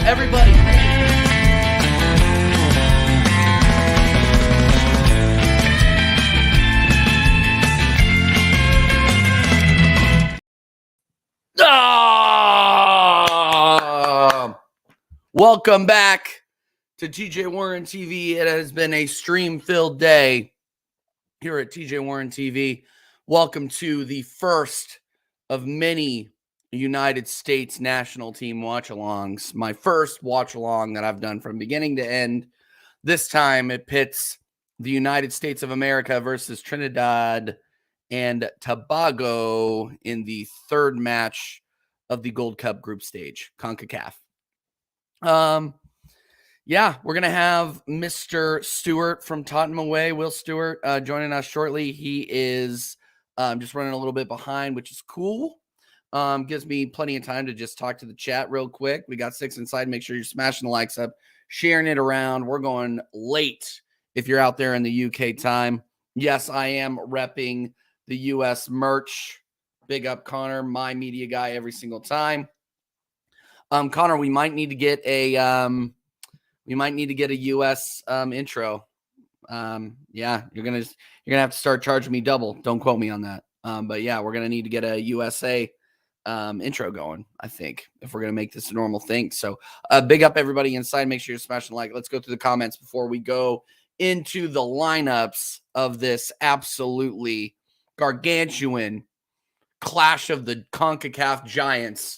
everybody. Welcome back to TJ Warren TV. It has been a stream-filled day here at TJ Warren TV. Welcome to the first of many United States national team watch-alongs. My first watch-along that I've done from beginning to end. This time it pits the United States of America versus Trinidad and Tobago in the third match of the Gold Cup group stage, CONCACAF. Yeah, we're going to have Mr. Stewart from Tottenham away, Will Stewart, joining us shortly. He is just running a little bit behind, which is cool. Gives me plenty of time to just talk to the chat real quick. We got 6 inside. Make sure you're smashing the likes up, sharing it around. We're going late if you're out there in the UK time. Yes, I am repping the US merch. Big up Connor, my media guy every single time. Connor, we might need to get a US intro. Yeah, you're gonna have to start charging me double. Don't quote me on that. But yeah, we're gonna need to get a USA intro going, I think, if we're gonna make this a normal thing. So big up everybody inside. Make sure you're smashing like. Let's go through the comments before we go into the lineups of this absolutely gargantuan clash of the CONCACAF giants.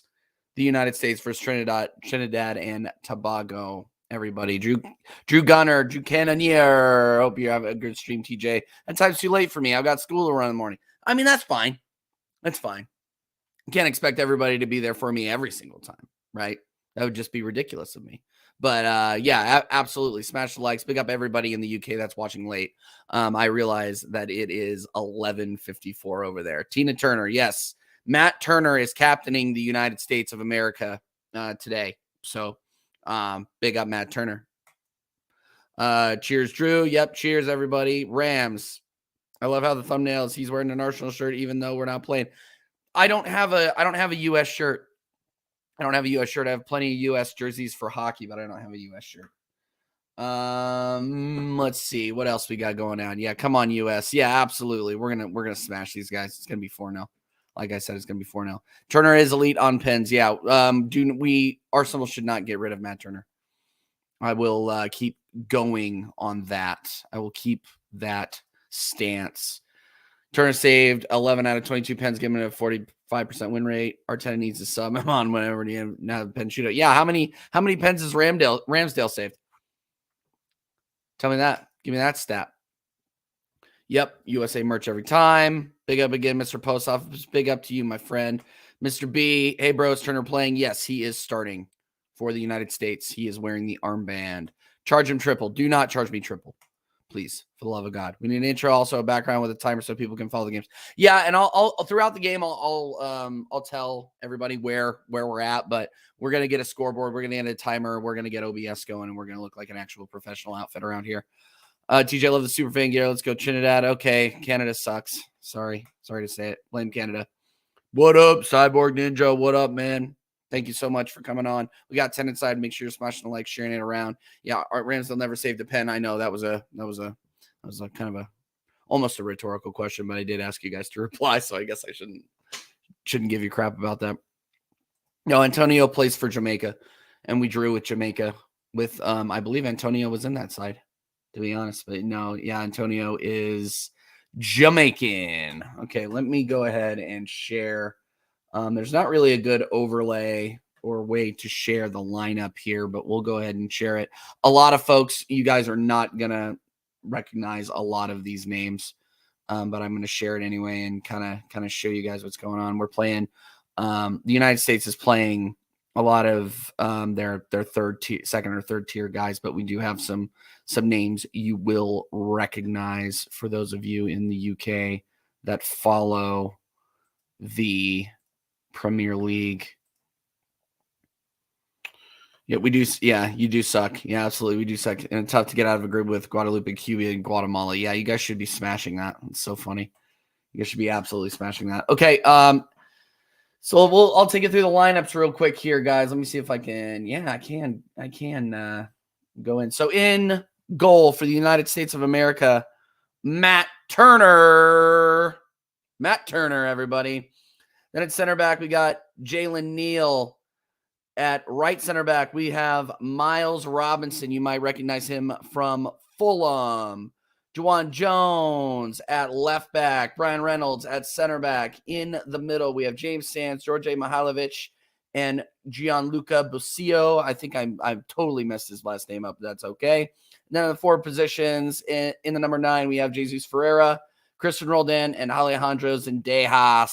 The United States versus Trinidad and Tobago. Everybody, Drew Gunner, Drew Cannonier. Hope you have a good stream, TJ. That time's too late for me. I've got school to run in the morning. I mean, that's fine. That's fine. Can't expect everybody to be there for me every single time, right? That would just be ridiculous of me. But yeah, absolutely. Smash the likes. Big up everybody in the UK that's watching late. I realize that it is 11:54 over there. Tina Turner, yes. Matt Turner is captaining the United States of America today. So big up Matt Turner. Cheers, Drew. Yep, cheers, everybody. Rams. I love how the thumbnail is he's wearing an Arsenal shirt, even though we're not playing. I don't have a US shirt. I don't have a US shirt. I have plenty of US jerseys for hockey, but I don't have a US shirt. Let's see what else we got going on. Yeah, come on, US. Yeah, absolutely. We're gonna smash these guys. It's gonna be 4-0. Like I said, it's going to be 4-0. Turner is elite on pens. Yeah. Arsenal should not get rid of Matt Turner. I will keep going on that. I will keep that stance. Turner saved 11 out of 22 pens, giving it a 45% win rate. Arteta needs to sub him on whenever you have a pen shootout. Yeah. How many pens has Ramsdale saved? Tell me that. Give me that stat. Yep, USA merch every time. Big up again, Mr. Post Office. Big up to you, my friend. Mr. B, hey, bro, is Turner playing? Yes, he is starting for the United States. He is wearing the armband. Charge him triple. Do not charge me triple, please, for the love of God. We need an intro, also a background with a timer so people can follow the games. Yeah, and I'll throughout the game, I'll tell everybody where we're at, but we're going to get a scoreboard. We're going to get a timer. We're going to get OBS going, and we're going to look like an actual professional outfit around here. TJ, love the super fan gear. Let's go Trinidad. Okay, Canada sucks. Sorry to say it. Blame Canada. What up, Cyborg Ninja? What up, man? Thank you so much for coming on. We got 10 inside. Make sure you're smashing the like, sharing it around. Yeah, Art Ramsdale never saved a pen. I know that was a kind of a almost a rhetorical question, but I did ask you guys to reply, so I guess I shouldn't give you crap about that. No, Antonio plays for Jamaica, and we drew with Jamaica. With I believe Antonio was in that side, to be honest. But no, yeah, Antonio is Jamaican. Okay, let me go ahead and share. There's not really a good overlay or way to share the lineup here, but we'll go ahead and share it. A lot of folks, you guys are not going to recognize a lot of these names, but I'm going to share it anyway and kind of show you guys what's going on. We're playing, the United States is playing a lot of their second or third tier guys, but we do have some names you will recognize for those of you in the UK that follow the Premier League. Yeah, we do. Yeah, you do suck. Yeah, absolutely. We do suck. And it's tough to get out of a group with Guadalupe, Cuba, and Guatemala. Yeah, you guys should be smashing that. It's so funny. You guys should be absolutely smashing that. Okay. So I'll take you through the lineups real quick here, guys. Let me see if I can. Yeah, I can go in. So in goal for the United States of America, Matt Turner. Matt Turner, everybody. Then at center back, we got Jalen Neal. At right center back, we have Miles Robinson. You might recognize him from Fulham. Juwan Jones at left back. Brian Reynolds at center back. In the middle, we have James Sands, George Mihailovic, and Gianluca Busio. I think I've totally messed his last name up. But that's okay. And then in the forward positions, in the number 9, we have Jesus Ferreira, Christian Roldan, and Alejandro Zendeja.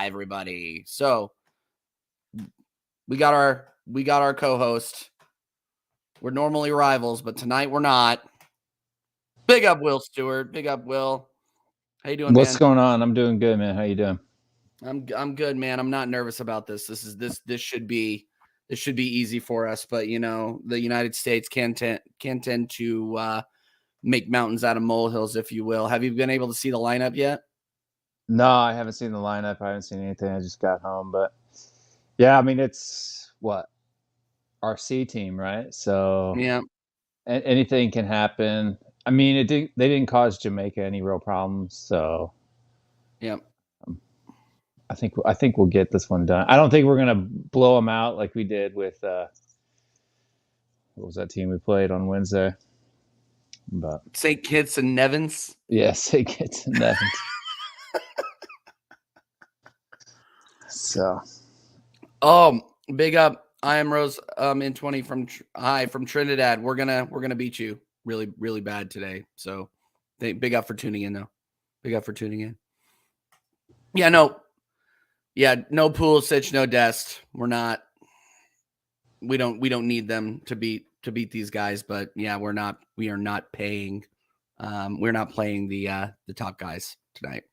Everybody. So we got our co-host. We're normally rivals, but tonight we're not. Big up Will Stewart. Big up Will. How you doing, What's man? going on? I'm doing good, man. How you doing? I'm good, man. I'm not nervous about this. This should be easy for us, but you know, the United States can tend to make mountains out of molehills, if you will. Have you been able to see the lineup yet? No, I haven't seen the lineup. I haven't seen anything. I just got home, but yeah, I mean, it's what our C team, right? So Yeah. anything can happen. I mean, they didn't cause Jamaica any real problems, so Yeah. I think we'll get this one done. I don't think we're gonna blow them out like we did with what was that team we played on Wednesday? But St. Kitts and Nevins. yes, it gets Nevins. So, Big up. I am Rose in 20 from Trinidad. We're gonna beat you really, really bad today. So big up for tuning in though. Big up for tuning in. Yeah, no Pulisic, no Dest. We don't need them to beat these guys, but yeah, we are not paying we're not playing the top guys tonight.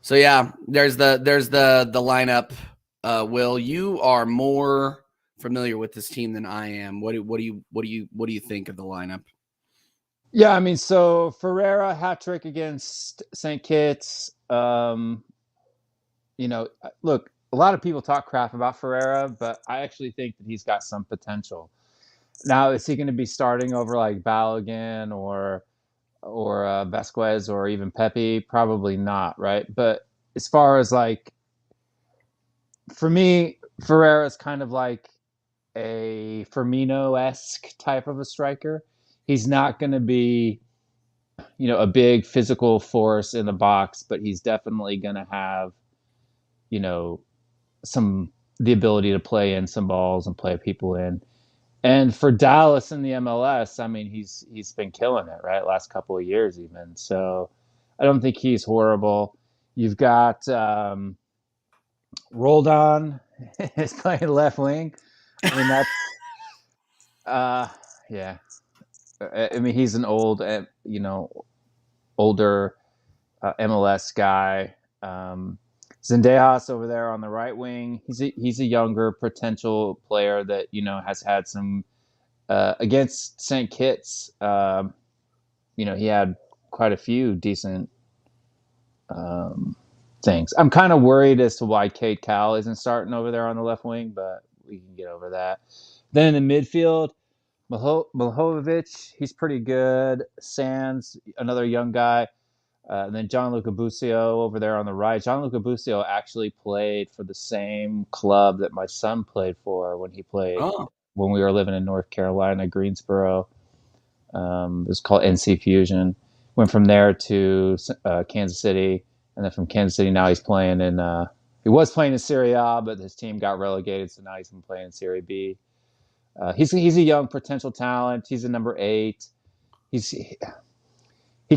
So yeah, there's the lineup. Will, you are more familiar with this team than I am. What do you think of the lineup? yeah, I mean, so Ferreira hat trick against St. Kitts. Look, a lot of people talk crap about Ferreira, but I actually think that he's got some potential. Now, is he going to be starting over like Balogun or Vasquez or even Pepe? Probably not, right? But as far as like, for me, Ferreira is kind of like a Firmino-esque type of a striker. He's not going to be, a big physical force in the box, but he's definitely going to have, you know, the ability to play in some balls and play people in. And for Dallas in the MLS, I mean, he's been killing it, right? Last couple of years even. So I don't think he's horrible. You've got Roldan is playing left wing. I mean, that's yeah. I mean, he's an older MLS guy. Zendejas over there on the right wing. He's a younger potential player that has had some against St. Kitts. He had quite a few decent things. I'm kind of worried as to why Kate Cal isn't starting over there on the left wing, but we can get over that. Then in the midfield, Milhovic, he's pretty good. Sands, another young guy. And then Gianluca Busio over there on the right. Gianluca Busio actually played for the same club that my son played for when when we were living in North Carolina, Greensboro. It was called NC Fusion. Went from there to Kansas City, and then from Kansas City now he's playing in. He was playing in Serie A, but his team got relegated, so now he's been playing in Serie B. He's a young potential talent. He's a number 8. He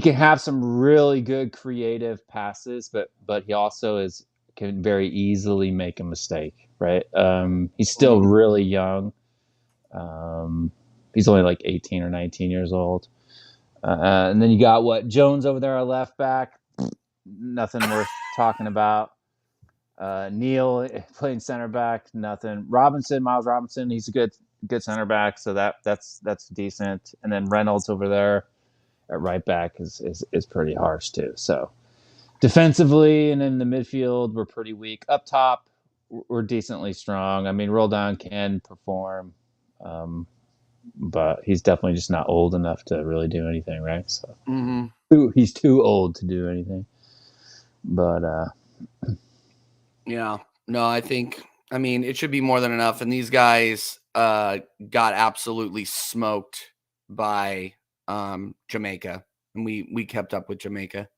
can have some really good creative passes, but he also can very easily make a mistake, right? He's still really young. He's only like 18 or 19 years old. And then you got Jones over there, our left back. Nothing worth talking about. Neal playing center back, nothing. Miles Robinson, he's a good center back, so that's decent. And then Reynolds over there at right back is pretty harsh too. So Defensively and in the midfield, we're pretty weak. Up top, we're decently strong. I mean, Roldan can perform, but he's definitely just not old enough to really do anything, right? So he's too old to do anything. But yeah, no, I mean, it should be more than enough. And these guys got absolutely smoked by Jamaica, and we kept up with Jamaica.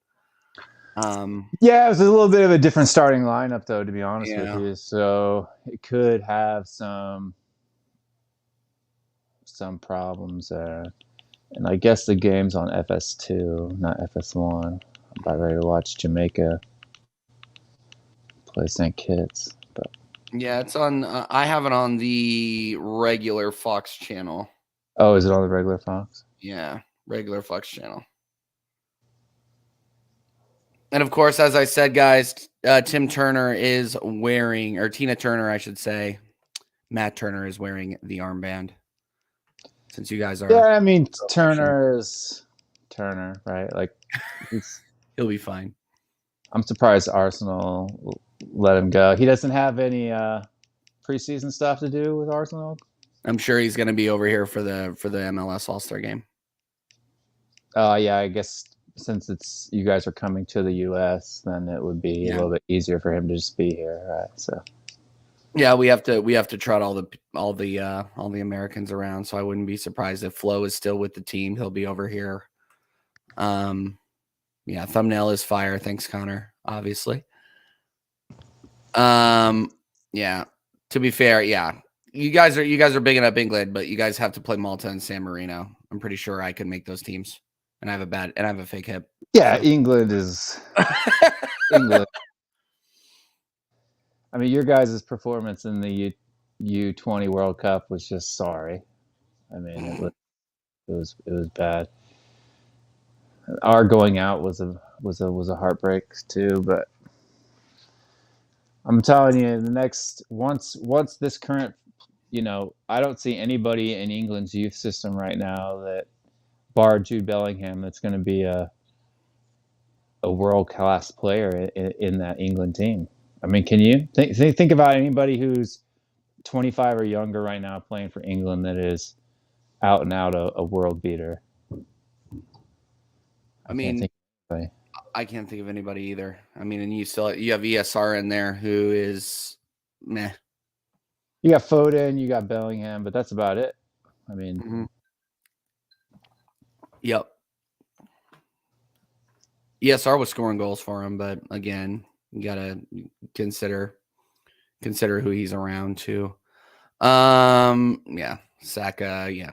Yeah, it was a little bit of a different starting lineup, though, to be honest with Yeah. you. So it could have some problems there. And I guess the game's on FS2, not FS1. I'm about ready to watch Jamaica play St. Kitts. But Yeah, it's on. I have it on the regular Fox channel. oh, is it on the regular Fox? Yeah, regular Fox channel. And of course, as I said, guys, Tim Turner is wearing, or Tina Turner, I should say, Matt Turner is wearing the armband. Since you guys are, yeah, I mean, Turner's Turner, right? Like, he'll be fine. I'm surprised Arsenal let him go. He doesn't have any preseason stuff to do with Arsenal. I'm sure he's going to be over here for the MLS All-Star game. Yeah, I guess since it's you guys are coming to the U.S., then it would be a little bit easier for him to just be here, right? So yeah, we have to trot all the Americans around. So I wouldn't be surprised if Flo is still with the team. He'll be over here. Yeah, thumbnail is fire. Thanks, Connor. Obviously. Yeah. To be fair, yeah, you guys are bigging up England, but you guys have to play Malta and San Marino. I'm pretty sure I can make those teams, and I have a fake hip. Yeah, so. England is England. I mean, your guys' performance in the U20 World Cup was just sorry. I mean, it was bad. Our going out was a heartbreak too, but I'm telling you, the next once this current, I don't see anybody in England's youth system right now that, bar Jude Bellingham, that's going to be a world class player in that England team. I mean, can you think about anybody who's 25 or younger right now playing for England that is out and out a world beater? I can't think of anybody either. I mean, and you have ESR in there who is meh. You got Foden, you got Bellingham, but that's about it. I mean, Yep. ESR was scoring goals for him, but again, you gotta consider who he's around too. Yeah, Saka. Yeah,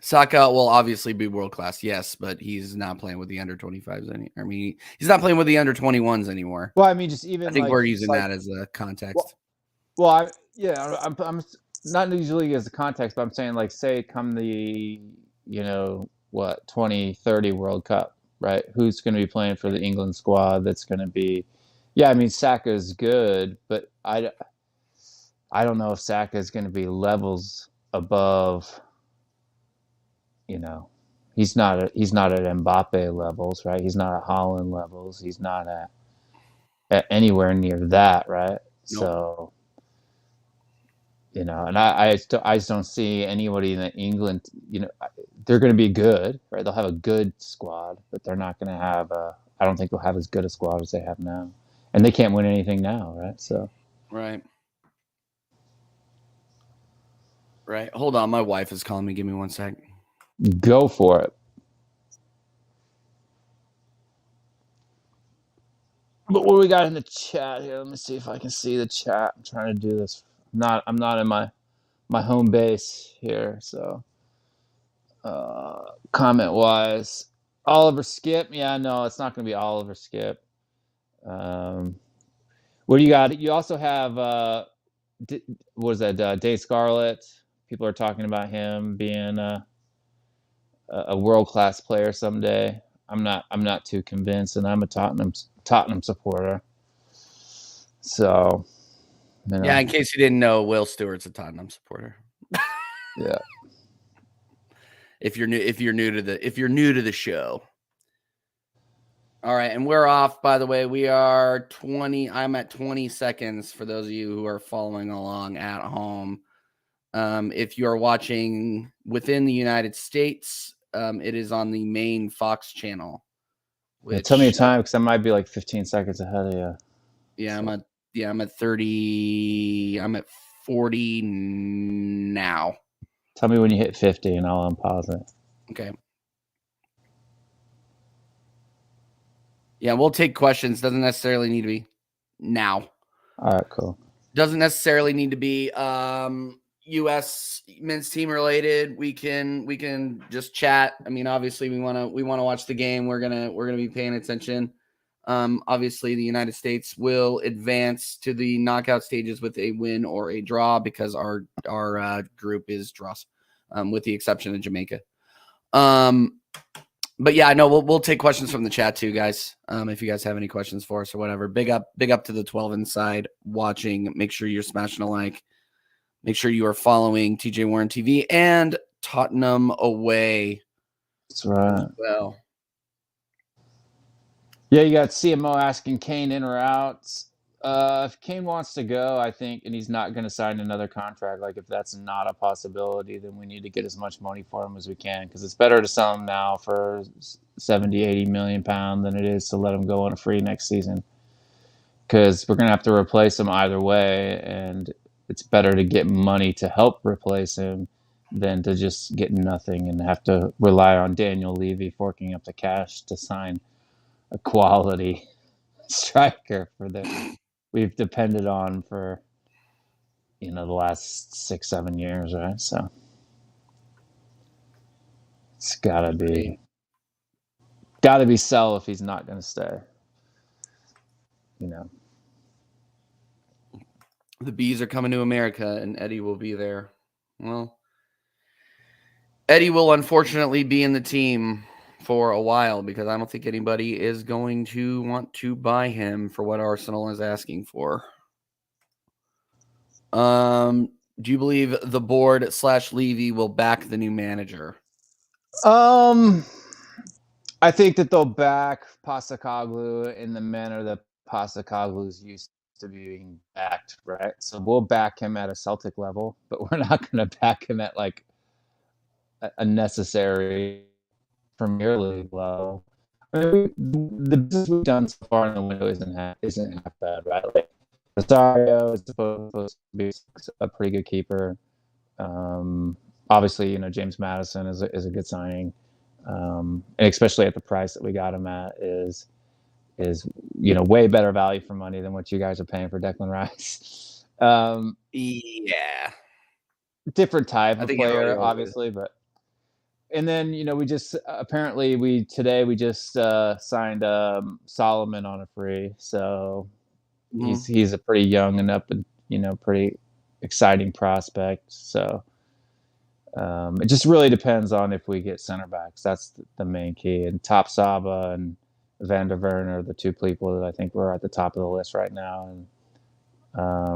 Saka will obviously be world class, yes, but he's not playing with the under 25s anymore. I mean, he's not playing with the under 21s anymore. Well, I mean, just even I think we're using that as a context. Well, I'm not usually as a context, but I'm saying, like, say come the 2030 World Cup, right? Who's going to be playing for the England squad? That's going to be, I mean, Saka's good, but I don't know if Saka is going to be levels above. He's not at Mbappe levels, right? He's not at Haaland levels. He's not at anywhere near that, right? Nope. So, and I just don't see anybody in England. They're going to be good, right? They'll have a good squad, but they're not going to have I don't think they'll have as good a squad as they have now, and they can't win anything now, right? So, right. Hold on, my wife is calling me. Give me 1 sec. Go for it. But what do we got in the chat here? Let me see if I can see the chat. I'm trying to do this. I'm not in my home base here, so comment wise, Oliver Skip. Yeah, no, it's not going to be Oliver Skip. What do you got? You also have what is that? Dave Scarlett. People are talking about him being a world-class player someday. I'm not too convinced, and I'm a Tottenham supporter. So, yeah, in case you didn't know, Will Stewart's a Tottenham supporter. Yeah. If you're new to the show. All right, and we're off, by the way. We are 20. I'm at 20 seconds for those of you who are following along at home. If you are watching within the United States, it is on the main Fox channel. Yeah, tell me a Which time because I might be like 15 seconds ahead of you. yeah, I'm at 30. I'm at 40 now. Tell me when you hit 50 and I'll unpause it. Okay. Yeah, we'll take questions. Doesn't necessarily need to be now. All right, cool. Doesn't necessarily need to be US men's team related. We can just chat. I mean, obviously we want to watch the game. We're going to be paying attention. Obviously the United States will advance to the knockout stages with a win or a draw because our group is draws, with the exception of Jamaica. But yeah, I know we'll take questions from the chat too, guys. If you guys have any questions for us or whatever, big up to the 12 inside watching. Make sure you're smashing a like. Make sure you are following TJ Warren TV and Tottenham away. That's right. Well, yeah, you got CMO asking Kane in or out. If Kane wants to go, I think, and he's not going to sign another contract, like if that's not a possibility, then we need to get as much money for him as we can because it's better to sell him now for 70, 80 million pounds than it is to let him go on a free next season because we're going to have to replace him either way, and it's better to get money to help replace him than to just get nothing and have to rely on Daniel Levy forking up the cash to sign a quality striker we've depended on for the last 6-7 years, right? So it's gotta be sell if he's not gonna stay. the bees are coming to America and Eddie will be there. Well, Eddie will unfortunately be in the team for a while because I don't think anybody is going to want to buy him for what Arsenal is asking for. Do you believe the board / Levy will back the new manager? I think that they'll back Postecoglou in the manner that Postecoglou's used to being backed, right? So we'll back him at a Celtic level, but we're not going to back him at like a necessary Premier League level. I mean, the business we've done so far in the window isn't half bad, right? Like Rosario is supposed to be a pretty good keeper. Obviously, James Maddison is a good signing, and especially at the price that we got him at is way better value for money than what you guys are paying for Declan Rice. Yeah, different type of player, obviously, but. And then we just today we just signed Solomon on a free, so he's a pretty young and up and pretty exciting prospect. So it just really depends on if we get center backs. That's the main key. And Top Saba and Van der Veren are the two people that I think we're at the top of the list right now. And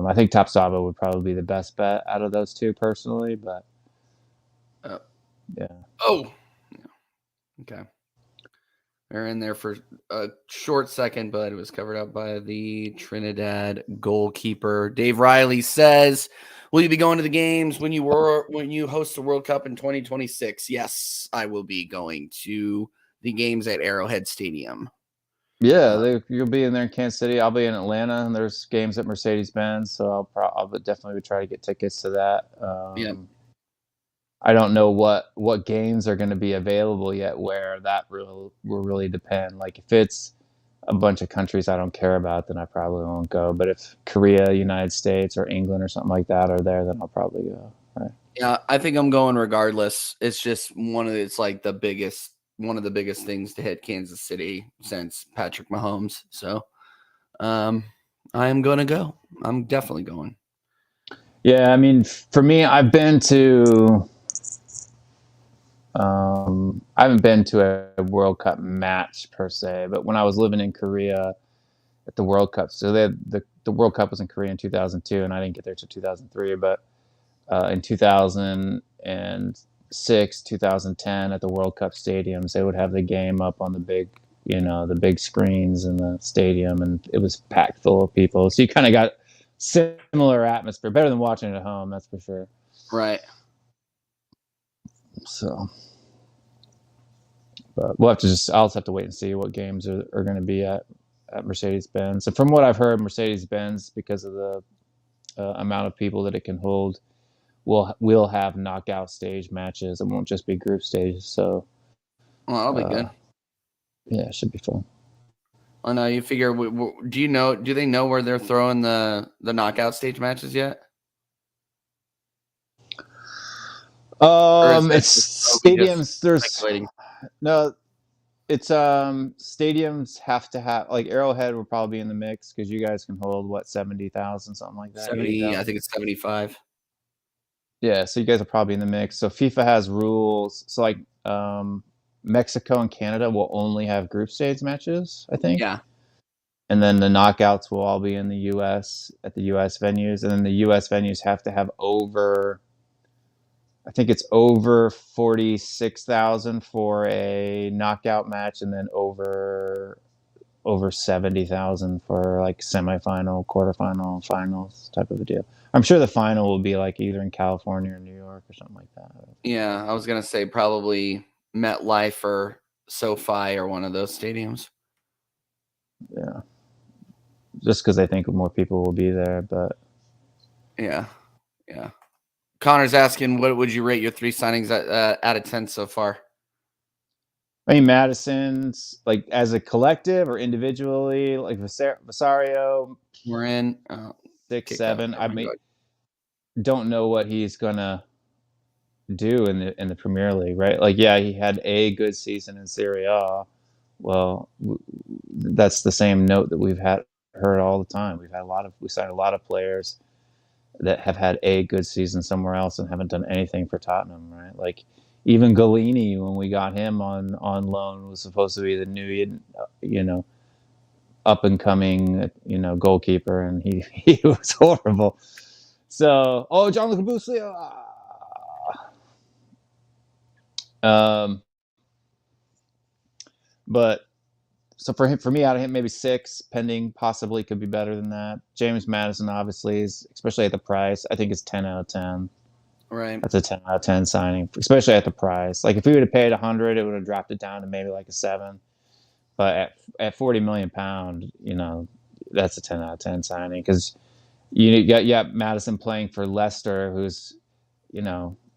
I think Top Saba would probably be the best bet out of those two personally, but. Yeah. Oh, yeah. Okay. They're in there for a short second, but it was covered up by the Trinidad goalkeeper. Dave Riley says, "Will you be going to the games when you host the World Cup in 2026?" Yes, I will be going to the games at Arrowhead Stadium. Yeah, you'll be in there in Kansas City. I'll be in Atlanta, and there's games at Mercedes-Benz, so I'll definitely try to get tickets to that. Yeah. I don't know what games are going to be available yet where that will really depend. Like if it's a bunch of countries I don't care about, then I probably won't go. But if Korea, United States, or England or something like that are there, then I'll probably go. Right. Yeah, I think I'm going regardless. It's just one of the biggest things to hit Kansas City since Patrick Mahomes. So I am going to go. I'm definitely going. Yeah, I mean, for me, I haven't been to a World Cup match per se, but when I was living in Korea at the World Cup, so the World Cup was in Korea in 2002, and I didn't get there till 2003, but in 2006, 2010 at the World Cup stadiums, they would have the game up on the big the big screens in the stadium, and it was packed full of people. So you kind of got similar atmosphere, better than watching it at home, that's for sure. Right. So, but I'll just have to wait and see what games are going to be at Mercedes-Benz. And from what I've heard, Mercedes-Benz, because of the amount of people that it can hold, will have knockout stage matches. It won't just be group stages. So, Well, that'll be good. Yeah, it should be fun. Oh no, you figure? Do they know where they're throwing the knockout stage matches yet? It's stadiums. There's no. It's stadiums have to have, like, Arrowhead will probably be in the mix because you guys can hold 70,000, something like that. 70, I think it's 75. Yeah, so you guys are probably in the mix. So FIFA has rules. So like Mexico and Canada will only have group stage matches, I think. Yeah. And then the knockouts will all be in the US at the US venues. And then the US venues have to have over, I think it's over 46,000 for a knockout match, and then over 70,000 for like semifinal, quarterfinal, finals type of a deal. I'm sure the final will be like either in California or New York or something like that. Yeah, I was gonna say probably MetLife or SoFi or one of those stadiums. Yeah, just because I think more people will be there, but yeah. Connor's asking, what would you rate your 3 signings out of 10 so far? I mean, Madison's, like, as a collective or individually, like Vasario, we're in 6, 7. I mean, don't know what he's gonna do in the Premier League, right? Like, yeah, he had a good season in Serie A. Well, that's the same note that we've heard all the time. We signed a lot of players that have had a good season somewhere else and haven't done anything for Tottenham, right? Like, even Galini, when we got him on loan, was supposed to be the new, up and coming, goalkeeper, and he was horrible. So, Gianluca Busio. But so for me, out of him, maybe 6, pending, possibly could be better than that. James Madison, obviously, is, especially at the price, I think it's 10 out of 10. Right. That's a 10 out of 10 signing, especially at the price. Like, if we would have paid 100, it would have dropped it down to maybe like a 7. But at 40 million pound, that's a 10 out of 10 signing, because you got Madison playing for Leicester, who's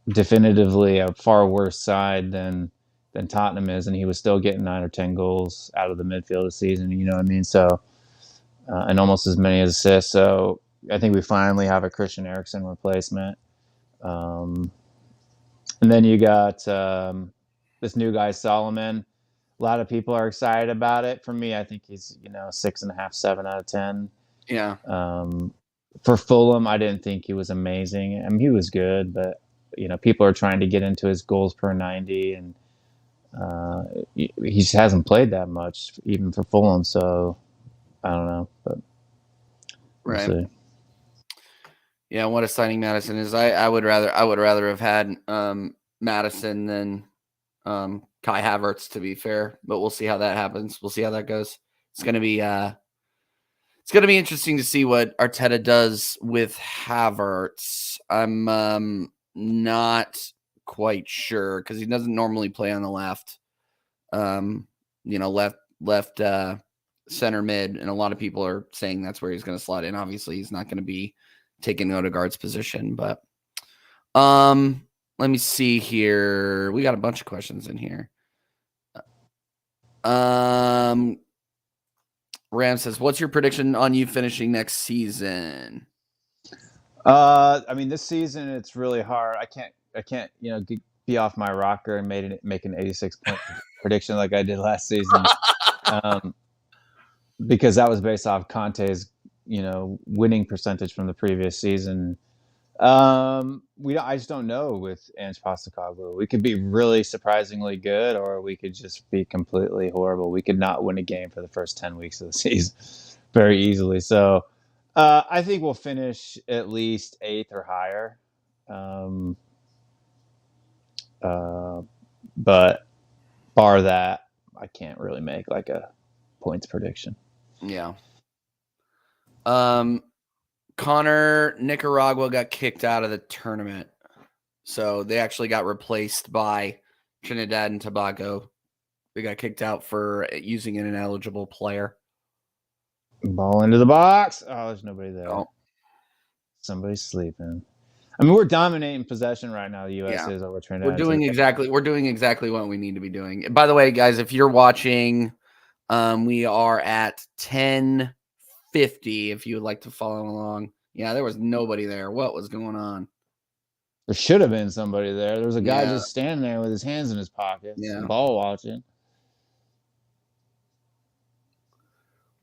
definitively a far worse side than Tottenham is, and he was still getting 9 or 10 goals out of the midfield this season. You know what I mean? So, and almost as many assists. So I think we finally have a Christian Eriksen replacement. And then you got this new guy, Solomon. A lot of people are excited about it. For me, I think he's 6.5, 7 out of 10. Yeah. For Fulham, I didn't think he was amazing. I mean, he was good, but people are trying to get into his goals per 90, and he just hasn't played that much, even for Fulham. So I don't know, but we'll see. Yeah, what a signing Madison is. I would rather have had Madison than Kai Havertz, to be fair, but we'll see how that happens. We'll see how that goes. It's gonna be interesting to see what Arteta does with Havertz. I'm not quite sure because he doesn't normally play on the left. Left center mid, and a lot of people are saying that's where he's going to slot in. Obviously, he's not going to be taking Odegaard's position, but let me see here. We got a bunch of questions in here. Ram says, "What's your prediction on you finishing next season?" I mean, this season it's really hard. I can't be off my rocker and make an 86-point prediction like I did last season, because that was based off Conte's winning percentage from the previous season. I just don't know with Ange Postecoglou. We could be really surprisingly good, or we could just be completely horrible. We could not win a game for the first 10 weeks of the season very easily. So I think we'll finish at least 8th or higher. But bar that, I can't really make like a points prediction. Yeah. Connor, Nicaragua got kicked out of the tournament. So they actually got replaced by Trinidad and Tobago. They got kicked out for using an ineligible player. Ball into the box. Oh, there's nobody there. Oh. Somebody's sleeping. I mean, we're dominating possession right now. The U.S. is over Trinidad. We're doing exactly what we need to be doing. By the way, guys, if you're watching, we are at 10:50. If you would like to follow along. Yeah, there was nobody there. What was going on? There should have been somebody there. There was a guy just standing there with his hands in his pockets, ball watching.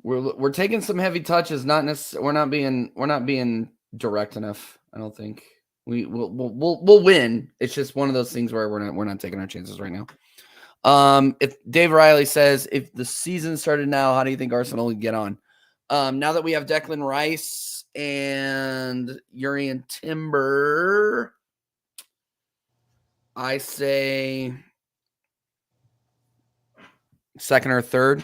We're taking some heavy touches. We're not being direct enough. I don't think we'll win. It's just one of those things where we're not taking our chances right now. If Dave Riley says if the season started now, how do you think Arsenal would get on? Now that we have Declan Rice and Urian Timber, I say second or third,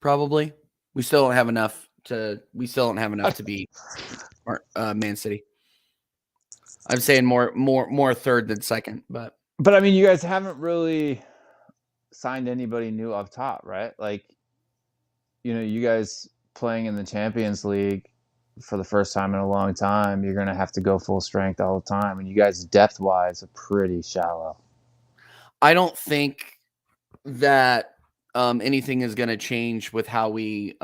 probably. We still don't have enough to beat Man City. I'm saying more third than second, but I mean, you guys haven't really signed anybody new up top, right? Like, you guys playing in the Champions League for the first time in a long time, you're going to have to go full strength all the time, and you guys depth-wise are pretty shallow. I don't think that anything is going to change with how we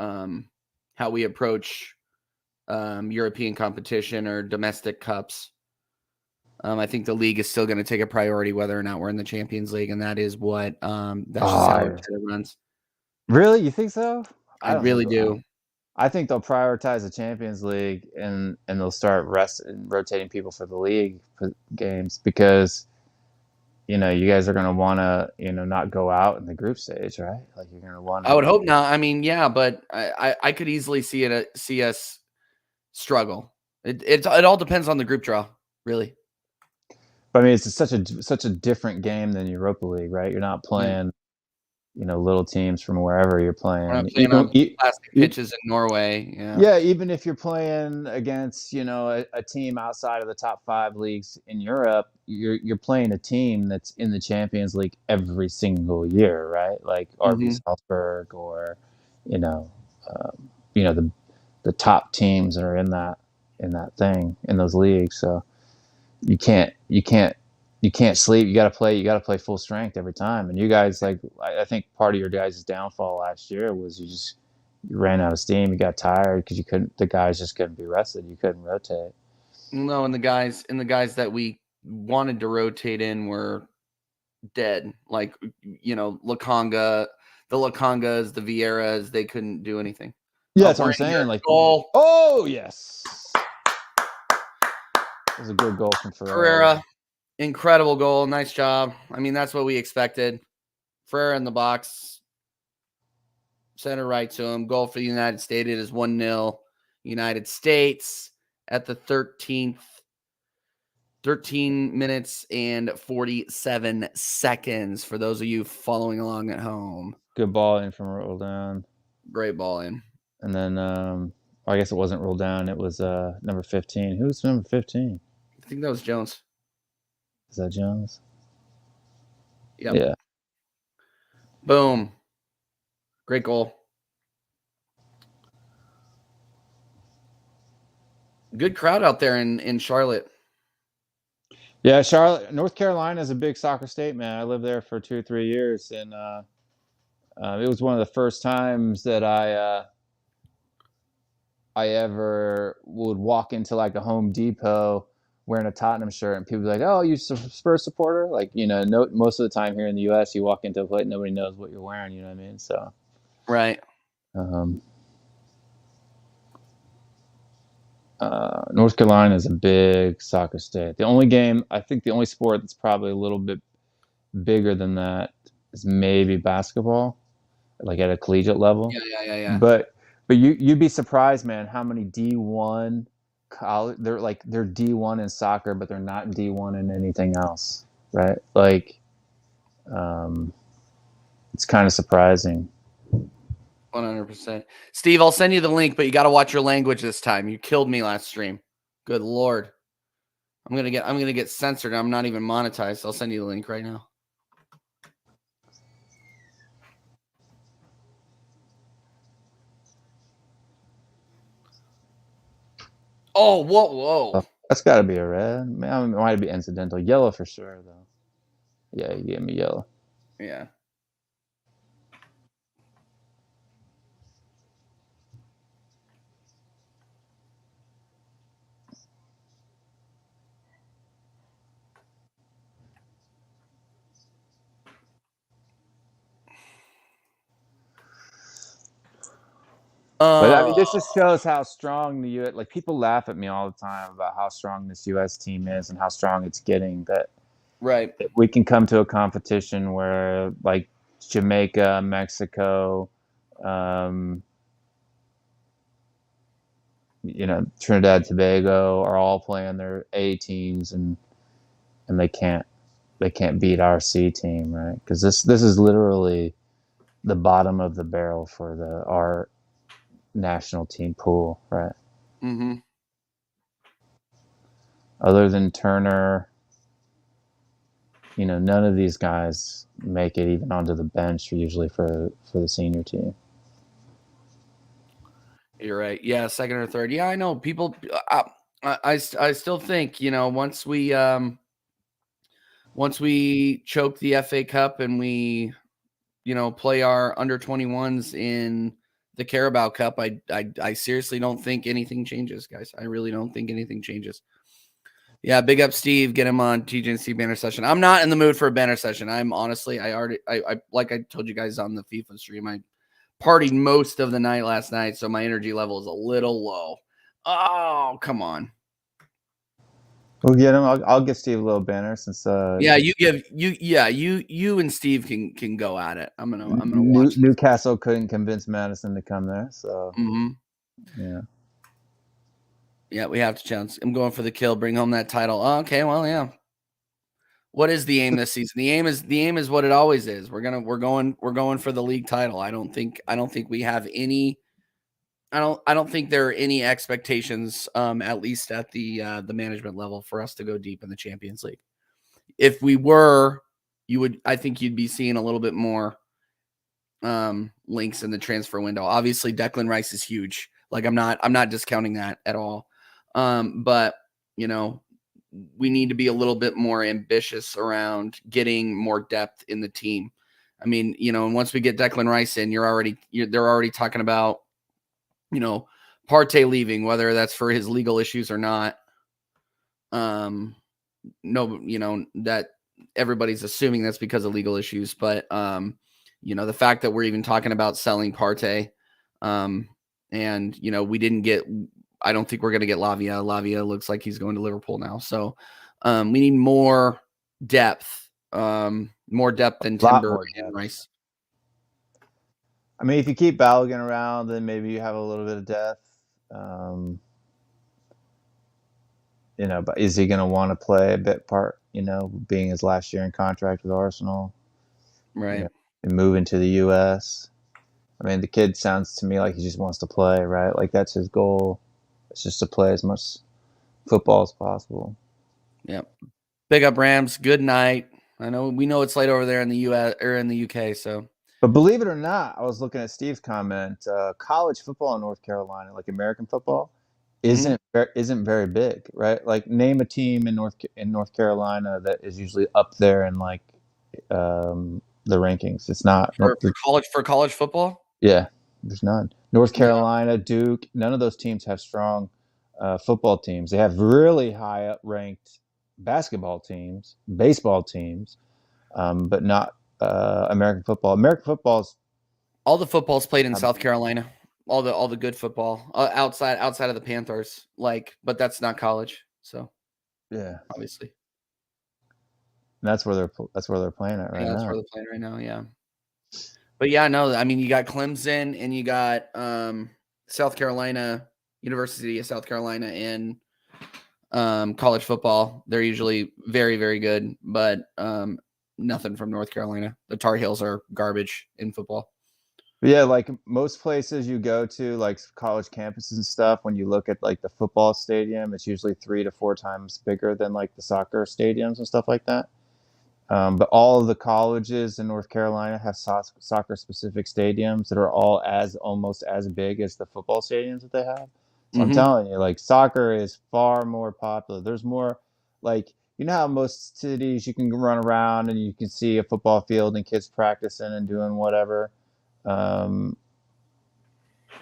approach European competition or domestic cups. I think the league is still going to take a priority whether or not we're in the Champions League, and that is what that's just how it runs. Really, you think so? I really do. I think they'll prioritize the Champions League and they'll start rotating people for the league games because you guys are going to want to not go out in the group stage, right? Like you're going to want. I would hope not. I mean, yeah, but I could easily see us struggle. It all depends on the group draw, really. But I mean, it's such a different game than Europa League, right? You're not playing, little teams from wherever you're playing. We're not playing on plastic pitches in Norway. Yeah, even if you're playing against, a team outside of the top 5 leagues in Europe, you're playing a team that's in the Champions League every single year, right? Like RB Salzburg or, the top teams that are in those leagues. So you can't sleep. You got to play full strength every time. And you guys, I think part of your guys' downfall last year was you ran out of steam. You got tired because the guys just couldn't be rested. You couldn't rotate. No, and the guys that we wanted to rotate in were dead. Like, Lakonga, the Lakongas, the Vieiras, they couldn't do anything. Yeah, that's what I'm saying. Like, goal. Oh, yes. It was a good goal from Ferreira. Incredible goal. Nice job. I mean, that's what we expected. Ferreira in the box. Center right to him. Goal for the United States. It is 1-0 United States at the 13th. 13 minutes and 47 seconds for those of you following along at home. Good ball in from Roldan. Great ball in. And then, I guess it wasn't Roldan. It was number 15. Who's number 15? I think that was Jones. Is that Jones? Yep. Yeah. Boom. Great goal. Good crowd out there in Charlotte. Yeah, Charlotte, North Carolina is a big soccer state, man. I lived there for 2 or 3 years, and it was one of the first times that I ever would walk into like a Home Depot wearing a Tottenham shirt, and people be like, "Oh, you Spurs supporter?" Like, most of the time here in the U.S., you walk into a place, nobody knows what you're wearing. You know what I mean? So, right. North Carolina is a big soccer state. I think the only sport that's probably a little bit bigger than that is maybe basketball, like at a collegiate level. Yeah. But you'd be surprised, man, how many D1 college they're D1 in soccer, but they're not D1 in anything else, right? Like, it's kind of surprising. 100%. Steve, I'll send you the link, but you got to watch your language this time. You killed me last stream. Good Lord. I'm going to get censored. I'm not even monetized. I'll send you the link right now. Oh, whoa. That's got to be a red. Man, it might be incidental. Yellow for sure, though. Yeah, you gave me yellow. Yeah. But I mean, this just shows how strong the U.S. Like, people laugh at me all the time about how strong this U.S. team is and how strong it's getting. That right. We can come to a competition where, like, Jamaica, Mexico, Trinidad and Tobago are all playing their A teams, and they can't beat our C team, right? Because this is literally the bottom of the barrel for our national team pool, right? Mm-hmm. Other than Turner, none of these guys make it even onto the bench usually for the senior team. You're right. Yeah, second or third. Yeah, I know. People, I still think, once we choke the FA Cup and we, play our under 21s in the Carabao Cup, I seriously don't think anything changes, guys. I really don't think anything changes. Yeah, big up Steve. Get him on TJC banner session. I'm not in the mood for a banner session. I'm honestly, I like I told you guys on the FIFA stream, I partied most of the night last night, so my energy level is a little low. Oh, come on. We'll get him. I'll give Steve a little banner since. Yeah, you and Steve can go at it. I'm gonna watch. Newcastle couldn't convince Madison to come there, so yeah. Yeah, we have to challenge. I'm going for the kill. Bring home that title. Oh, okay, well, yeah. What is the aim this season? The aim is what it always is. We're going for the league title. I don't think we have any. I don't think there are any expectations, at least at the management level, for us to go deep in the Champions League. If we were, I think you'd be seeing a little bit more links in the transfer window. Obviously, Declan Rice is huge. Like, I'm not discounting that at all. But we need to be a little bit more ambitious around getting more depth in the team. I mean, and once we get Declan Rice in, they're already talking about, Partey leaving, whether that's for his legal issues or not. No, that everybody's assuming that's because of legal issues, but the fact that we're even talking about selling Partey, and we didn't get. I don't think we're going to get Lavia. Lavia looks like he's going to Liverpool now. So we need more depth, more depth than Timber and Rice. I mean, if you keep Balogun around, then maybe you have a little bit of depth. But is he going to want to play a bit part, being his last year in contract with Arsenal? Right. And move into the U.S.? I mean, the kid sounds to me like he just wants to play, right? Like, that's his goal. It's just to play as much football as possible. Yep. Big up Rams. Good night. We know it's late over there in the U.S. or in the U.K. So, but believe it or not, I was looking at Steve's comment. College football in North Carolina, like American football, isn't very big, right? Like, name a team in North Carolina that is usually up there in like the rankings. It's not for college football. Yeah, there's none. North Carolina, Duke, none of those teams have strong football teams. They have really high up ranked basketball teams, baseball teams, but not American football. American football's all the football's played in South Carolina. All the good football outside of the Panthers, but that's not college. So yeah, obviously. And that's where they're playing at right now. That's where they're playing right now. Yeah. But yeah, no, I mean, you got Clemson and you got South Carolina, University of South Carolina in college football. They're usually very, very good. But nothing from North Carolina. The Tar Heels are garbage in football. Yeah, like most places you go to, like college campuses and stuff, when you look at like the football stadium, it's usually 3 to 4 times bigger than like the soccer stadiums and stuff like that. But all of the colleges in North Carolina have soccer specific stadiums that are all almost as big as the football stadiums that they have. So I'm telling you, like soccer is far more popular. There's more, like, you know how most cities you can run around and you can see a football field and kids practicing and doing whatever. You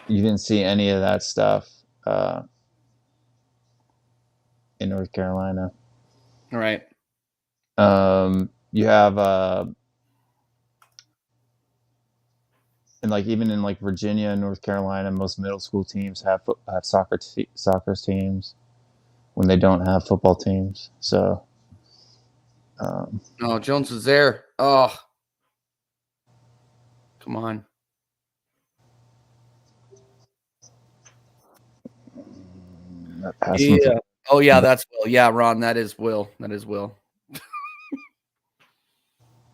didn't see any of that stuff in North Carolina. All right. You have and like even in like Virginia and North Carolina, most middle school teams have soccer teams when they don't have football teams. So, oh, Jones was there. Oh, come on. Yeah. Oh yeah, that's Will. Yeah, Ron, that is Will. That is Will.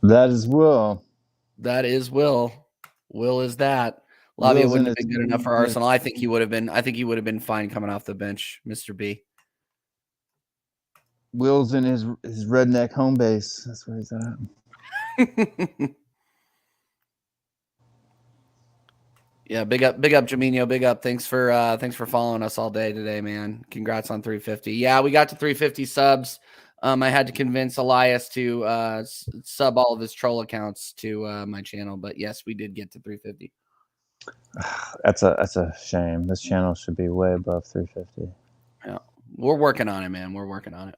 That is Will. That is Will. Will is that. Lavia wouldn't have been good enough for Arsenal. I think he would have been. I think he would have been fine coming off the bench, Mr. B. Will's in his redneck home base. That's where he's at. Yeah, big up, Jaminho. Big up. Thanks for following us all day today, man. Congrats on 350. Yeah, we got to 350 subs. I had to convince Elias to sub all of his troll accounts to my channel, but yes, we did get to 350. That's a shame. This channel should be way above 350. Yeah, we're working on it, man. We're working on it.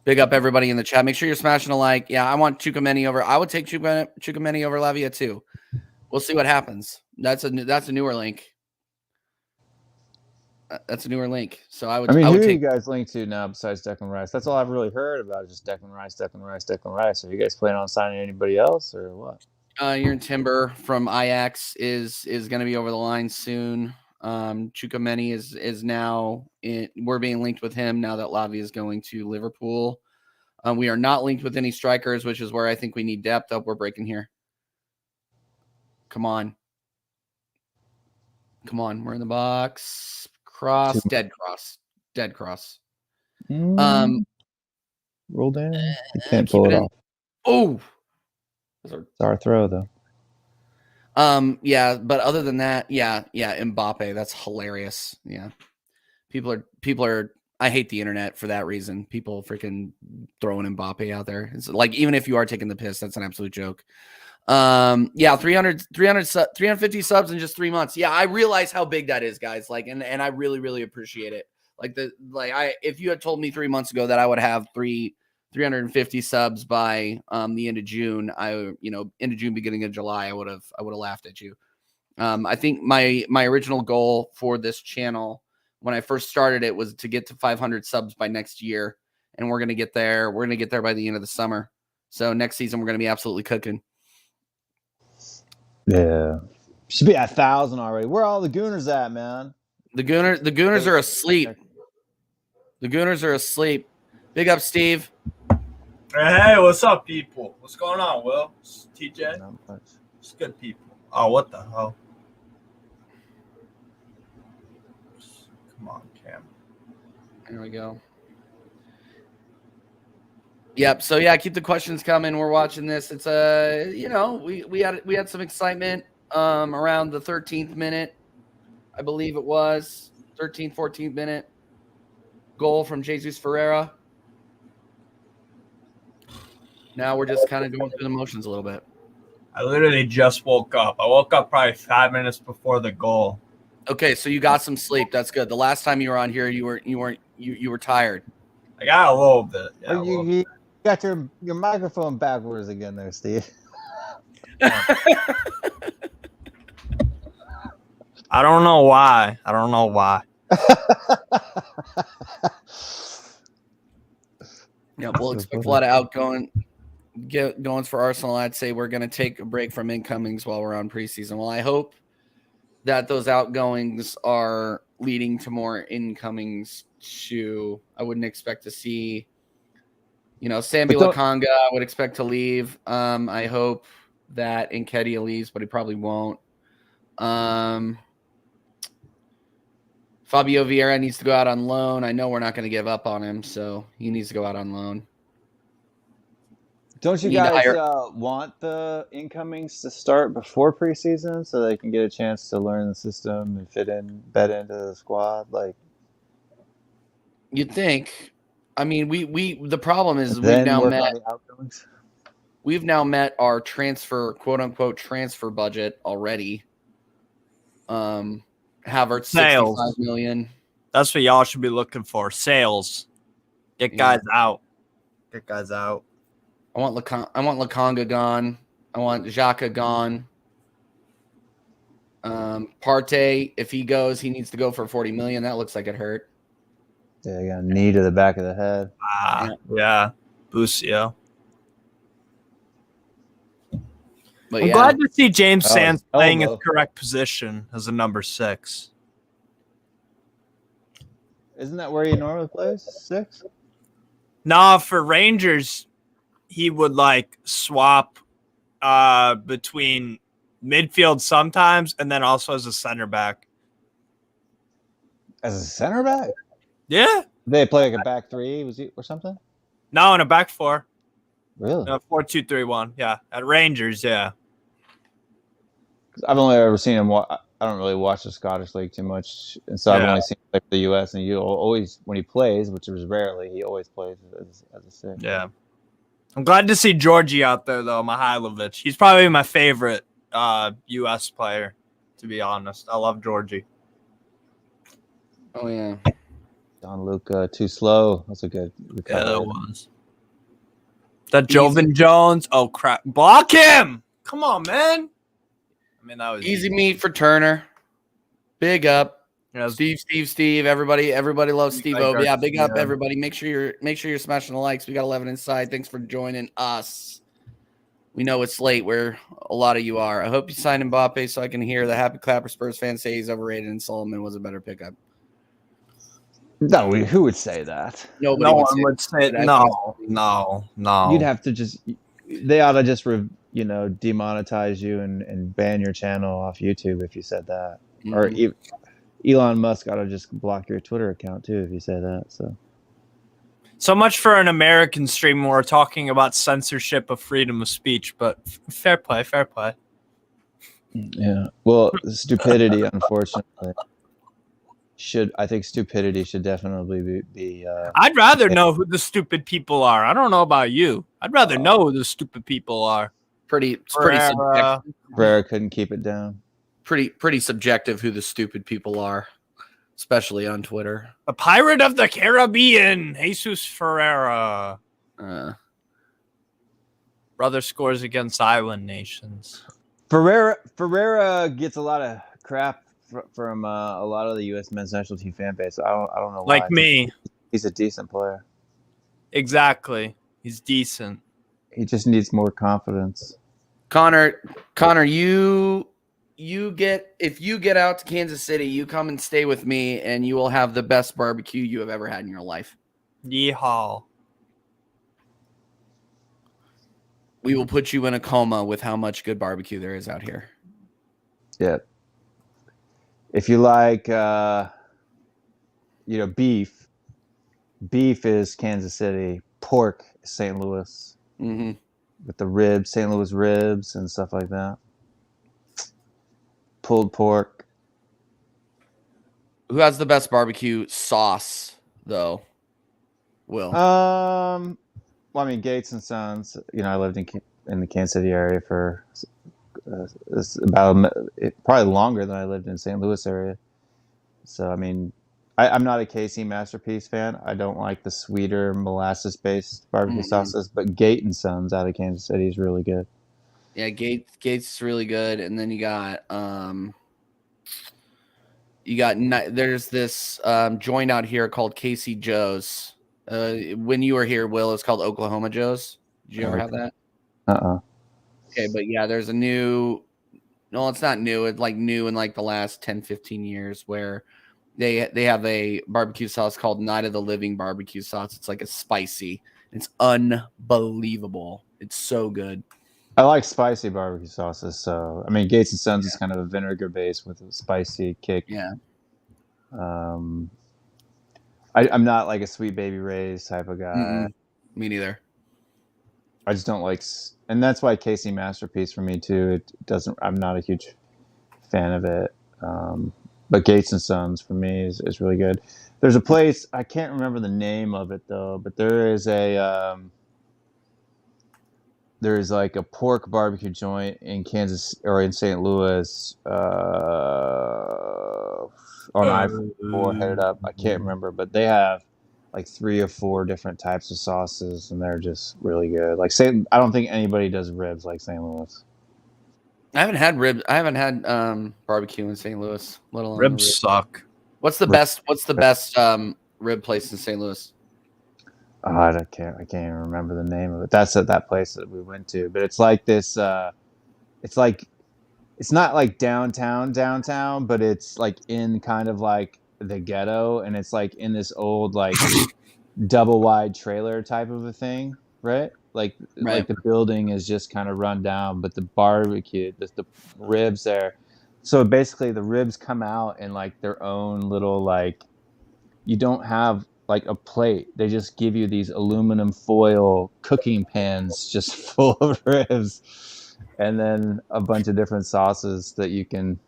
Big up everybody in the chat. Make sure you're smashing a like. Yeah, I want Chukwemeni over. I would take Chukwemeni over Lavia too. We'll see what happens. That's a newer link. That's a newer link. So I would. I mean, who are you guys linked to now besides Declan Rice? That's all I've really heard about is just Declan Rice. Are you guys planning on signing anybody else or what? Your Timber from Ajax is going to be over the line soon. Chukwemeni is now in. We're being linked with him now that Lavia is going to Liverpool. We are not linked with any strikers, which is where I think we need depth. Up, we're breaking here. Come on. We're in the box. Dead cross. Roll down. You can't pull it off. Oh, it's our throw though. Yeah, but other than that, yeah, Mbappe. That's hilarious. Yeah, people are. I hate the internet for that reason. People freaking throwing Mbappe out there. It's like even if you are taking the piss, that's an absolute joke. Yeah, 350 subs in just 3 months. Yeah, I realize how big that is, guys. Like, and I really, really appreciate it. If you had told me 3 months ago that I would have 350 subs by the end of June, end of June, beginning of July, I would have laughed at you. I think my original goal for this channel when I first started it was to get to 500 subs by next year, and we're gonna get there. We're gonna get there by the end of the summer. So next season we're gonna be absolutely cooking. Yeah, should be at 1,000 already. Where are all the Gooners at, man? The Gooners are asleep. The Gooners are asleep. Big up, Steve. Hey, what's up, people? What's going on, Will? It's TJ? Not much. It's good, people. Oh, what the hell? Come on, Cam. There we go. Yep. So yeah, keep the questions coming. We're watching this. It's we had some excitement around the 13th minute, I believe it was 13th, 14th minute goal from Jesus Ferreira. Now we're just kind of going through the motions a little bit. I literally just woke up. I woke up probably 5 minutes before the goal. Okay, so you got some sleep. That's good. The last time you were on here, you were tired. I got a little bit. Yeah, you got your microphone backwards again there, Steve. I don't know why. Yeah, we'll expect a lot of outgoings for Arsenal. I'd say we're going to take a break from incomings while we're on preseason. Well, I hope that those outgoings are leading to more incomings too. I wouldn't expect to see Sambi But Lakanga I would expect to leave. I hope that Nketiah leaves, but he probably won't. Fabio Vieira needs to go out on loan. I know we're not going to give up on him, so he needs to go out on loan. don't you Need to guys hire- want the incomings to start before preseason so they can get a chance to learn the system and bed into the squad? Like, You'd think. I mean, the problem is then work on the outgoings. we've now met our quote unquote transfer budget already. Havertz Sales. 65 million. That's what y'all should be looking for. Sales. Get guys out. Get guys out. I want Lakanga gone. I want Xhaka gone. Partey, if he goes, he needs to go for 40 million. That looks like it hurt. Yeah, you got a knee to the back of the head. Yeah. Busio. But I'm glad to see James Sands playing his elbow. correct position as a number 6. Isn't that where he normally plays? 6? Nah, for Rangers, he would swap between midfield sometimes and then also as a center back. As a center back? Yeah. They play like a back 3 or something? No, in a back 4. Really? 4-2-3-1. Yeah. At Rangers, yeah. I've only ever seen him. I don't really watch the Scottish League too much, and so I've only seen him play for the U.S. And you always, when he plays, which is rarely, he always plays as a 6. Yeah. I'm glad to see Georgie out there, though, Mihailovic. He's probably my favorite U.S. player, to be honest. I love Georgie. Oh, yeah. Don Luca, too slow. That's a good recovery. Yeah, that was. That Jovan Jones. Oh, crap. Block him! Come on, man. I mean, that was Easy meat for Turner. Big up. Yeah, Steve. Everybody loves Steve O. Yeah, big up, Yeah. everybody. Make sure you're smashing the likes. We got 11 inside. Thanks for joining us. We know it's late where a lot of you are. I hope you sign Mbappe so I can hear the happy clapper Spurs fans say he's overrated and Solomon was a better pickup. No, who would say that? Nobody no one would say that. no. You'd have to just. They ought to just demonetize you and ban your channel off YouTube if you said that. Mm-hmm. Or Elon Musk ought to just block your Twitter account too if you say that. So much for an American stream where we're talking about censorship of freedom of speech, but fair play. Yeah. Well, stupidity, unfortunately, I think stupidity should definitely be I'd rather know who the stupid people are. I don't know about you. I'd rather know who the stupid people are. Pretty subjective. Brera couldn't keep it down. Pretty subjective who the stupid people are, especially on Twitter. A pirate of the Caribbean, Jesus Ferreira. Brother scores against island nations. Ferreira gets a lot of crap from a lot of the U.S. men's national team fan base. I don't know why. Like me. He's a decent player. Exactly. He's decent. He just needs more confidence. Connor, if you get out to Kansas City, you come and stay with me, and you will have the best barbecue you have ever had in your life. Yeehaw. We will put you in a coma with how much good barbecue there is out here. Yeah. If you like, beef is Kansas City. Pork is St. Louis. Mm-hmm. With the ribs, St. Louis ribs and stuff like that. Pulled pork. Who has the best barbecue sauce, though? Will. Well, I mean, Gates and Sons. I lived in the Kansas City area for probably longer than I lived in St. Louis area. So, I mean, I'm not a KC Masterpiece fan. I don't like the sweeter molasses-based barbecue sauces, but Gate and Sons out of Kansas City is really good. Yeah, Gates is really good, and then you got there's this joint out here called Casey Joe's. When you were here, Will, it's called Oklahoma Joe's. Did you ever have that? Okay, but yeah, there's a new. No, it's not new. It's new in the last 10, 15 years where they have a barbecue sauce called Night of the Living barbecue sauce. It's a spicy. It's unbelievable. It's so good. I like spicy barbecue sauces. So, I mean, Gates and Sons is kind of a vinegar base with a spicy kick. Yeah. I'm not like a Sweet Baby Ray's type of guy. Mm-mm. Me neither. I just don't like, and that's why Casey Masterpiece for me too. It doesn't. I'm not a huge fan of it. But Gates and Sons for me is really good. There's a place, I can't remember the name of it though, but there's like a pork barbecue joint in Kansas or in St. Louis on I-4 headed up. I can't remember, but they have like 3 or 4 different types of sauces, and they're just really good. Like I don't think anybody does ribs like St. Louis. I haven't had ribs. I haven't had barbecue in St. Louis. Let alone Ribs suck. What's the best rib place in St. Louis? I can't even remember the name of it. That's at that place that we went to, but it's like this. It's not like downtown, but it's like in kind of like the ghetto, and it's like in this old like double wide trailer type of a thing, right? Like the building is just kind of run down, but the barbecue, the ribs there. So basically, the ribs come out in like their own little like. You don't have like a plate. They just give you these aluminum foil cooking pans just full of ribs, and then a bunch of different sauces that you can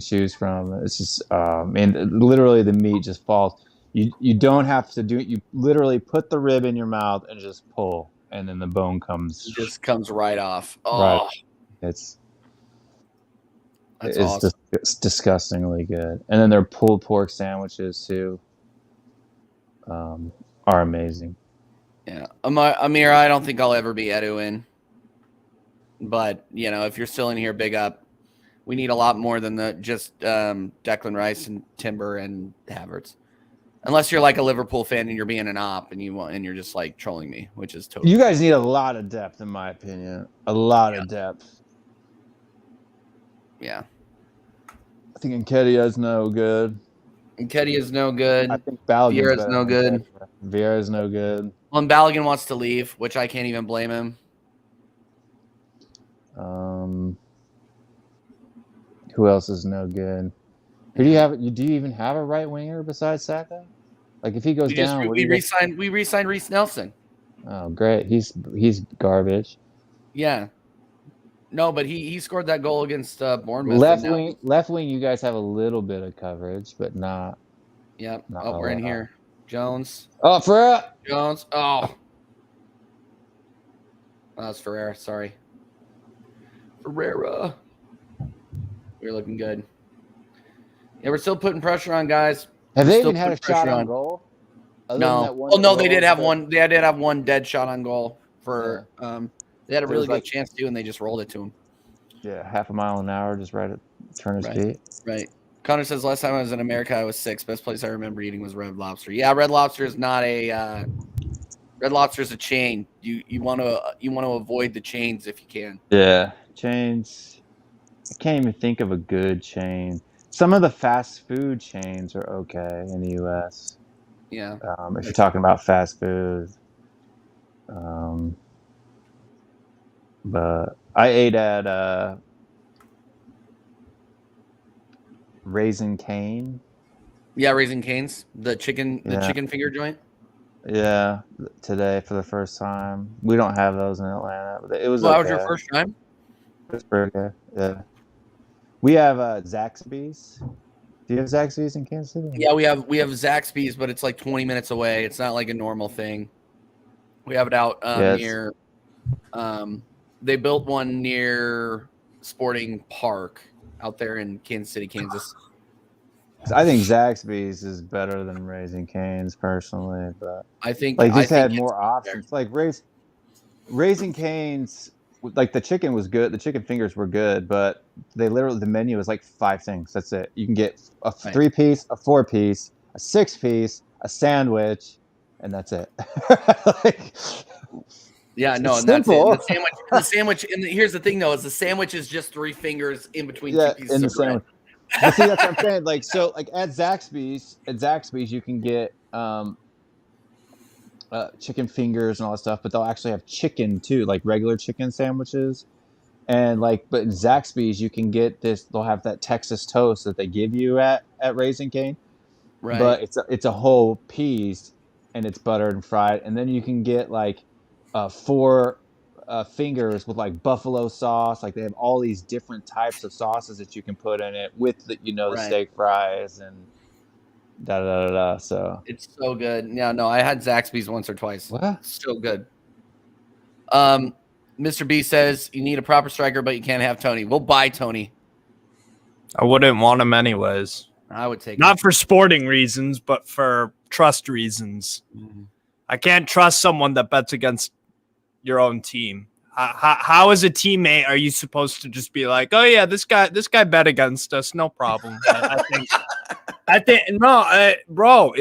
choose from. It's just, literally the meat just falls. You don't have to do it. You literally put the rib in your mouth and just pull, and then the bone comes. It just comes right off. Oh, right. It's awesome. just it's disgustingly good. And then their pulled pork sandwiches too are amazing. Yeah, Amir, I don't think I'll ever be Edwin, but if you're still in here, big up. We need a lot more than just Declan Rice and Timber and Havertz. Unless you're like a Liverpool fan and you're being an op and you're just like trolling me, which is totally. You guys need a lot of depth, in my opinion. A lot of depth. Yeah. I think Nketiah is no good. Nketiah is no good. I think Balogun's Vieira's no good. Vieira's no good. Well, and Balogun wants to leave, which I can't even blame him. Who else is no good? Who do you have? Do you even have a right winger besides Saka? Like if he goes down, we re-signed Reece Nelson. Oh, great! He's garbage. Yeah. No, but he scored that goal against Bournemouth. Left wing. You guys have a little bit of coverage, but not. Yep. We're in here. Jones. Oh, Ferreira. Jones. Oh. That's Ferreira. Sorry. Ferreira. We're looking good. Yeah, we're still putting pressure on guys. Have they even had a shot on goal? No. Well, no, they did have one. They did have one dead shot on goal for. They had a really good chance too, and they just rolled it to him. Yeah, half a mile an hour, just right at Turner's feet. Right. Connor says, last time I was in America, I was 6. Best place I remember eating was Red Lobster. Yeah, Red Lobster is not a Red Lobster is a chain. You want to avoid the chains if you can. Yeah, chains. I can't even think of a good chain. Some of the fast food chains are okay in the U.S. Yeah. If you're talking about fast food. But I ate at Raising Cane. Yeah, Raising Cane's, the chicken finger joint. Yeah, today for the first time. We don't have those in Atlanta. But it was. That was your first time? It's pretty good. Yeah. We have Zaxby's. Do you have Zaxby's in Kansas City? Yeah, we have Zaxby's, but it's like 20 minutes away. It's not like a normal thing. We have it out near. They built one near Sporting Park out there in Kansas City, Kansas. I think Zaxby's is better than Raising Cane's personally, but I think had more options. Like Raising Cane's, like the chicken was good, the chicken fingers were good, but the menu was like 5 things. That's it. You can get a 3-piece, a 4-piece, a 6-piece, a sandwich, and that's it. Yeah, no, and simple. That's it. The sandwich, and here's the thing though, is the sandwich is just 3 fingers in between 2 pieces in the of bread. sandwich. But see, that's what I'm saying. Like, so, like at Zaxby's, you can get chicken fingers and all that stuff, but they'll actually have chicken too, like regular chicken sandwiches. And but in Zaxby's, you can get this. They'll have that Texas toast that they give you at Raising Cane, Right. but it's a whole piece, and it's buttered and fried. And then you can get four fingers with buffalo sauce. Like they have all these different types of sauces that you can put in it with the the Right. steak fries and da da da da. So It's so good. Yeah, no, I had Zaxby's once or twice. what? So good. Mr. B says you need a proper striker, but you can't have Tony. We'll buy Tony. I wouldn't want him anyways. I would take him. Not for sporting reasons, but for trust reasons. Mhm. I can't trust someone that bets against your own team. How as a teammate are you supposed to just be like, oh yeah, this guy bet against us, no problem. I think no, bro,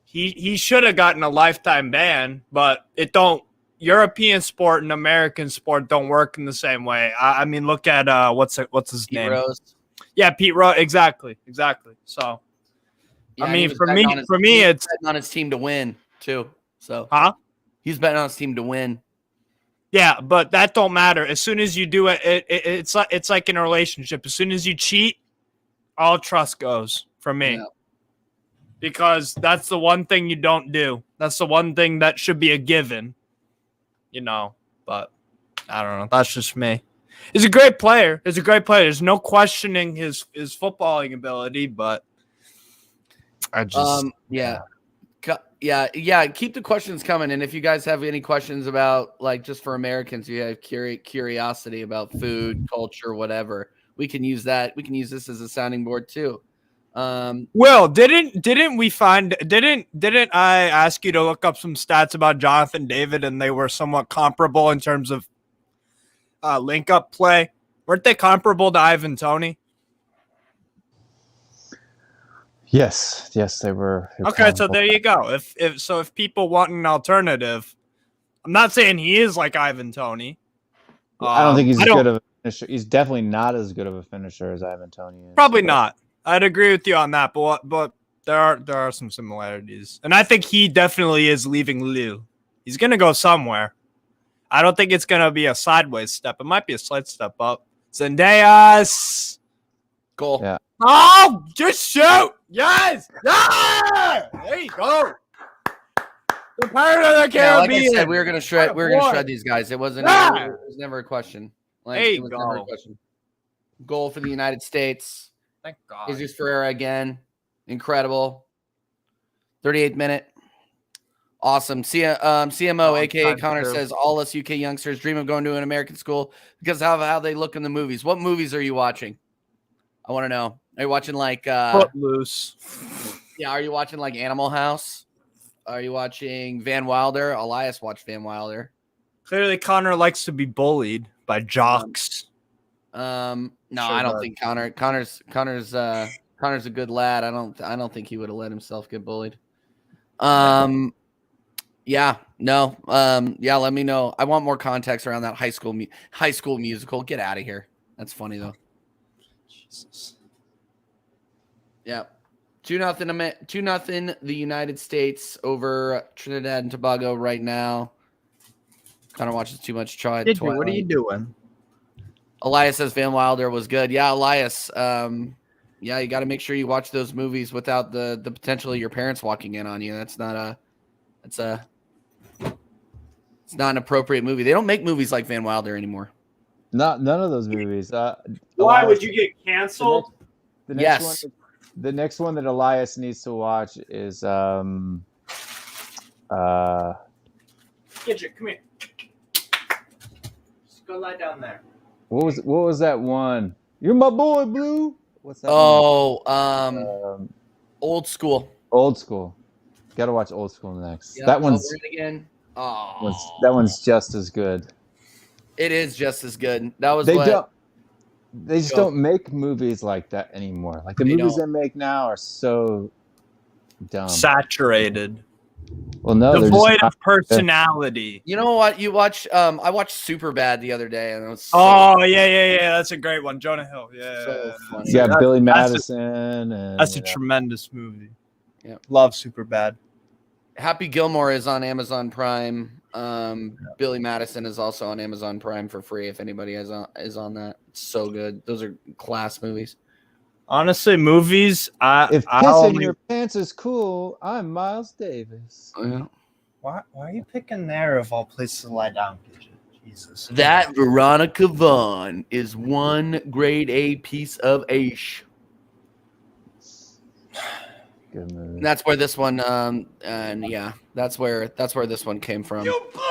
he should have gotten a lifetime ban, but it don't. European sport and American sport don't work in the same way. I mean, look at what's his Pete name? Rose. Yeah, Pete Rose. Exactly. So Yeah, I and mean, he was for betting me, on his- for he me, was it's betting on his team to win too. So huh? he's betting on his team to win. Yeah, but that don't matter. As soon as you do it, it's like in a relationship. As soon as you cheat, all trust goes for me. Yeah. Because that's the one thing you don't do. That's the one thing that should be a given. But I don't know. That's just me. He's a great player. There's no questioning his footballing ability, but I just yeah. Keep the questions coming, and if you guys have any questions about just for Americans, you have curiosity about food, culture, whatever, we can use that. We can use this as a sounding board too. Will, didn't I ask you to look up some stats about Jonathan David, and they were somewhat comparable in terms of link up play? Weren't they comparable to Ivan Toney? Yes, they were. Okay, so there you go. If people want an alternative, I'm not saying he is like Ivan Toney. I don't think he's as good of a finisher. He's definitely not as good of a finisher as Ivan Toney is. Probably not. I'd agree with you on that, but there are some similarities, and I think he definitely is leaving Lille. He's gonna go somewhere. I don't think it's gonna be a sideways step. It might be a slight step up. Zendejas. Goal. Yeah. Oh, just shoot! Yes! Yeah! There you go. The Pirate of the Caribbean. Yeah, like I said, we were gonna shred these guys. It wasn't. Yeah. It was never a question. There you it was never a go. question. Goal for the United States. Thank God. Jesus Ferreira again. Incredible. 38th minute. Awesome. CMO, aka Connor, says all us UK youngsters dream of going to an American school because of how they look in the movies. What movies are you watching? I want to know. Are you watching Footloose? Yeah, are you watching Animal House? Are you watching Van Wilder? Elias watched Van Wilder. Clearly, Connor likes to be bullied by jocks. No, Sure I don't does. think Connor's a good lad. I don't think he would have let himself get bullied. Yeah, no. Yeah, let me know. I want more context around that high school musical. Get out of here. That's funny though. Jesus. Yeah. 2-0 the United States over Trinidad and Tobago right now. Connor watches too much Twilight. What are you doing? Elias says Van Wilder was good. Yeah, Elias. Yeah, you got to make sure you watch those movies without the potential of your parents walking in on you. It's not an appropriate movie. They don't make movies like Van Wilder anymore. None of those movies. Why would you get canceled? The next Yes. one, the next one that Elias needs to watch is Gidget, come here. Just go lie down there. what was that one? You're my boy, Blue. What's that? Old School. Old School. Got to watch Old School next. Yeah, that one's over it again. Oh, that one's just as good. It is just as good. That was They just don't make movies like that anymore. Like the movies they make now are so dumb. Saturated. Well, no, Devoid of personality. You know what? You watch. I watched Superbad the other day, and it was. Yeah. That's a great one. Jonah Hill. Yeah. So funny. You got Billy That's Madison. That's a tremendous movie. Yeah. Love Superbad. Happy Gilmore is on Amazon Prime. Billy Madison is also on Amazon Prime for free. If anybody is on that, it's so good. Those are class movies. Honestly, movies. If pissing your pants is cool, I'm Miles Davis. Oh, yeah. Why are you picking there of all places to lie down? Jesus. That Veronica Vaughn is one grade A piece of ash. Good movie. And that's where this one, and yeah, that's where this one came from. You blew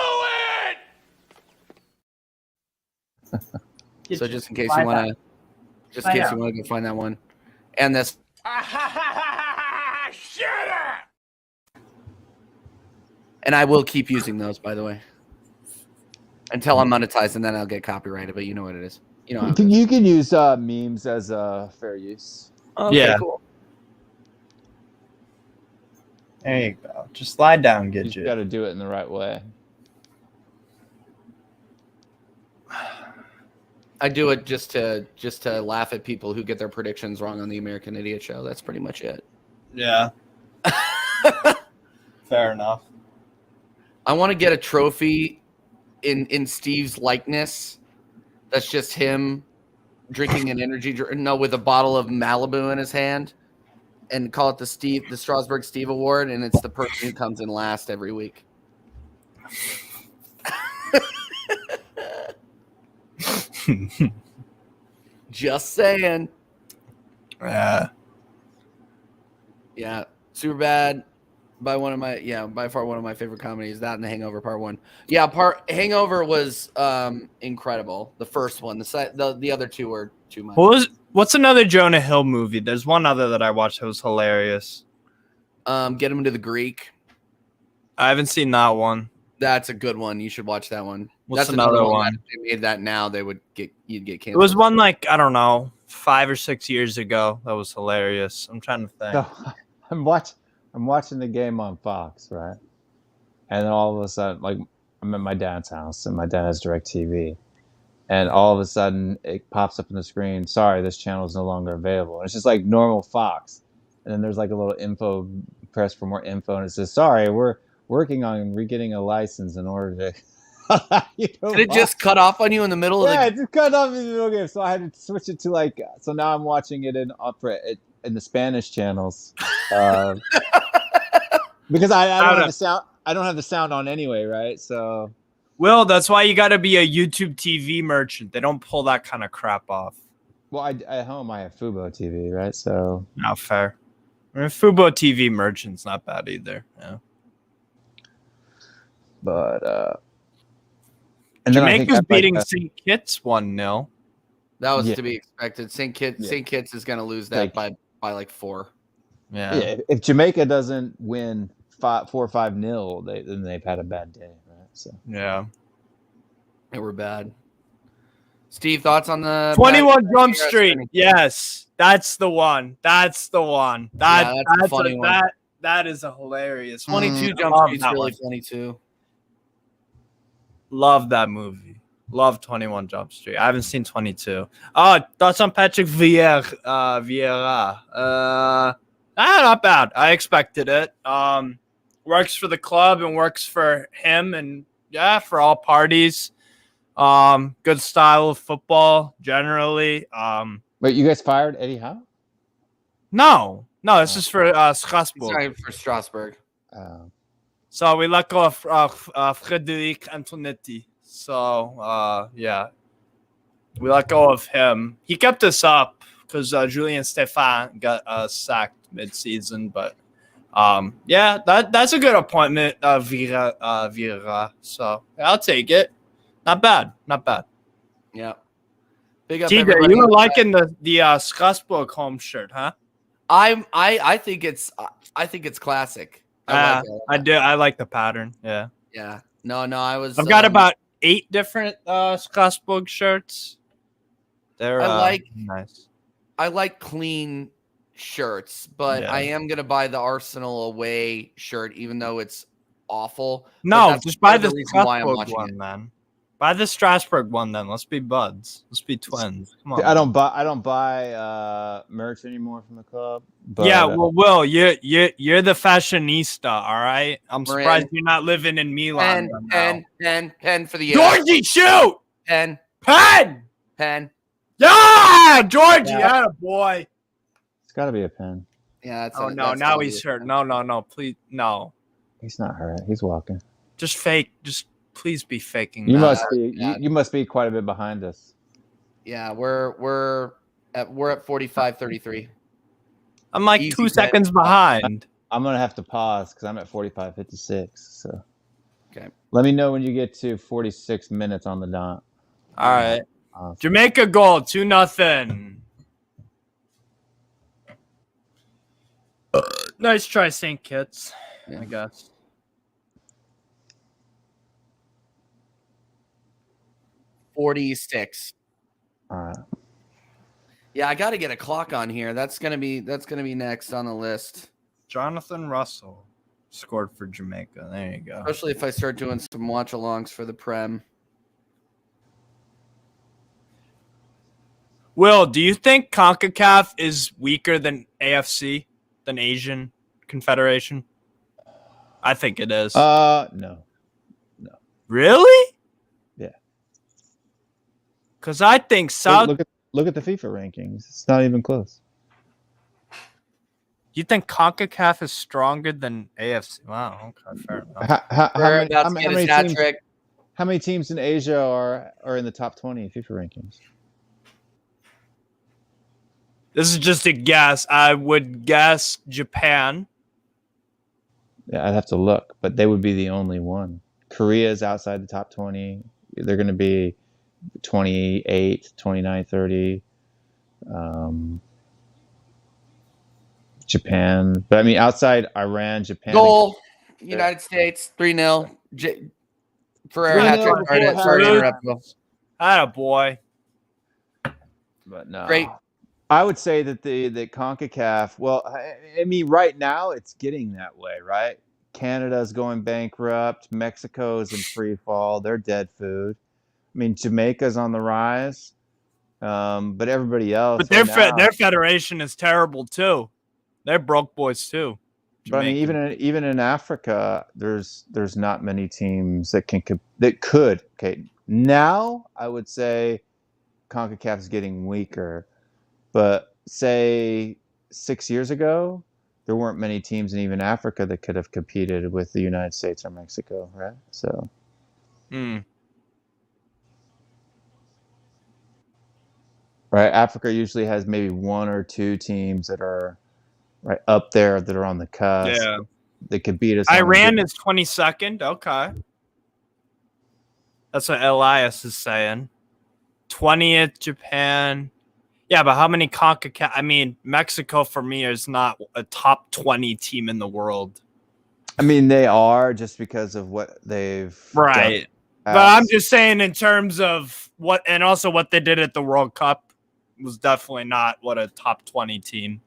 it. So just in case you want to, go find that one, and this. Shut up. And I will keep using those, by the way, until I'm monetized, and then I'll get copyrighted. But you know what it is. You know. You can use memes as fair use. Okay, yeah. Cool. There you go. Just lie down, You got to do it in the right way. I do it just to laugh at people who get their predictions wrong on the American Idiot Show. That's pretty much it. Yeah. Fair enough. I want to get a trophy in Steve's likeness. That's just him drinking an energy drink, with a bottle of Malibu in his hand, and call it the Strasburg Steve Award, and it's the person who comes in last every week. Just saying. Yeah. Super bad. By far one of my favorite comedies. That and The Hangover Part 1. Yeah, Hangover was incredible. The first one. The other two were too much. What's another Jonah Hill movie? There's one other that I watched that was hilarious. Get Him to the Greek. I haven't seen that one. That's a good one. You should watch that one. What's another one? If they made that now, you'd get canceled. It was one I don't know, 5 or 6 years ago. That was hilarious. I'm trying to think. No, I'm watching the game on Fox, right? And then all of a sudden, I'm at my dad's house, and my dad has DirecTV. And all of a sudden, it pops up on the screen, sorry, this channel is no longer available. And it's just like normal Fox. And then there's like a little info, press for more info, and it says, sorry, we're working on re-getting a license in order to... Did it just cut off on you in the middle of the... Yeah, it just cut off in the middle of the game. So I had to switch it to so now I'm watching it in the Spanish channels. Because I don't have the sound. I don't have the sound on anyway, right? So, Will, that's why you got to be a YouTube TV merchant. They don't pull that kind of crap off. Well, at home I have Fubo TV, right? So, not fair. Fubo TV merchant's not bad either. Yeah. But Jamaica's beating St. Kitts 1-0. That was to be expected. St. Kitts is going to lose that by like 4. Yeah. If Jamaica doesn't win 4 or 5-0, then they've had a bad day, right? So yeah, they were bad. Steve, thoughts on the 21 Jump Street? Yes, that's the one. That's the one. That's a funny one. That is a hilarious. 22 Jump Street's really funny too. Love that movie. Love 21 Jump Street. I haven't seen 22. Thoughts on Patrick Vieira? Not bad. I expected it. Works for the club and works for him, and for all parties. Good style of football generally. Wait, you guys fired Eddie Howe? No, this is for Strasbourg. Sorry, for Strasbourg. So we let go of Frédéric Antonetti. So we let go of him. He kept us up because Julien Stéphan got sacked mid-season, but that's a good appointment, Vieira. So I'll take it. Not bad. Yeah. Big up. TJ, you were liking the Strasbourg home shirt, huh? I think it's classic. I do. I like the pattern. Yeah. Yeah. No. I've got about 8 different Strasbourg shirts. They're nice. I like clean shirts, but I am gonna buy the Arsenal away shirt, even though it's awful. No, just buy the Strasbourg one, man. Buy the Strasbourg one then. Let's be buds. Let's be twins. Come on. I don't buy merch anymore from the club. But, yeah, well, Will, you're the fashionista, all right? I'm We're surprised in. you're not living in Milan right now. Pen for the Georgie, shoot! Pen. Yeah, Georgie, Yeah. boy. it's got to be a pen. Yeah. That's Oh no, now he's hurt. No, please, no. He's not hurt. He's walking. Just fake. Just please be faking. You that. must be. You must be quite a bit behind us. Yeah, we're at 45-33. I'm like Easy 2 bet. seconds behind. I'm gonna have to pause because I'm at 45:56. So, Okay. let me know when you get to 46 minutes on the dot. All right. Awesome. Jamaica goal, 2-0. Nice try, St. Kitts. Yeah. I guess. $46. All right. Yeah, I got to get a clock on here. That's gonna be next on the list. Jonathan Russell scored for Jamaica. There you go. Especially if I start doing some watch-alongs for the Prem. Will, do you think CONCACAF is weaker than AFC, than Asian Confederation? I think it is. No. Really? Yeah. Because I think South. Look at the FIFA rankings. It's not even close. You think CONCACAF is stronger than AFC? Wow. Okay, fair enough. How many teams in Asia are in the top 20 in FIFA rankings? This is just a guess. I would guess Japan. Yeah, I'd have to look, but they would be the only one. Korea is outside the top 20. They're going to be 28, 29, 30. Japan. But I mean, outside Iran, Japan. Goal, United States, 3-0. Ferreira hat trick. Sorry to interrupt. Attaboy. But no. Great. I would say that the CONCACAF, well, I mean, right now it's getting that way, right? Canada's going bankrupt. Mexico's in free fall. They're dead food. I mean, Jamaica's on the rise. But everybody else. But their federation is terrible too. They're broke boys too. But I mean, even in Africa, there's not many teams that could. Okay, now I would say CONCACAF is getting weaker. But say 6 years ago, there weren't many teams in even Africa that could have competed with the United States or Mexico, right? So, right, Africa usually has maybe one or two teams that are right up there that are on the cusp. Yeah, that could beat us. Iran is 22nd. Okay, that's what Elias is saying. 20th, Japan. Yeah, but how many CONCACAF? I mean, Mexico for me is not a top 20 team in the world. I mean, they are just because of what they've right. But I'm just saying in terms of what, and also what they did at the World Cup was definitely not what a top 20 team.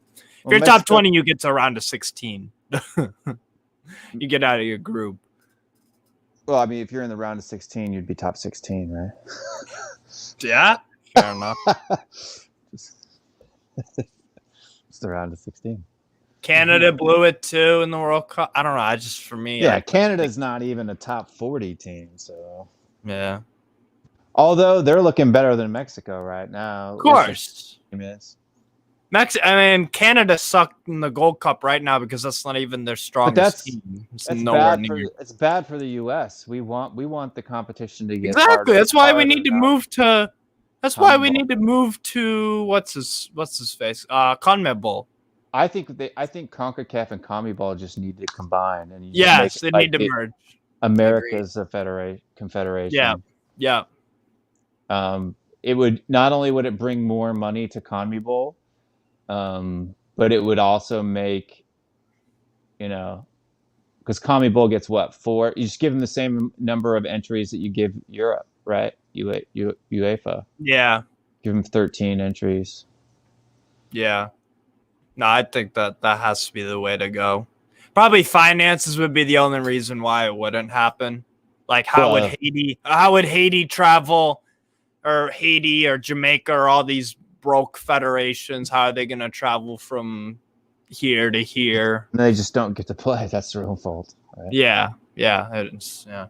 If you're top 20, you get to around a 16. You get out of your group. Well, I mean, if you're in the round of 16, you'd be top 16, right? Yeah, fair enough. It's the round of 16. Canada blew it too in the World Cup. I don't know. For me, yeah, Canada's not even a top 40 team. So yeah. Although they're looking better than Mexico right now. Of course. I mean, Canada sucked in the Gold Cup right now because that's not even their strongest team. It's nowhere near. It's bad for the U.S. We want the competition to get exactly. That's why we need to move to. That's why we need to move to what's his face? CONMEBOL. I think CONCACAF and CONMEBOL just need to combine and they need to merge. America's a confederation. Yeah. It would not only would it bring more money to CONMEBOL, but it would also make, because CONMEBOL gets what, 4? You just give them the same number of entries that you give Europe, right? UEFA. Yeah. Give them 13 entries. Yeah. No, I think that has to be the way to go. Probably finances would be the only reason why it wouldn't happen. Like how would Haiti travel, or Haiti or Jamaica or all these broke federations? How are they going to travel from here to here? And they just don't get to play. That's their own fault. Right? Yeah. It's, yeah.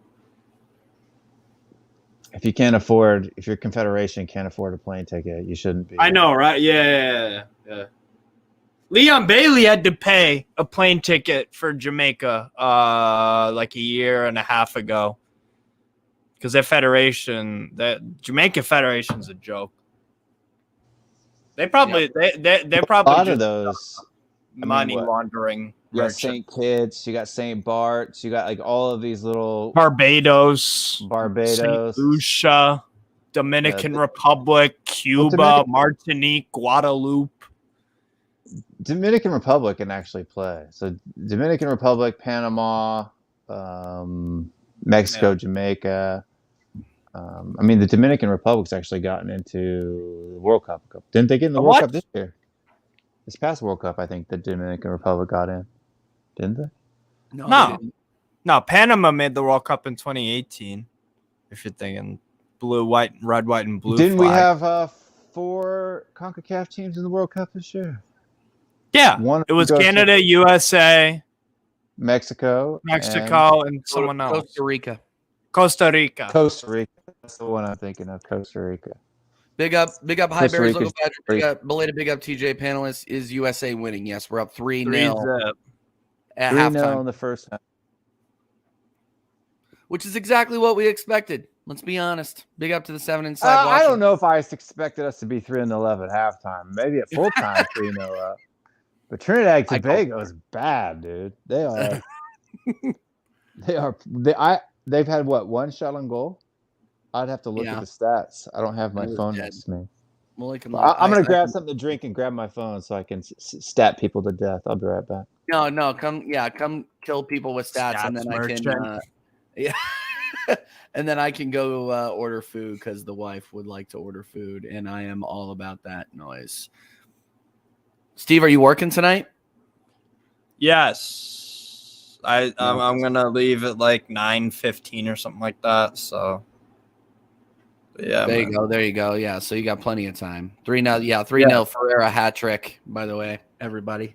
If your confederation can't afford a plane ticket, you shouldn't be. I know, right? Yeah. Leon Bailey had to pay a plane ticket for Jamaica like a year and a half ago because their federation, the Jamaica Federation's a joke. They probably they're probably a lot just of those money laundering. You got St. Kitts, you got St. Bart's, you got like all of these little Barbados, St. Lucia, Dominican Republic, Cuba, Martinique, Guadeloupe. Dominican Republic can actually play. So Dominican Republic, Panama, Mexico, Jamaica. I mean, the Dominican Republic's actually gotten into the World Cup. Didn't they get in the World Cup this year? This past World Cup, I think the Dominican Republic got in. Didn't they? No. Panama made the World Cup in 2018. If you're thinking blue, white, red, white, and blue. Didn't we have 4 CONCACAF teams in the World Cup this year? Yeah, it was Canada, USA, Mexico, and someone else. Costa Rica. That's the one I'm thinking of. Costa Rica. Big up, High Bears, Local Badger. Belated big up, TJ panelists. Is USA winning? Yes, we're up 3-0 at halftime in the first half, which is exactly what we expected. Let's be honest. Big up to the 7 Inside. I don't know if I expected us to be 3-11 at halftime. Maybe at full time 3-0 up. But Trinidad and Tobago is bad, dude. They are. They've had one shot on goal. I'd have to look at the stats. I don't have my phone next to me. I'm gonna grab something to drink and grab my phone so I can stat people to death. I'll be right back. No, come kill people with stats and then and then I can go order food because the wife would like to order food, and I am all about that noise. Steve, are you working tonight? Yes. I'm gonna leave at like 9:15 or something like that. So yeah. There you go. Yeah, so you got plenty of time. 3-0. Yeah, 3-0 Ferreira hat trick, by the way, everybody.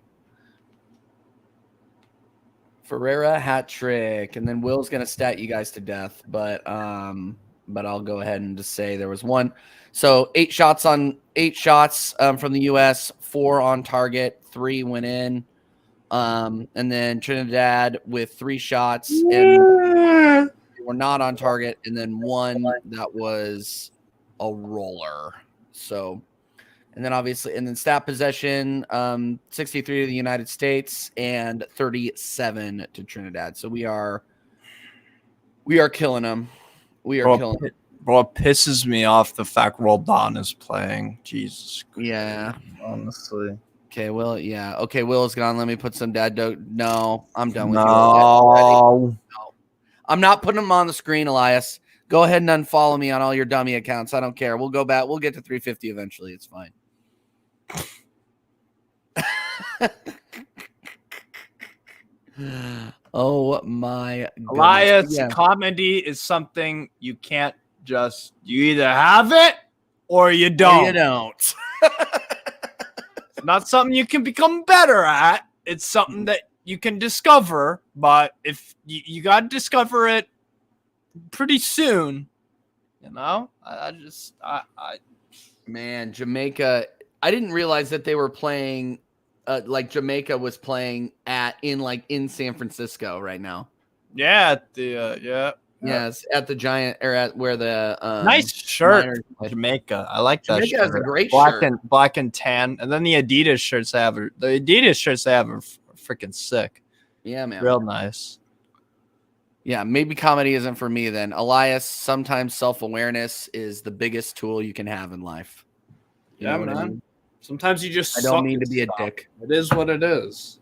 Ferreira hat trick. And then Will's gonna stat you guys to death, but I'll go ahead and just say there was one. So 8 shots from the US, 4 on target, 3 went in. And then Trinidad with 3 shots and were not on target, and then 1 that was a roller. So, and then stat possession, 63 to the United States and 37 to Trinidad. So we are killing them. We are killing them. Bro, it pisses me off the fact Roldan is playing. Jesus. Yeah. Honestly. Okay, Will. Yeah. Okay, Will is gone. Let me put some dad joke. No, I'm done with you. No. I'm not putting them on the screen, Elias. Go ahead and unfollow me on all your dummy accounts. I don't care. We'll go back. We'll get to 350 eventually. It's fine. Oh my goodness. Elias, comedy is something you can't just, you either have it or you don't. Or you don't. It's not something you can become better at. It's something that you can discover, but if you got to discover it pretty soon, you know. Man, Jamaica. I didn't realize that they were playing. Like Jamaica was playing in San Francisco right now. Yeah, at the Yes, at the Giant, or at where the nice shirt, Jamaica. I like that. Jamaica has a great shirt, shirt, black and tan, and then the Adidas shirts they have. The Adidas shirts they have are freaking sick. Yeah, man, real nice. Yeah, maybe comedy isn't for me then. Elias, sometimes self-awareness is the biggest tool you can have in life. You know what I mean? Sometimes you just. I don't mean to be a dick. It is what it is.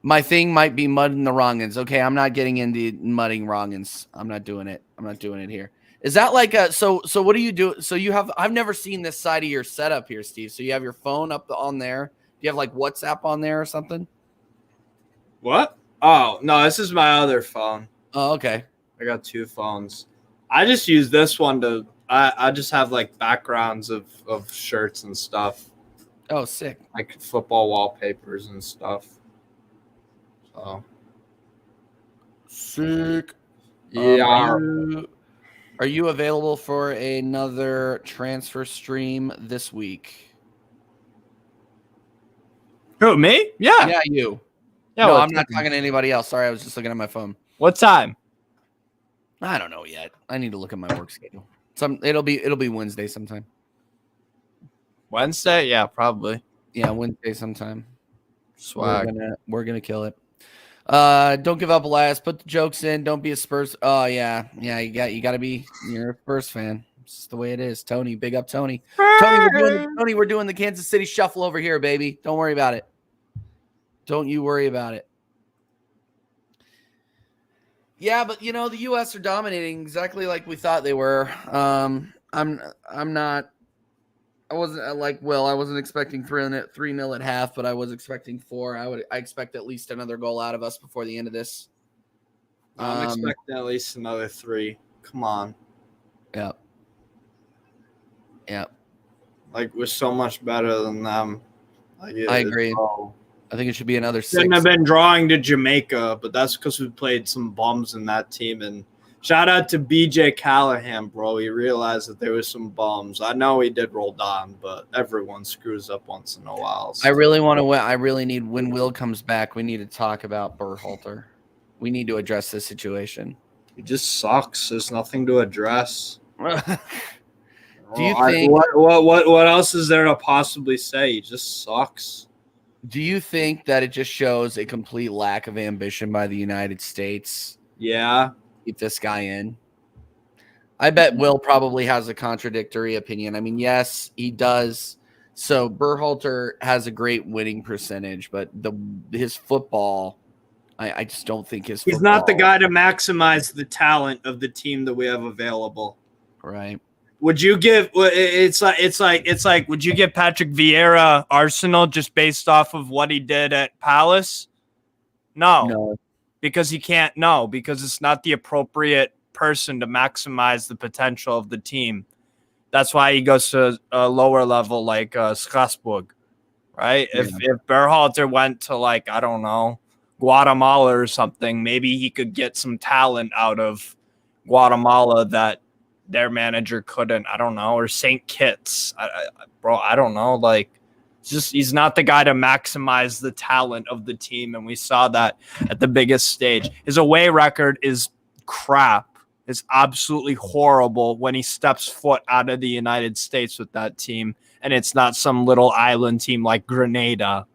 My thing might be mudding the wrongins. Okay, I'm not getting into mudding wrongins. I'm not doing it. I'm not doing it here. Is that like a so what do you do? So you have, I've never seen this side of your setup here, Steve. So you have your phone up on there. Do you have like WhatsApp on there or something? What? Oh, no, this is my other phone. Oh, okay. I got 2 phones. I just use this one to. I just have like backgrounds of shirts and stuff, Oh, sick. like football wallpapers and stuff. So Sick. yeah. Are you available for another transfer stream this week? Who, me? Yeah. Yeah, you. Yeah. No, what I'm not time? talking to anybody else. Sorry, I was just looking at my phone. What time? I don't know yet. I need to look at my work schedule. It'll be Wednesday sometime. Wednesday? Yeah, probably. Yeah, Wednesday sometime. Swag. We're gonna kill it. Don't give up, Elias. Put the jokes in. Don't be a Spurs. Oh yeah. You gotta be. You're a Spurs fan. It's just the way it is. Tony, big up Tony. Tony, we're doing the Kansas City shuffle over here, baby. Don't worry about it. Don't you worry about it. Yeah, but the U.S. are dominating exactly like we thought they were. I wasn't like Will. I wasn't expecting 3-0 at half, but I was expecting 4. I expect at least another goal out of us before the end of this. I'm expecting at least another 3. Come on. Yeah. Yeah. Like, we're so much better than them. Like, I agree. I think it should be another 6. Shouldn't have been drawing to Jamaica, but that's because we played some bums in that team. And shout out to BJ Callahan, bro. He realized that there was some bums. I know he did roll down, but everyone screws up once in a while. So. I really want to win. I really need, when Will comes back, we need to talk about Berhalter. We need to address this situation. He just sucks. There's nothing to address. Do you think what else is there to possibly say? He just sucks. Do you think that it just shows a complete lack of ambition by the United States? Yeah. Keep this guy in. I bet Will probably has a contradictory opinion. I mean, yes, he does. So Berhalter has a great winning percentage, but his football, I just don't think his He's not the guy to maximize the talent of the team that we have available. Right. Would you give it's like would you give Patrick Vieira Arsenal just based off of what he did at Palace? No. Because he can't. No, because it's not the appropriate person to maximize the potential of the team. That's why he goes to a lower level like Strasbourg, right? Yeah. If Berhalter went to, like, I don't know, Guatemala or something, maybe he could get some talent out of Guatemala that their manager couldn't. I don't know, or St. Kitts, I don't know. Like, just he's not the guy to maximize the talent of the team, and we saw that at the biggest stage. His away record is crap. It's absolutely horrible when he steps foot out of the United States with that team, and it's not some little island team like Grenada.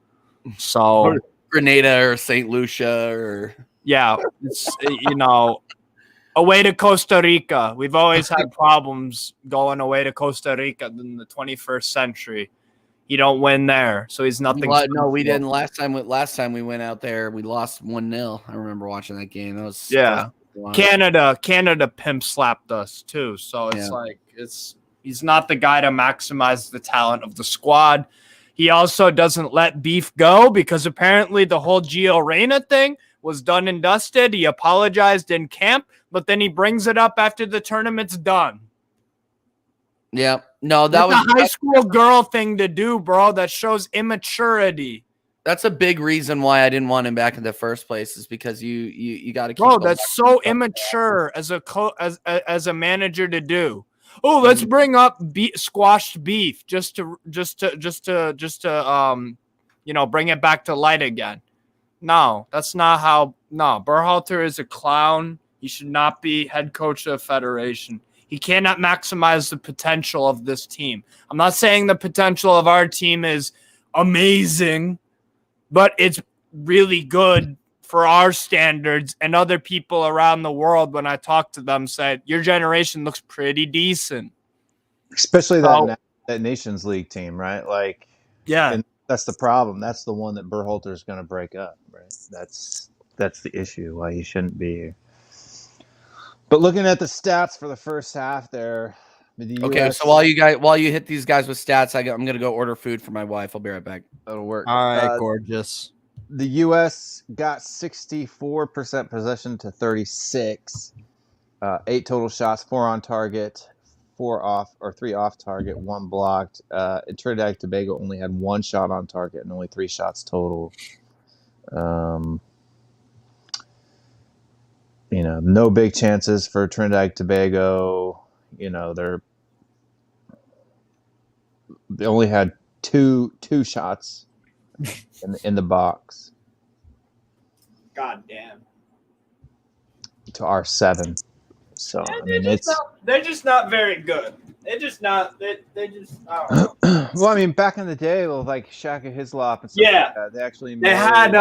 So or Grenada or St. Lucia or yeah, it's away to Costa Rica. We've always had problems going away to Costa Rica in the 21st century. You don't win there, so he's nothing. No, we didn't. Last time we went out there, we lost 1-0. I remember watching that game. That was Canada pimp slapped us too. So it's he's not the guy to maximize the talent of the squad. He also doesn't let beef go because apparently the whole Gio Reyna thing was done and dusted. He apologized in camp, but then he brings it up after the tournament's done. Yeah. No, that was a high school girl thing to do, bro. That shows immaturity. That's a big reason why I didn't want him back in the first place, is because you got to keep. Bro, that's so immature as a manager to do. Oh, let's bring up squashed beef just to bring it back to light again. No, that's not how. No, Berhalter is a clown. He should not be head coach of the federation. He cannot maximize the potential of this team. I'm not saying the potential of our team is amazing, but it's really good for our standards. And other people around the world, when I talk to them, said, your generation looks pretty decent. Especially that Nations League team, right? Like, yeah. And that's the problem. That's the one that Berhalter is going to break up, right? That's the issue, why he shouldn't be here. But looking at the stats for the first half there, okay, so while you hit these guys with stats, I'm going to go order food for my wife. I'll be right back. That'll work. All right, gorgeous. The U.S. got 64% possession to 36. 8 total shots, 4 on target, 4 off or 3 off target, 1 blocked. Trinidad and Tobago only had 1 shot on target and only 3 shots total. No big chances for Trinidad and Tobago. They only had two shots in the box. God damn. To our 7. So they're just not very good. They're just not. They just. I don't know. Well, I mean, back in the day, with like Shaka Hislop and stuff like that, they actually had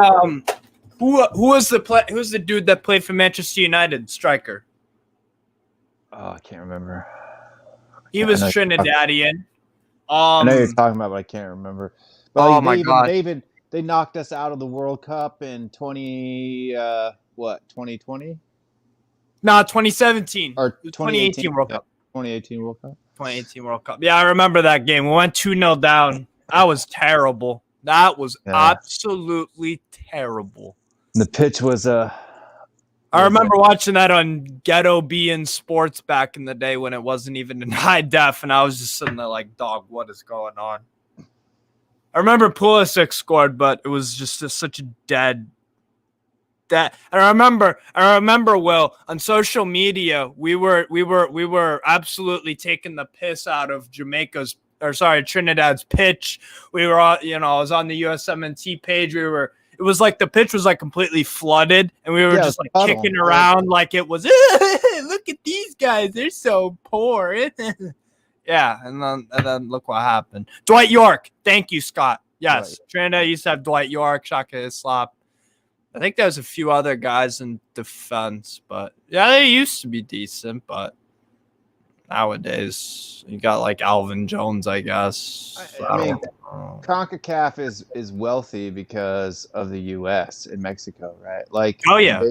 who was who's the dude that played for Manchester United, striker? Oh, I can't remember. He was Trinidadian. I know you're talking about, but I can't remember. But my God! They knocked us out of the World Cup in 2020? No, 2017 or 2018 World Cup. 2018 World Cup. 2018 World Cup. Yeah, I remember that game. We went 2-0 down. That was terrible. That was absolutely terrible. The pitch was I remember watching that on Ghetto B in Sports back in the day when it wasn't even in high def, and I was just sitting there like, dog, what is going on? I remember Pulisic scored, but it was just such a dead. That I remember, Will, on social media, we were absolutely taking the piss out of Trinidad's pitch. We were all, I was on the USMNT page. It was like the pitch was like completely flooded, and we were just like kicking around like it was. Look at these guys, they're so poor. Yeah, and then look what happened. Dwight York, thank you, Scott. Yes, right. Trinidad used to have Dwight York, Shaka Hislop. I think there's a few other guys in defense, but yeah, they used to be decent. But nowadays, you got like Alvin Jones, I guess. I mean, CONCACAF is wealthy because of the U.S. and Mexico, right? Like, oh yeah,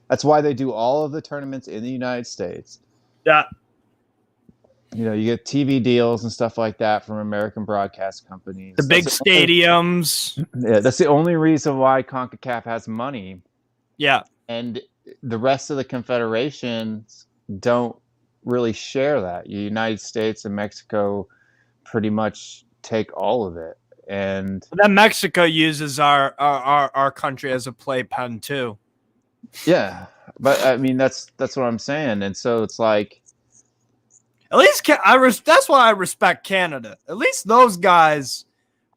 that's why they do all of the tournaments in the United States. Yeah. You get TV deals and stuff like that from American broadcast companies. The big stadiums. That's the only reason why CONCACAF has money. Yeah. And the rest of the confederations don't really share that. The United States and Mexico pretty much take all of it. And then Mexico uses our country as a playpen too. Yeah. But I mean, that's what I'm saying. And so it's like, at least that's why I respect Canada. At least those guys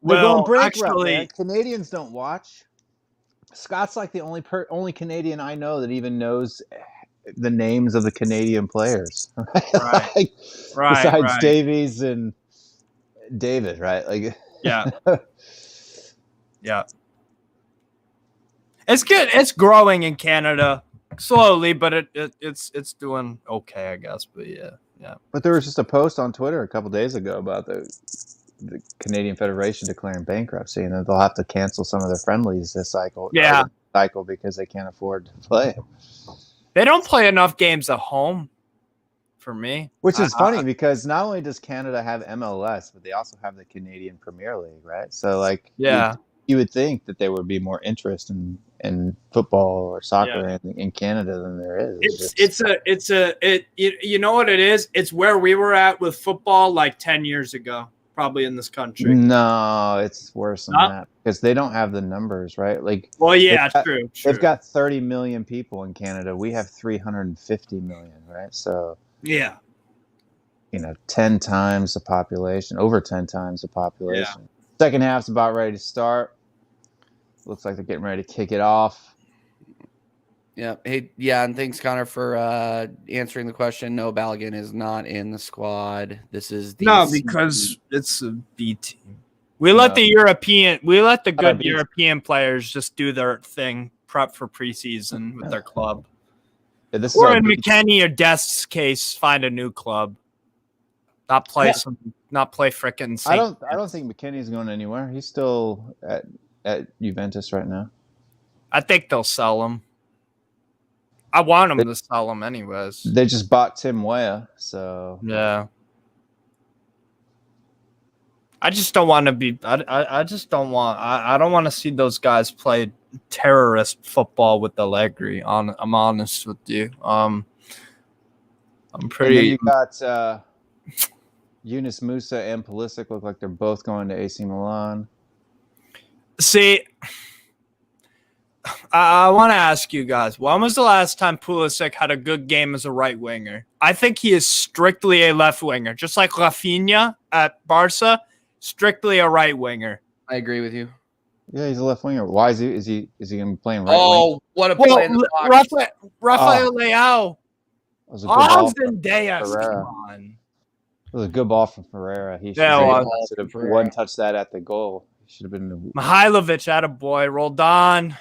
will actually. Canadians don't watch. Scott's like the only Canadian I know that even knows the names of the Canadian players. Right. Besides Davies and David, right? Like. Yeah. Yeah. It's good. It's growing in Canada slowly, but it's doing okay, I guess. But yeah. Yeah. But there was just a post on Twitter a couple days ago about the Canadian Federation declaring bankruptcy, and that they'll have to cancel some of their friendlies this cycle. Yeah. Because they can't afford to play. They don't play enough games at home for me. Which is funny because not only does Canada have MLS, but they also have the Canadian Premier League, right? So like, yeah, you would think that there would be more interest in football or soccer in Canada than there is. You know what it is? It's where we were at with football like 10 years ago, probably in this country. No, it's worse than that because they don't have the numbers, right? Like, well, yeah, true. They've got 30 million people in Canada. We have 350 million, right? So yeah, 10 times the population, over 10 times the population. Yeah. Second half's about ready to start. Looks like they're getting ready to kick it off. Yeah. Hey, yeah, and thanks, Connor, for answering the question. No, Balogun is not in the squad. This is because it's a B team. We let the good European players just do their thing, prep for preseason with their club. Yeah, or in McKenny or Dest's case, find a new club. Not play frickin' I don't think McKinney's going anywhere. He's still at Juventus right now. I think they'll sell him. I want them to sell him anyways. They just bought Tim Weah, so yeah. I just don't want to be. I just don't want. I don't want to see those guys play terrorist football with Allegri. I'm honest with you. I'm And then pretty. you got Yunus Musa and Pulisic look like they're both going to AC Milan. See, I want to ask you guys, when was the last time Pulisic had a good game as a right winger? I think he is strictly a left winger, just like Rafinha at Barca, strictly a right winger. I agree with you. Yeah, he's a left winger. Why is he going to be playing right wing? Oh, what a play in the box. Rafael Leao. It was a good ball from Deas, Ferreira. come on. It was a good ball from Ferreira. He should Yeah, have one touch that at the goal. He should have been. Mihailovic, attaboy, rolled on.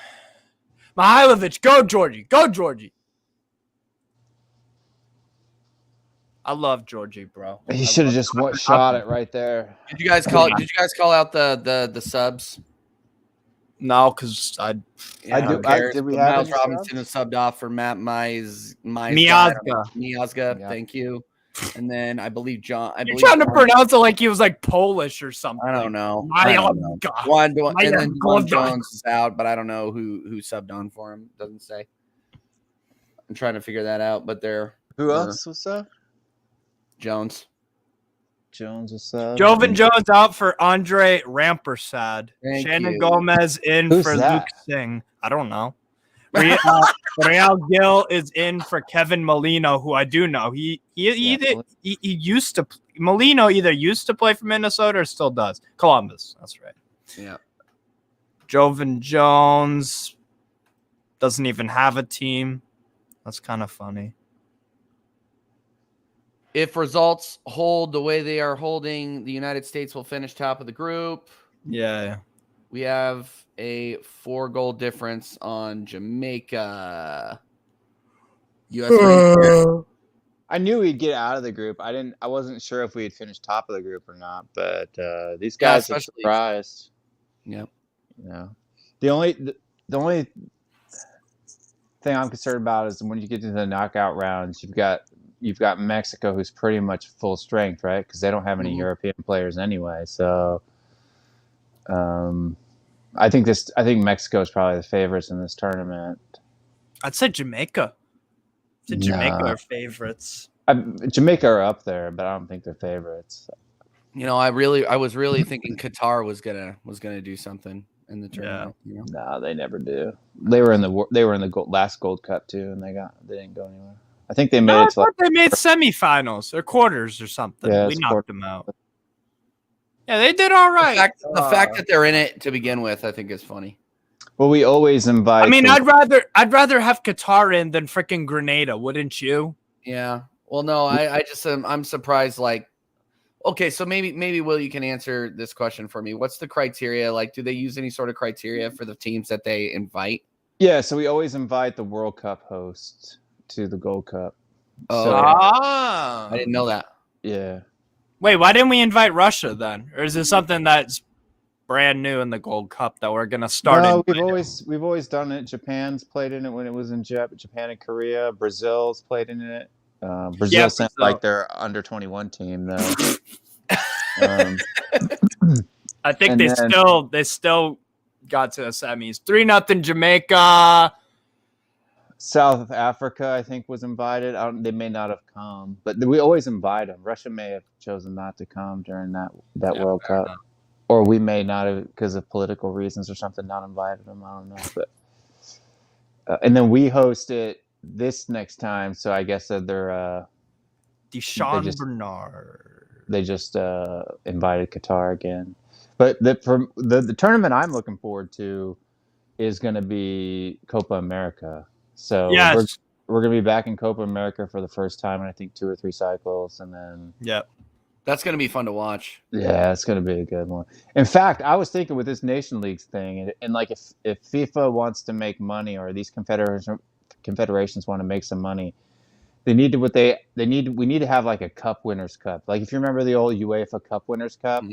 Mihailovic, go Georgie, go Georgie. I love Georgie, bro. He should have just shot it right there. Did you guys call out the subs? No, because I do. Did we have Miles any Robinson subs? is subbed off for Matt Miazga. Yeah. Thank you. And then I believe John. You're trying to pronounce it like he was like Polish or something. I don't know. Miazga. And then Juan Jones is out, but I don't know who subbed on for him. Doesn't say. I'm trying to figure that out, but they're Who else was that? Jones. Jones was subbed. Jovan Jones out for Andre Rampersad. Thank Shannon you. Gomez in Who's for that? Luke Singh. I don't know. Real Gil is in for Kevin Molino, who I do know. He used to. Molino either used to play for Minnesota or still does. Columbus. That's right. Yeah. Jovan Jones doesn't even have a team. That's kind of funny. If results hold the way they are holding, the United States will finish top of the group. Yeah. We have a 4-goal difference on Jamaica. US. I knew we'd get out of the group. I wasn't sure if we'd finish top of the group or not, but these guys are surprised. Yep. You know, the only thing I'm concerned about is when you get to the knockout rounds, you've got Mexico, who's pretty much full strength, right? Because they don't have any European players anyway. So, I think Mexico is probably the favorites in this tournament. I'd say Jamaica. Jamaica are favorites. Jamaica are up there, but I don't think they're favorites. You know, I was really thinking Qatar was gonna do something in the tournament. Yeah. You know? No, they never do. They were in the last Gold Cup too, and they didn't go anywhere. I think they made they made semifinals or quarters or something. Yeah, we knocked them out. Yeah, they did all right. The fact that they're in it to begin with, I think, is funny. Well, we always invite. I mean, I'd rather have Qatar in than freaking Grenada, wouldn't you? Yeah. Well, no, I just I'm surprised. Like, okay, so maybe Will, you can answer this question for me. What's the criteria? Like, do they use any sort of criteria for the teams that they invite? Yeah, so we always invite the World Cup host to the Gold Cup. Oh, So, I didn't know that. yeah. Wait, why didn't we invite Russia then? Or is it something that's brand new in the Gold Cup that we're gonna start? No, we've always done it. Japan's played in it when it was in Japan and Korea. Brazil's played in it. Brazil sent like their under 21 team though. I think they still got to the semis. 3-0 Jamaica. South Africa, I think, was invited. They may not have come, but we always invite them. Russia may have chosen not to come during that World Cup, or we may not have, because of political reasons or something, not invited them. I don't know, but and then we host it this next time, so I guess that they're Deshaun Bernard. They just invited Qatar again, but the tournament I'm looking forward to is going to be Copa America. So yes. we're going to be back in Copa America for the first time in I think 2 or 3 cycles, and then that's going to be fun to watch. Yeah, it's going to be a good one. In fact, I was thinking with this Nation Leagues thing, and like if FIFA wants to make money, or these confederations want to make some money, we need to have like a Cup Winners' Cup. Like if you remember the old UEFA Cup Winners' Cup,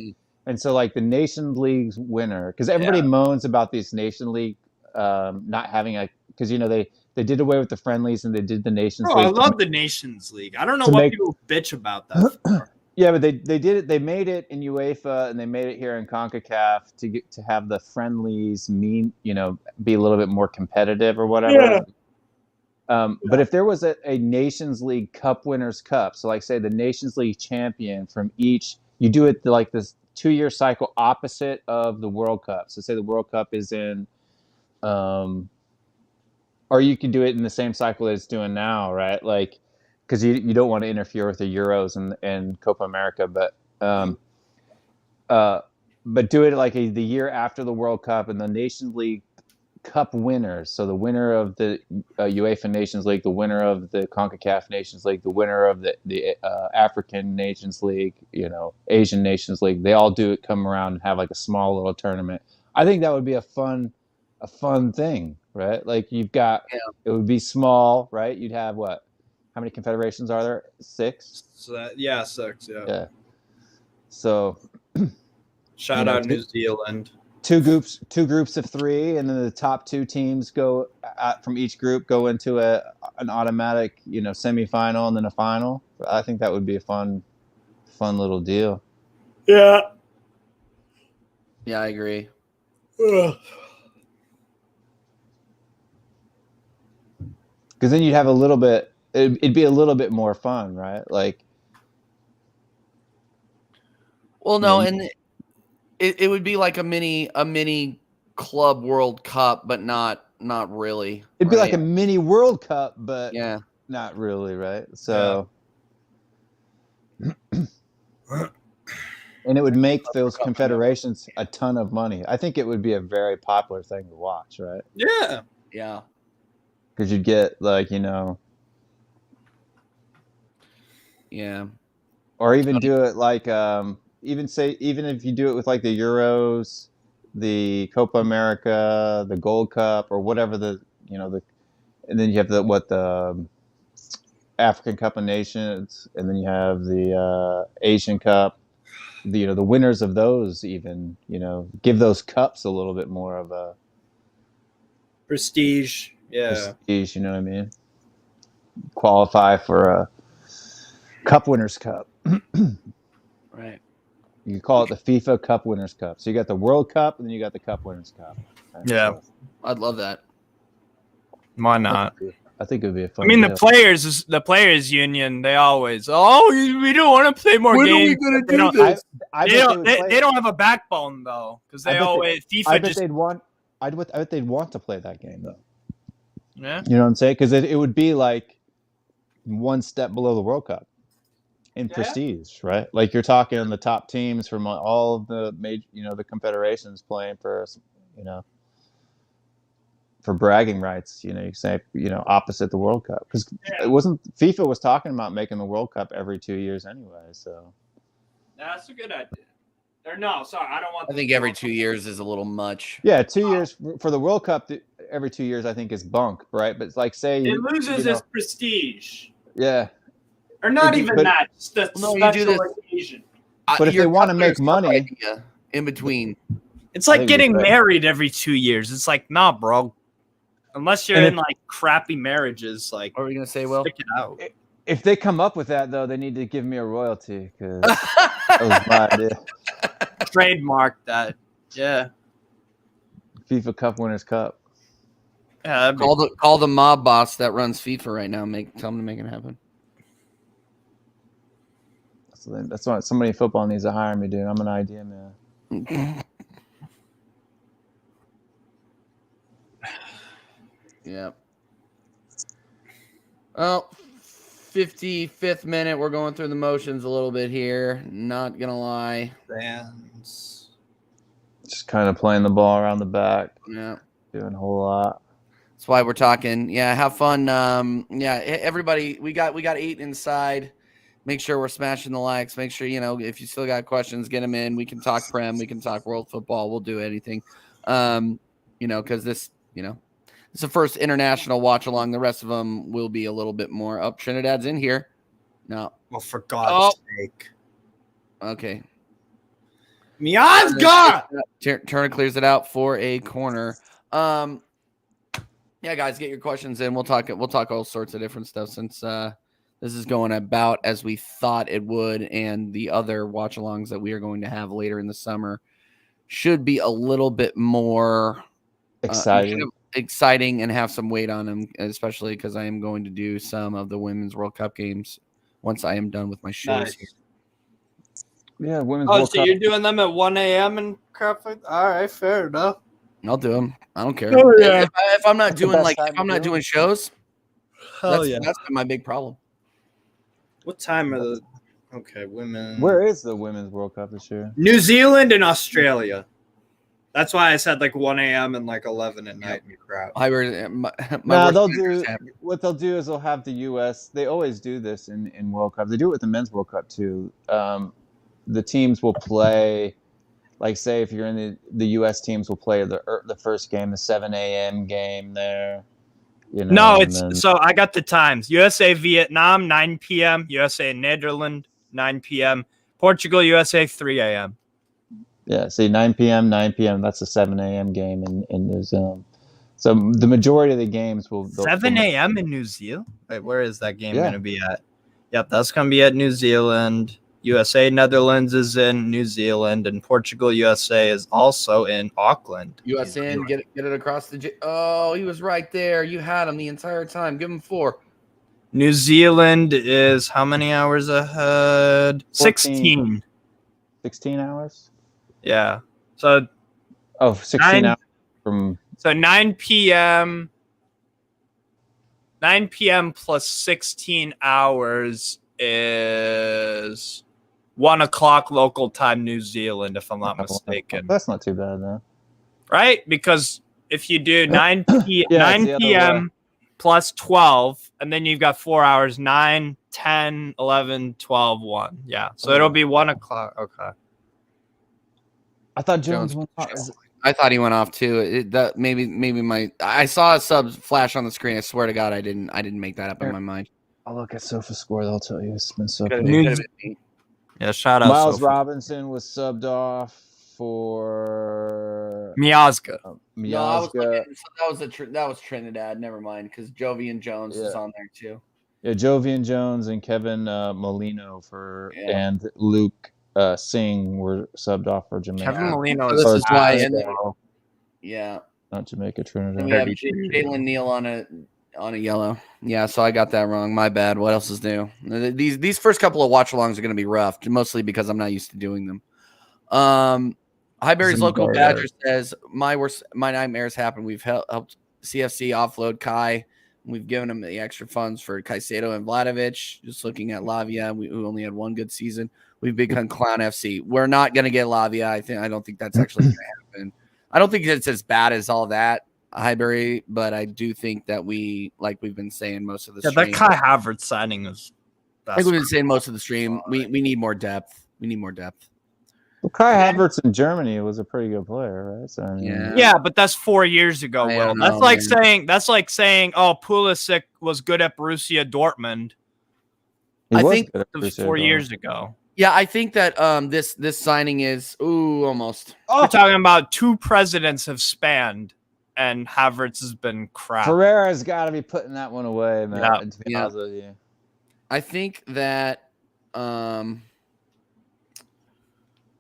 and so like the Nation Leagues winner, because everybody moans about this Nation League not having because they did away with the friendlies and they did the Nations League. I love the Nations League. I don't know what people bitch about that for. Yeah, but they did it. They made it in UEFA and they made it here in CONCACAF to have the friendlies be a little bit more competitive or whatever. But if there was a Nations League Cup Winners' Cup, so like say the Nations League champion from each, you do it like this 2-year cycle opposite of the World Cup. So say the World Cup is in, or you could do it in the same cycle that it's doing now, right? Like, because you don't want to interfere with the Euros and Copa America, but do it like the year after the World Cup and the Nations League Cup winners. So the winner of the UEFA Nations League, the winner of the CONCACAF Nations League, the winner of the African Nations League, Asian Nations League. They all come around and have like a small little tournament. I think that would be a fun thing, right? Like it would be small, right? You'd have what? How many confederations are there? 6? So 6. Yeah. So Shout out New Zealand. Two groups of 3, and then the top 2 teams go from each group go into an automatic, semifinal and then a final. I think that would be a fun little deal. Yeah. Yeah, I agree. Because then you'd have a little bit. It'd be a little bit more fun, right? Like. Well, no, and it would be like a mini club World Cup, but not really. It'd be like a mini World Cup, but not really, right? So, and it would make those confederations a ton of money. I think it would be a very popular thing to watch, right? Yeah. Yeah. Because you'd get Yeah. Or even do it like even if you do it with like the Euros, the Copa America, the Gold Cup, or whatever and then you have the African Cup of Nations, and then you have the Asian Cup. The winners of those even give those cups a little bit more of a prestige. Yeah. Prestige, you know what I mean? Qualify for a Cup Winners' Cup. Right. You call it the FIFA Cup Winners' Cup. So you got the World Cup, and then you got the Cup Winners' Cup. Right? Yeah. So, I'd love that. Why not? I think it would be a fun. I mean, deal. the players union, they always, we don't want to play more games. When are we going to do this? They don't have a backbone though, because FIFA I bet they'd want. I bet they'd want to play that game though. Yeah. You know what I'm saying? Because it would be like one step below the World Cup in prestige, right? Like you're talking the top teams from all of the major, the confederations playing for, for bragging rights. You say, opposite the World Cup, because it wasn't FIFA was talking about making the World Cup every 2 years anyway. So that's a good idea. Or no, sorry, I don't want. I think every 2 years is a little much. Yeah, 2 years for the World Cup. Every 2 years, I think, is bunk, right? But it's like, say it loses its prestige. Yeah, or not even that. Just the special occasion. But if they want to make money in between, it's like getting married every 2 years. It's like, nah, bro. Unless you're in like crappy marriages, like. What are we gonna say, Will? Stick it out. If they come up with that, though, they need to give me a royalty because that was my idea. Trademark that. Yeah. FIFA Cup Winners' Cup. Yeah. Call the mob boss that runs FIFA right now. Tell him to make it happen. So that's why somebody in football needs to hire me, dude. I'm an idea man. Yeah. Well, 55th minute. We're going through the motions a little bit here. Not gonna lie. Fans. Just kind of playing the ball around the back. Yeah. Doing a whole lot. That's why we're talking. Yeah, have fun. Everybody, we got 8 inside. Make sure we're smashing the likes. Make sure, if you still got questions, get them in. We can talk Prem. We can talk world football. We'll do anything. Because this, it's the first international watch along. The rest of them will be a little bit more. Oh, Trinidad's in here. No. Well, for God's sake. Okay. Miazga! Turner clears it out for a corner. Yeah, guys, get your questions in. We'll talk all sorts of different stuff since this is going about as we thought it would, and the other watch-alongs that we are going to have later in the summer should be a little bit more exciting. exciting and have some weight on them, especially because I am going to do some of the Women's World Cup games once I am done with my shows. Nice. Yeah, Women's Oh, World so Cup. you're doing them at 1 a.m. and crap like that? All right, fair enough. I'll do them. I don't care. Oh, yeah. If I'm not That's the doing best time if I'm to not do 'em. doing shows, Hell that's been my big problem. What time are the women? Where is the Women's World Cup this year? New Zealand and Australia. That's why I said like 1 a.m. and like 11 at night and crap. My No, worst what they'll do is they'll have the U.S. They always do this in World Cup. They do it with the Men's World Cup too. The teams will play, like say if you're in the U.S. teams will play the first game, the 7 a.m. game there. You know, No, so I got the times. USA Vietnam 9 p.m. USA Netherlands 9 p.m. Portugal USA 3 a.m. Yeah, see 9 p.m. That's a 7 a.m. game in New Zealand. So the majority of the games will 7 a.m. in New Zealand. Wait, where is that game Yeah. going to be at? Yep, that's going to be at New Zealand. USA Netherlands is in New Zealand, and Portugal USA is also in Auckland. USN, get it across the. Oh, he was right there. You had him the entire time. Give him 4. New Zealand is how many hours ahead? 16. 16 hours? Yeah. So 16 hours from. So 9 p.m. 9 p.m. plus 16 hours is 1 o'clock local time, New Zealand, if I'm not mistaken. That's not too bad, though. Right? Because if you do 9 Yeah, p.m. plus 12, and then you've got 4 hours, 9, 10, 11, 12, 1. Yeah. So it'll be 1 o'clock. Okay. I thought Jones went off. I thought he went off too. Maybe I saw a sub flash on the screen. I swear to God, I didn't make that up in my mind. I'll look at SofaScore. They'll tell you it's been subbed. Could've been me. Yeah, shout out. Miles Sofa. Robinson was subbed off for Miazga. Miazga. That was Trinidad. Never mind, because Jovian Jones is on there too. Yeah, Jovian Jones and Kevin Molino and Luke Singh were subbed off for Jamaica. Kevin Molino This is why. Not Jamaica, Trinidad. And we have Jalen Neal on a yellow. Yeah, so I got that wrong. My bad. What else is new? These first couple of watch-alongs are going to be rough, mostly because I'm not used to doing them. Highbury's local Badger says, my nightmares happen. We've helped CFC offload Kai. We've given him the extra funds for Caicedo and Vlahovic. Just looking at Lavia, who only had one good season. We've become Clown FC. We're not going to get Lavia. I don't think that's actually going to happen. I don't think it's as bad as all that, Highbury, but I do think that we've been saying most of the stream. That Kai Havertz signing is. I think we've been saying most of the stream. We need more depth. We need more depth. Well, Kai Havertz in Germany was a pretty good player, right? So, I mean, yeah, but that's 4 years ago, Will. That's like saying, oh, Pulisic was good at Borussia Dortmund. I think it was 4 years ago. Yeah, I think that this signing is almost. We're talking about 2 presidents have spanned, and Havertz has been crap. Ferreira's got to be putting that one away, man. Yeah. I think that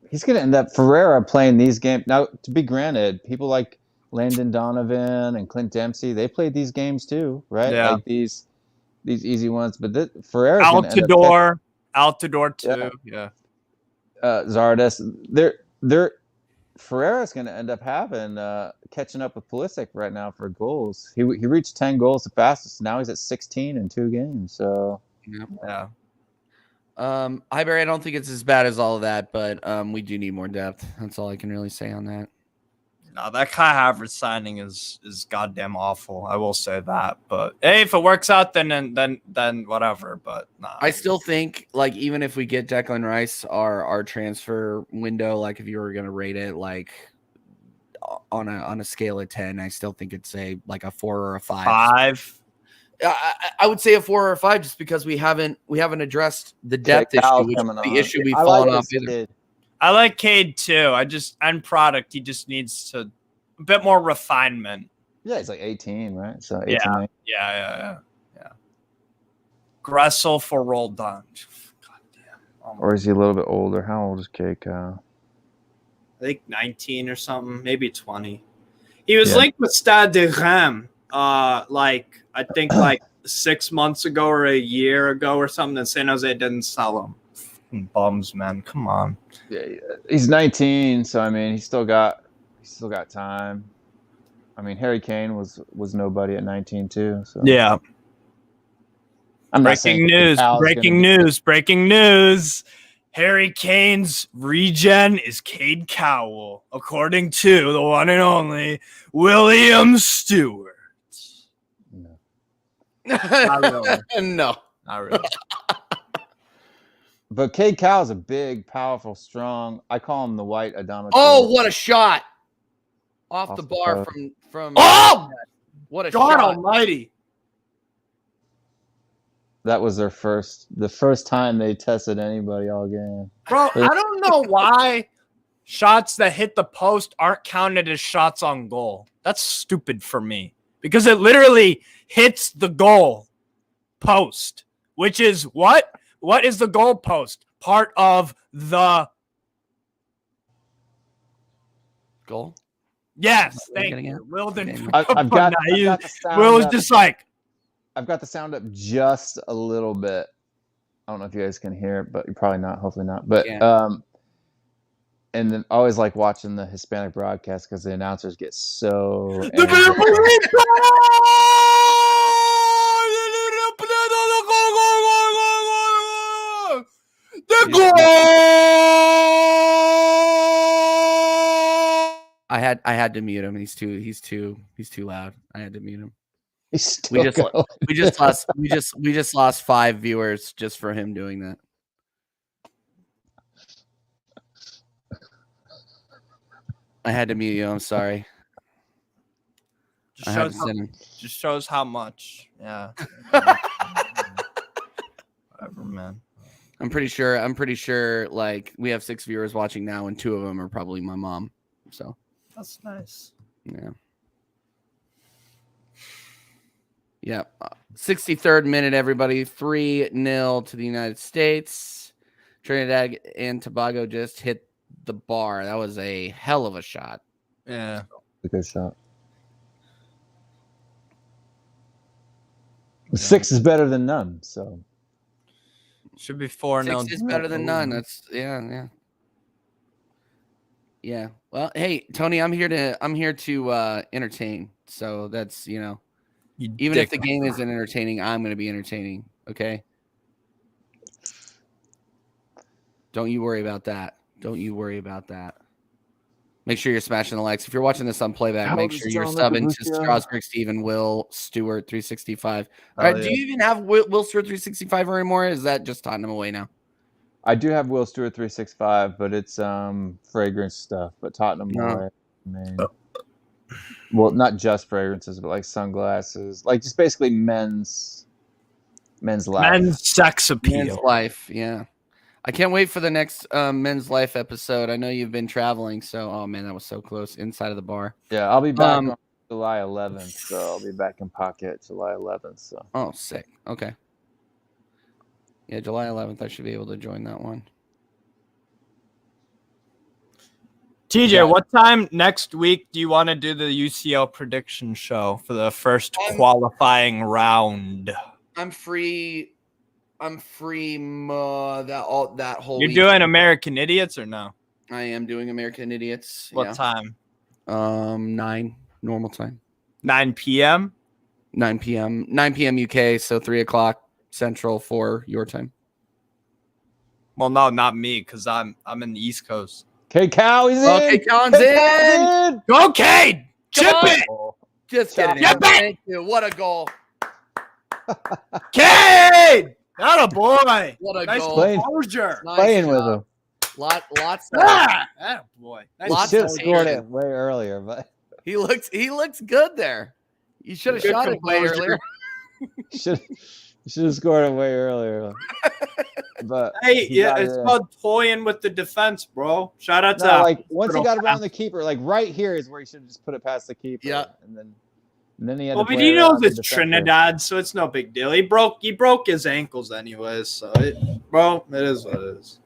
he's going to end up Ferreira playing these games. Now, to be granted, people like Landon Donovan and Clint Dempsey, they played these games too, right? Yeah. Like these easy ones. But Ferreira's Altidore too. Yeah. Zardes. Ferreira's going to end up catching up with Pulisic right now for goals. He reached 10 goals the fastest. Now he's at 16 in 2 games. So yeah. Highbury, I don't think it's as bad as all of that, but we do need more depth. That's all I can really say on that. No, that Kai Havertz signing is goddamn awful. I will say that. But hey, if it works out, then whatever. But nah. I still think, like, even if we get Declan Rice, our transfer window, like if you were gonna rate it like on a scale of 10, I still think it's a 4 or a 5. 5. I would say a 4 or a 5, just because we haven't addressed the depth issue, which is the issue we've fallen off either. I like Cade too. End product, he just needs a bit more refinement. Yeah, he's like 18, right? So 18, yeah. Gressel for Roldan. God damn. Or is he a little bit older? How old is Cade? I think 19 or something, maybe 20. He was Yeah. linked with Stade de Reims, I think 6 months ago or a year ago or something, and San Jose didn't sell him. Fucking bums, man. Come on. Yeah, he's 19, so I mean, he's still got time. I mean, Harry Kane was nobody at 19 too. So Yeah. I'm not Breaking saying news. Cal's Breaking gonna be- news. Breaking news. Harry Kane's regen is Cade Cowell, according to the one and only William Stewart. No. Not really. No. Not really. But Cade Cowell's a big, powerful, strong. I call him the white Adama. Oh, what a shot! Off the the bar post. from. Oh! What a God shot! almighty. That was the first time they tested anybody all game. Bro, I don't know why shots that hit the post aren't counted as shots on goal. That's stupid for me because it literally hits the goal post, which is what? What is the goal post? Part of the Goal. yes. Am I Thank getting you. it? Will didn't Okay. pick up I've on got that. the sound Will was up. just like, I've got the sound up just a little bit. I don't know if you guys can hear it, but you're probably not. Hopefully not. But Yeah. and then I always like watching the Hispanic broadcast because the announcers get so angry. The goal! I had to mute him. He's too loud. I had to mute him. He's still going. We just lost 5 viewers just for him doing that. I had to mute you. I'm sorry. I had to send him. Just shows how much. Yeah. Whatever, man. I'm pretty sure like we have 6 viewers watching now and 2 of them are probably my mom. So That's nice. yeah. Yeah. 63rd minute, everybody. 3-0 to the United States. Trinidad and Tobago just hit the bar. That was a hell of a shot. Yeah. A good shot. 6 is better than none. So Should be 4-0. 6 is better than none. That's yeah. Well, hey, Tony, I'm here to entertain. So that's, even if the game isn't entertaining, I'm going to be entertaining. Okay. Don't you worry about that. Make sure you're smashing the likes. If you're watching this on playback, make sure you're subbing to Strasburg Steven, Will Stewart 365. All right. Do you even have Will Stewart 365 anymore? Is that just Tottenham away now? I do have Will Stewart 365, but it's fragrance stuff. But Tottenham away. I mean, well, not just fragrances, but like sunglasses, like just basically men's life, men's sex appeal, men's life. Yeah. I can't wait for the next men's life episode. I know you've been traveling, so oh man, that was so close. Inside of the bar. Yeah, I'll be back on July 11th, so I'll be back in Pocket July 11th. So oh, sick. Okay. Yeah, July 11th. I should be able to join that one. TJ, what time next week do you want to do the UCL prediction show for the first qualifying round? I'm free. That whole. You're week. doing American Idiots or no? I am doing American Idiots. What time? 9 normal time. 9 p.m. 9 p.m. 9 p.m. UK. So 3 o'clock Central for your time. Well, no, not me, because I'm in the East Coast. Cade Cow, he's in. Okay, Cowan's in. Go, Cade! Chip it! Just kidding. Chip it! Thank you. What a goal. Cade! Not a boy. What a Nice goal. composure. Nice Playing job. with him. Lots. Ah, boy. Nice. He Lots should of have scored haters. it way earlier, but He looks good there. You should have Good shot it way composure. earlier. should have scored it way earlier. But Hey, he yeah, got it's it in. called toying with the defense, bro. Shout out to No, like once he got Hospital around the keeper, like right here is where he should have just put it past the keeper. Yeah. and then he had Well, to but play he it knows around the it's defender. Trinidad, so it's no big deal. He broke his ankles anyways, so it is what it is.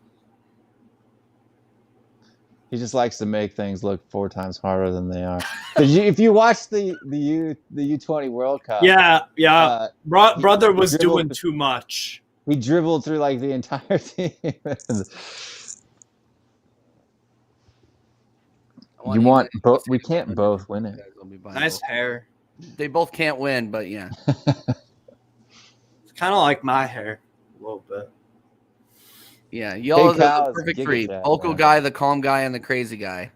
He just likes to make things look 4 times harder than they are. Because if you watch the U20 World Cup, Brother was dribbled- doing too much. he dribbled through like the entire team. You want both? We can't both win it. Nice hair. They both can't win, but yeah. It's kind of like my hair a little bit. Yeah, y'all are Cal the is perfect Giga three. Chad, Vocal man. guy, the calm guy, and the crazy guy.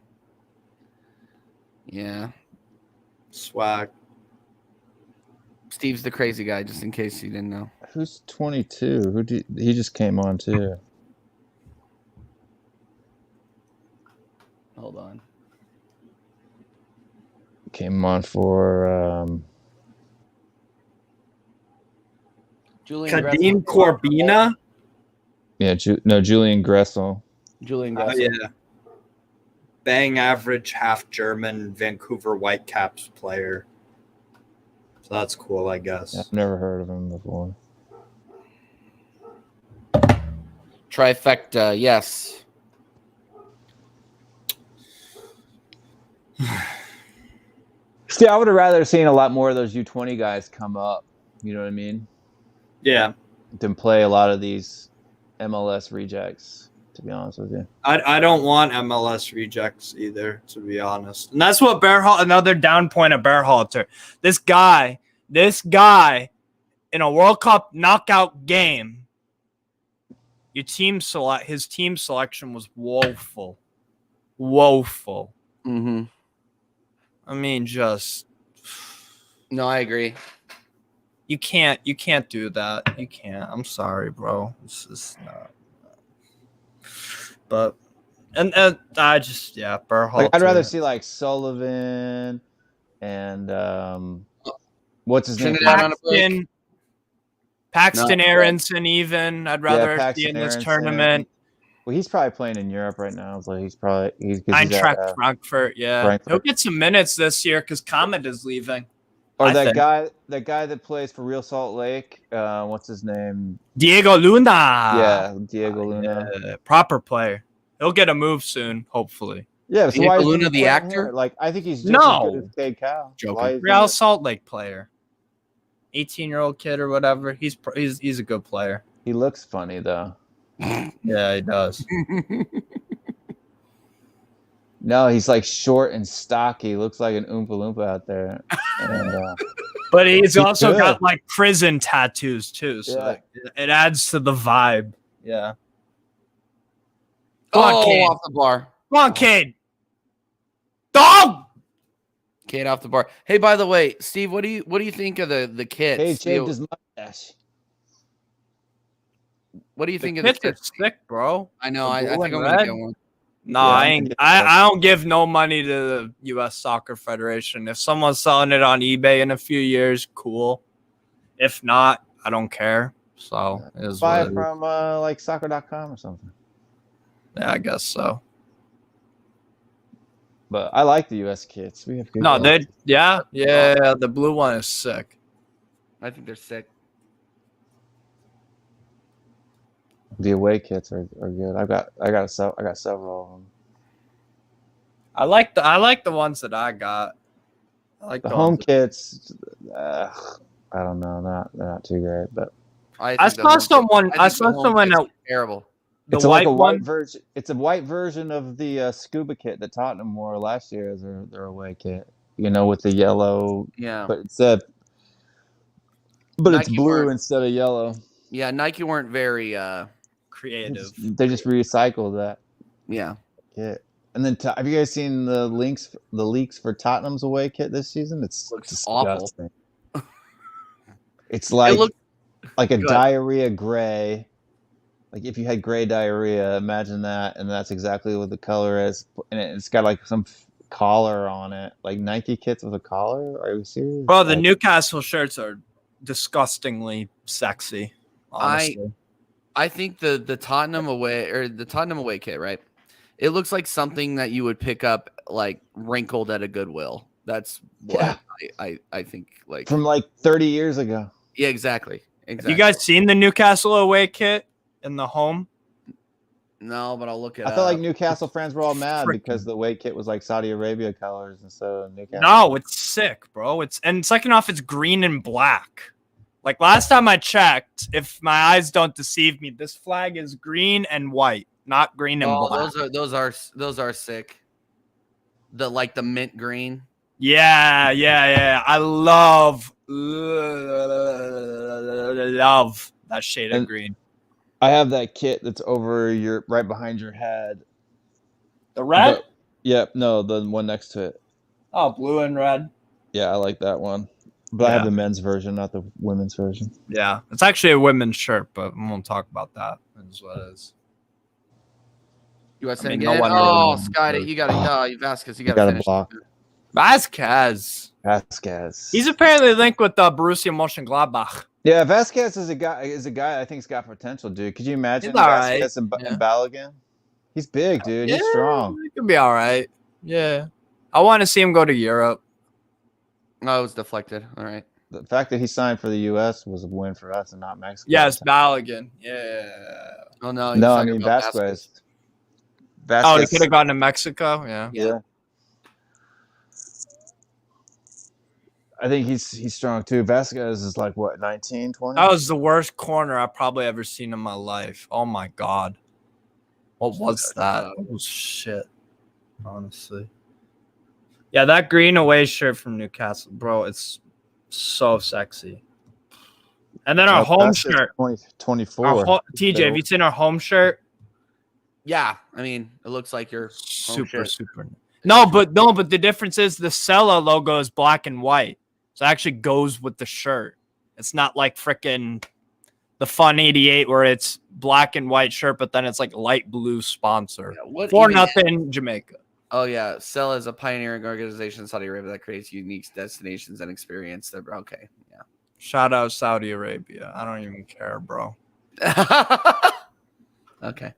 Yeah. Swag. Steve's the crazy guy, just in case you didn't know. Who's 22? He just came on too? Hold on. Came on for Julian Kadeem Gressel. Corbina. Julian Gressel. Julian Oh, Gressel. yeah. Bang average, half German, Vancouver Whitecaps player. So that's cool, I guess. I've never heard of him before. Trifecta, yes. See, I would have rather seen a lot more of those U20 guys come up. You know what I mean? Yeah. Than play a lot of these MLS rejects. To be honest with you, I don't want MLS rejects either, to be honest. And that's what another down point of Berhalter. This guy in a World Cup knockout game, his team selection was woeful. Woeful. Mm-hmm. I mean, just No, I agree. you can't do that. You can't. I'm sorry, bro. It's just not. But and I just Berhalter. like, I'd rather see like Sullivan and what's his name? Trinidad on a break. Paxton No. Aronson. Even I'd rather see Paxton in this Aronson. tournament. Well, he's probably playing in Europe right now. So he's at, Eintracht Frankfurt. Yeah, Frankfurt. he'll get some minutes this year because Comet is leaving. or I that think. guy that plays for Real Salt Lake. What's his name? Diego Luna. Yeah, Diego Luna. Proper player. He'll get a move soon, hopefully. Yeah, so Diego why is Luna he the playing actor? here? Like, I think he's just No. as good as Cade Cal. Joking. Why is he Real there? Salt Lake player. 18-year-old kid or whatever. He's a good player. He looks funny though. Yeah, he does. No, he's like short and stocky. Looks like an Oompa Loompa out there. And, But he's also good. got like prison tattoos too, so it adds to the vibe. Yeah. Go on, Cade. Off the bar. Come on, Cade. Dog. Cade off the bar. Hey, by the way, Steve, what do you think of the kits? Cade shaved his mustache. What do you think of Kits the are kits? sick, bro. I know. The I blue think I'm and gonna red? get one. No, Yeah, I I'm ain't. gonna get I don't give no money to the U.S. Soccer Federation. If someone's selling it on eBay in a few years, cool. If not, I don't care. So it is Buy what it it is. from like soccer.com or something. Yeah, I guess so. But I like the US kits. We have good No, kits. the blue one is sick. I think they're sick. The away kits are good. I got several of them. I like the ones that I got. I like The the home ones kits, I don't know. They're not too great, but I saw someone that terrible. the it's white like a white one. version. It's a white version of the scuba kit that Tottenham wore last year as their away kit. You know, with the yellow. Yeah. But it's it's Nike blue weren't- instead of yellow. Yeah, Nike weren't very Creative. They just recycled that yeah. kit. And then have you guys seen the leaks for Tottenham's away kit this season? It's Looks awful. disgusting. It's like It looks like a good. diarrhea gray. Like if you had gray diarrhea, imagine that, and that's exactly what the color is. And it's got like some collar on it, like Nike kits with a collar. Are you serious? Bro, the Like, Newcastle shirts are disgustingly sexy. Honestly. I think the Tottenham away kit, right? It looks like something that you would pick up like wrinkled at a Goodwill. That's what I think like from like 30 years ago. yeah, exactly. You guys seen the Newcastle away kit in the home? No, but I'll look it I up. felt like Newcastle fans were all mad because the away kit was like Saudi Arabia colors instead of Newcastle. No, it's sick, bro. And second off, it's green and black. Like last time I checked, if my eyes don't deceive me, this flag is green and white, not green and black. Those are sick. The mint green. Yeah. I love that shade of green. I have that kit that's over right behind your head. The red? No, the one next to it. Oh, blue and red. Yeah, I like that one. But I have the men's version, not the women's version. Yeah, it's actually a women's shirt, but we won't talk about that. That's what it is. USA again. Oh, Scotty, you got to Vasquez. You got to finish. Block. Vasquez. He's apparently linked with Borussia Mönchengladbach. Yeah, Vasquez is a guy I think's got potential, dude. Could you imagine Vasquez and Balogun? He's big, dude. He's strong. He could be all right. Yeah. I want to see him go to Europe. No, it was deflected. All right. The fact that he signed for the U.S. was a win for us and not Mexico. Yes, Balogun. Yeah. Oh, no. No, I mean Vasquez. Oh, he could have gone to Mexico? Yeah. I think he's strong too. Vasquez is like what, 19, 20? That was the worst corner I've probably ever seen in my life. Oh my god. What was that? That was shit. Honestly. Yeah, that green away shirt from Newcastle, bro, it's so sexy. And then our home shirt. 24. TJ, have you seen our home shirt? Yeah, I mean, it looks like your super. No, but the difference is the Sella logo is black and white. So it actually goes with the shirt. It's not like freaking the Fun 88 where it's black and white shirt, but then it's like light blue sponsor. Yeah, 4-0 Jamaica. Oh, yeah. Sella is a pioneering organization in Saudi Arabia that creates unique destinations and experience. Okay, yeah. Shout out Saudi Arabia. I don't even care, bro. Okay.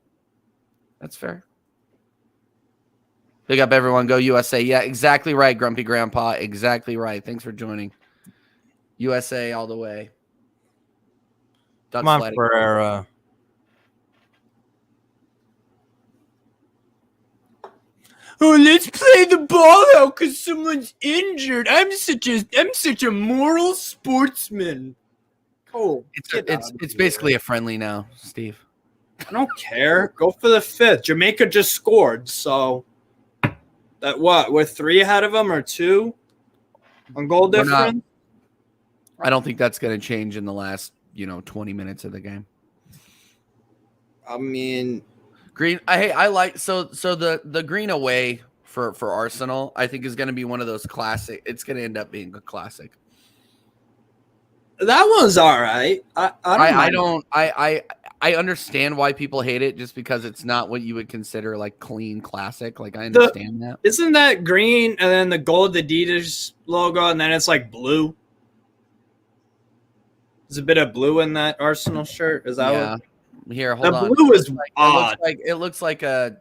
That's fair. Big up, everyone. Go USA. Yeah, exactly right, Grumpy Grandpa. Exactly right. Thanks for joining. USA all the way. Come on, Ferreira. Oh, let's play the ball out because someone's injured. I'm such a moral sportsman. Oh, it's basically a friendly now, Steve. I don't care. Go for the fifth. Jamaica just scored, so that what? We're 3 ahead of them or 2 on goal difference. I don't think that's going to change in the last 20 minutes of the game. I mean, green. I like so the green away for Arsenal. I think is going to be one of those classic. It's going to end up being a classic. That one's all right. I understand why people hate it just because it's not what you would consider like clean classic. Like I understand that. Isn't that green and then the gold Adidas logo and then it's like blue? There's a bit of blue in that Arsenal shirt. Is that what? Here, hold on. The blue is odd. It looks like a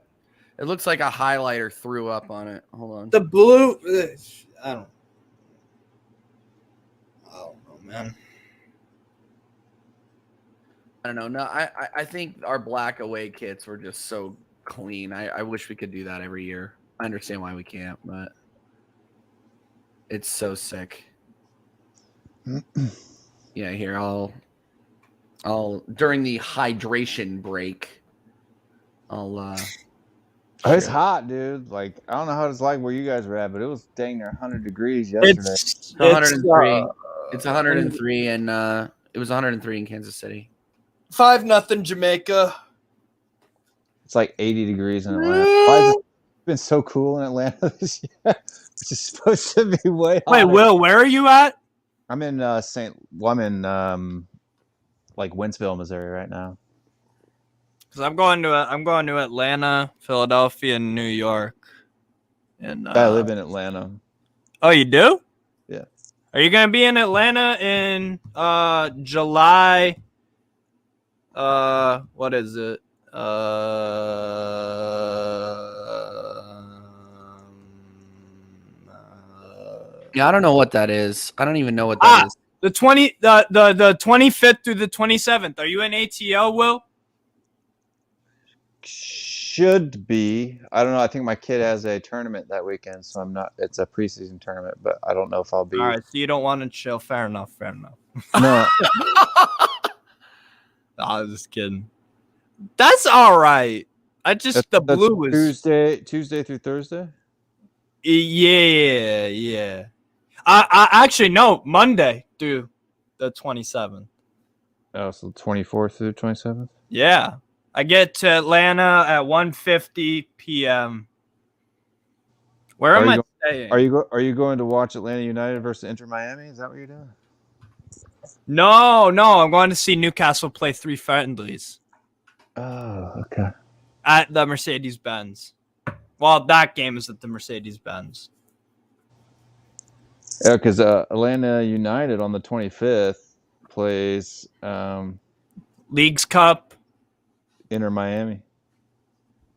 highlighter threw up on it. Hold on. The blue, I don't know, man. I don't know. No, I think our black away kits were just so clean. I wish we could do that every year. I understand why we can't, but it's so sick. Yeah, here I'll during the hydration break. It's hot, dude. Like I don't know how it's like where you guys were at, but it was dang near 100 degrees yesterday. It's 103. It's 103 and it was 103 in Kansas City. 5-0 Jamaica. It's like 80 degrees in Atlanta. Why has it been so cool in Atlanta this year? Which is supposed to be way hotter. Wait, Will, where are you at? I'm in like Wentzville, Missouri right now. Because I'm going to Atlanta, Philadelphia, and New York. And I live in Atlanta. Oh, you do? Yeah. Are you gonna be in Atlanta in July? What is it? Yeah, I don't know what that is. I don't even know what that is. The 25th through the 27th. Are you in ATL, Will? should be. I don't know. I think my kid has a tournament that weekend, so I'm not. It's a preseason tournament, but I don't know if I'll be. All right, so you don't want to chill. Fair enough. Fair enough. No. I was just kidding. That's all right. The blue is Tuesday through Thursday. Yeah. I actually no Monday through the 27th. Oh, so 24th through 27th. Yeah, I get to Atlanta at 1:50 p.m. Where am I staying? Are you going to watch Atlanta United versus Inter Miami? Is that what you're doing? No. I'm going to see Newcastle play 3 friendlies. Oh, okay. At the Mercedes-Benz. Well, that game is at the Mercedes-Benz. Yeah, because Atlanta United on the 25th plays Leagues Cup. Inter Miami.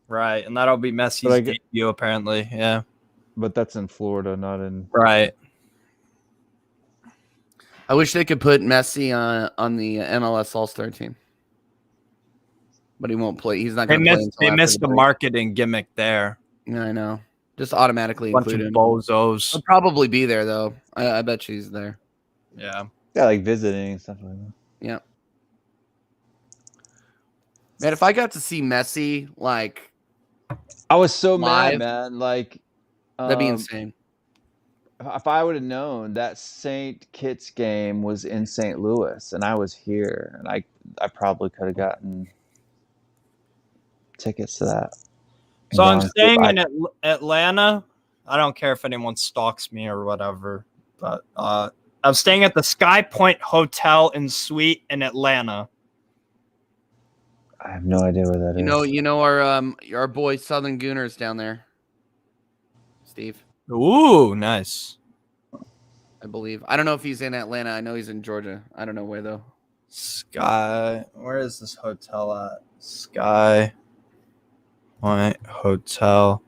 Right, and that'll be Messi's debut, apparently. Yeah. But that's in Florida, not in... Right. I wish they could put Messi on the MLS All-Star team. But he won't play. He's not going to play until They after missed the break. marketing gimmick there. Yeah, I know. Just automatically Bunch include of him. bozos. He'll probably be there, though. I bet she's there. Yeah. Yeah, like visiting and stuff like that. Yeah. Man, if I got to see Messi, like... I was so live, mad, man. Like... that'd be insane. If I would have known that St. Kitts game was in St. Louis and I was here, and I probably could have gotten tickets to that. So I'm staying in Atlanta. I don't care if anyone stalks me or whatever, but I'm staying at the Sky Point Hotel and Suite in Atlanta. I have no idea where that is. You know our boy Southern Gooners down there, Steve. Ooh, nice. I believe. I don't know if he's in Atlanta. I know he's in Georgia. I don't know where though. Sky. Where is this hotel at? Sky Point Hotel.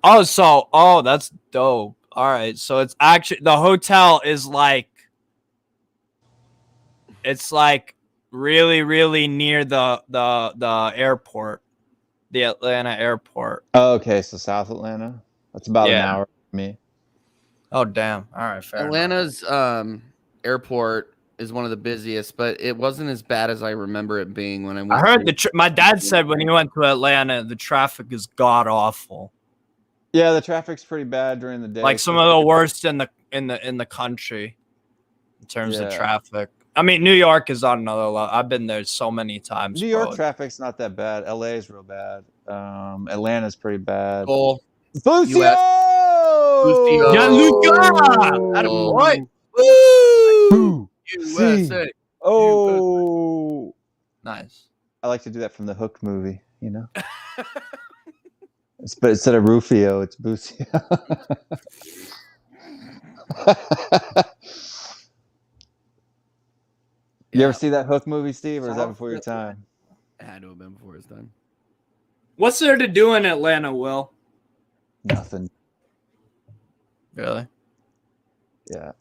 Oh, that's dope. All right, so it's actually the hotel is like really, really near the airport, the Atlanta airport. Oh, okay, so South Atlanta. That's about an hour from me. Oh, damn. All right, fair Atlanta's airport is one of the busiest, but it wasn't as bad as I remember it being when I went. I heard my dad said when he went to Atlanta, the traffic is god awful. Yeah, the traffic's pretty bad during the day. Like some of the worst in the country in terms of traffic. I mean, New York is on another level. I've been there so many times. New York traffic's not that bad. LA is real bad. Atlanta's pretty bad. Cool. Lucio! Gianluca! Attaboy! Woo! USA. Oh! Nice. I like to do that from the Hook movie, you know? But instead of Rufio, it's Bucio. You ever see that Hook movie, Steve, or is that before your time? It had to have been before it's done. What's there to do in Atlanta, Will? Nothing. Really? Yeah.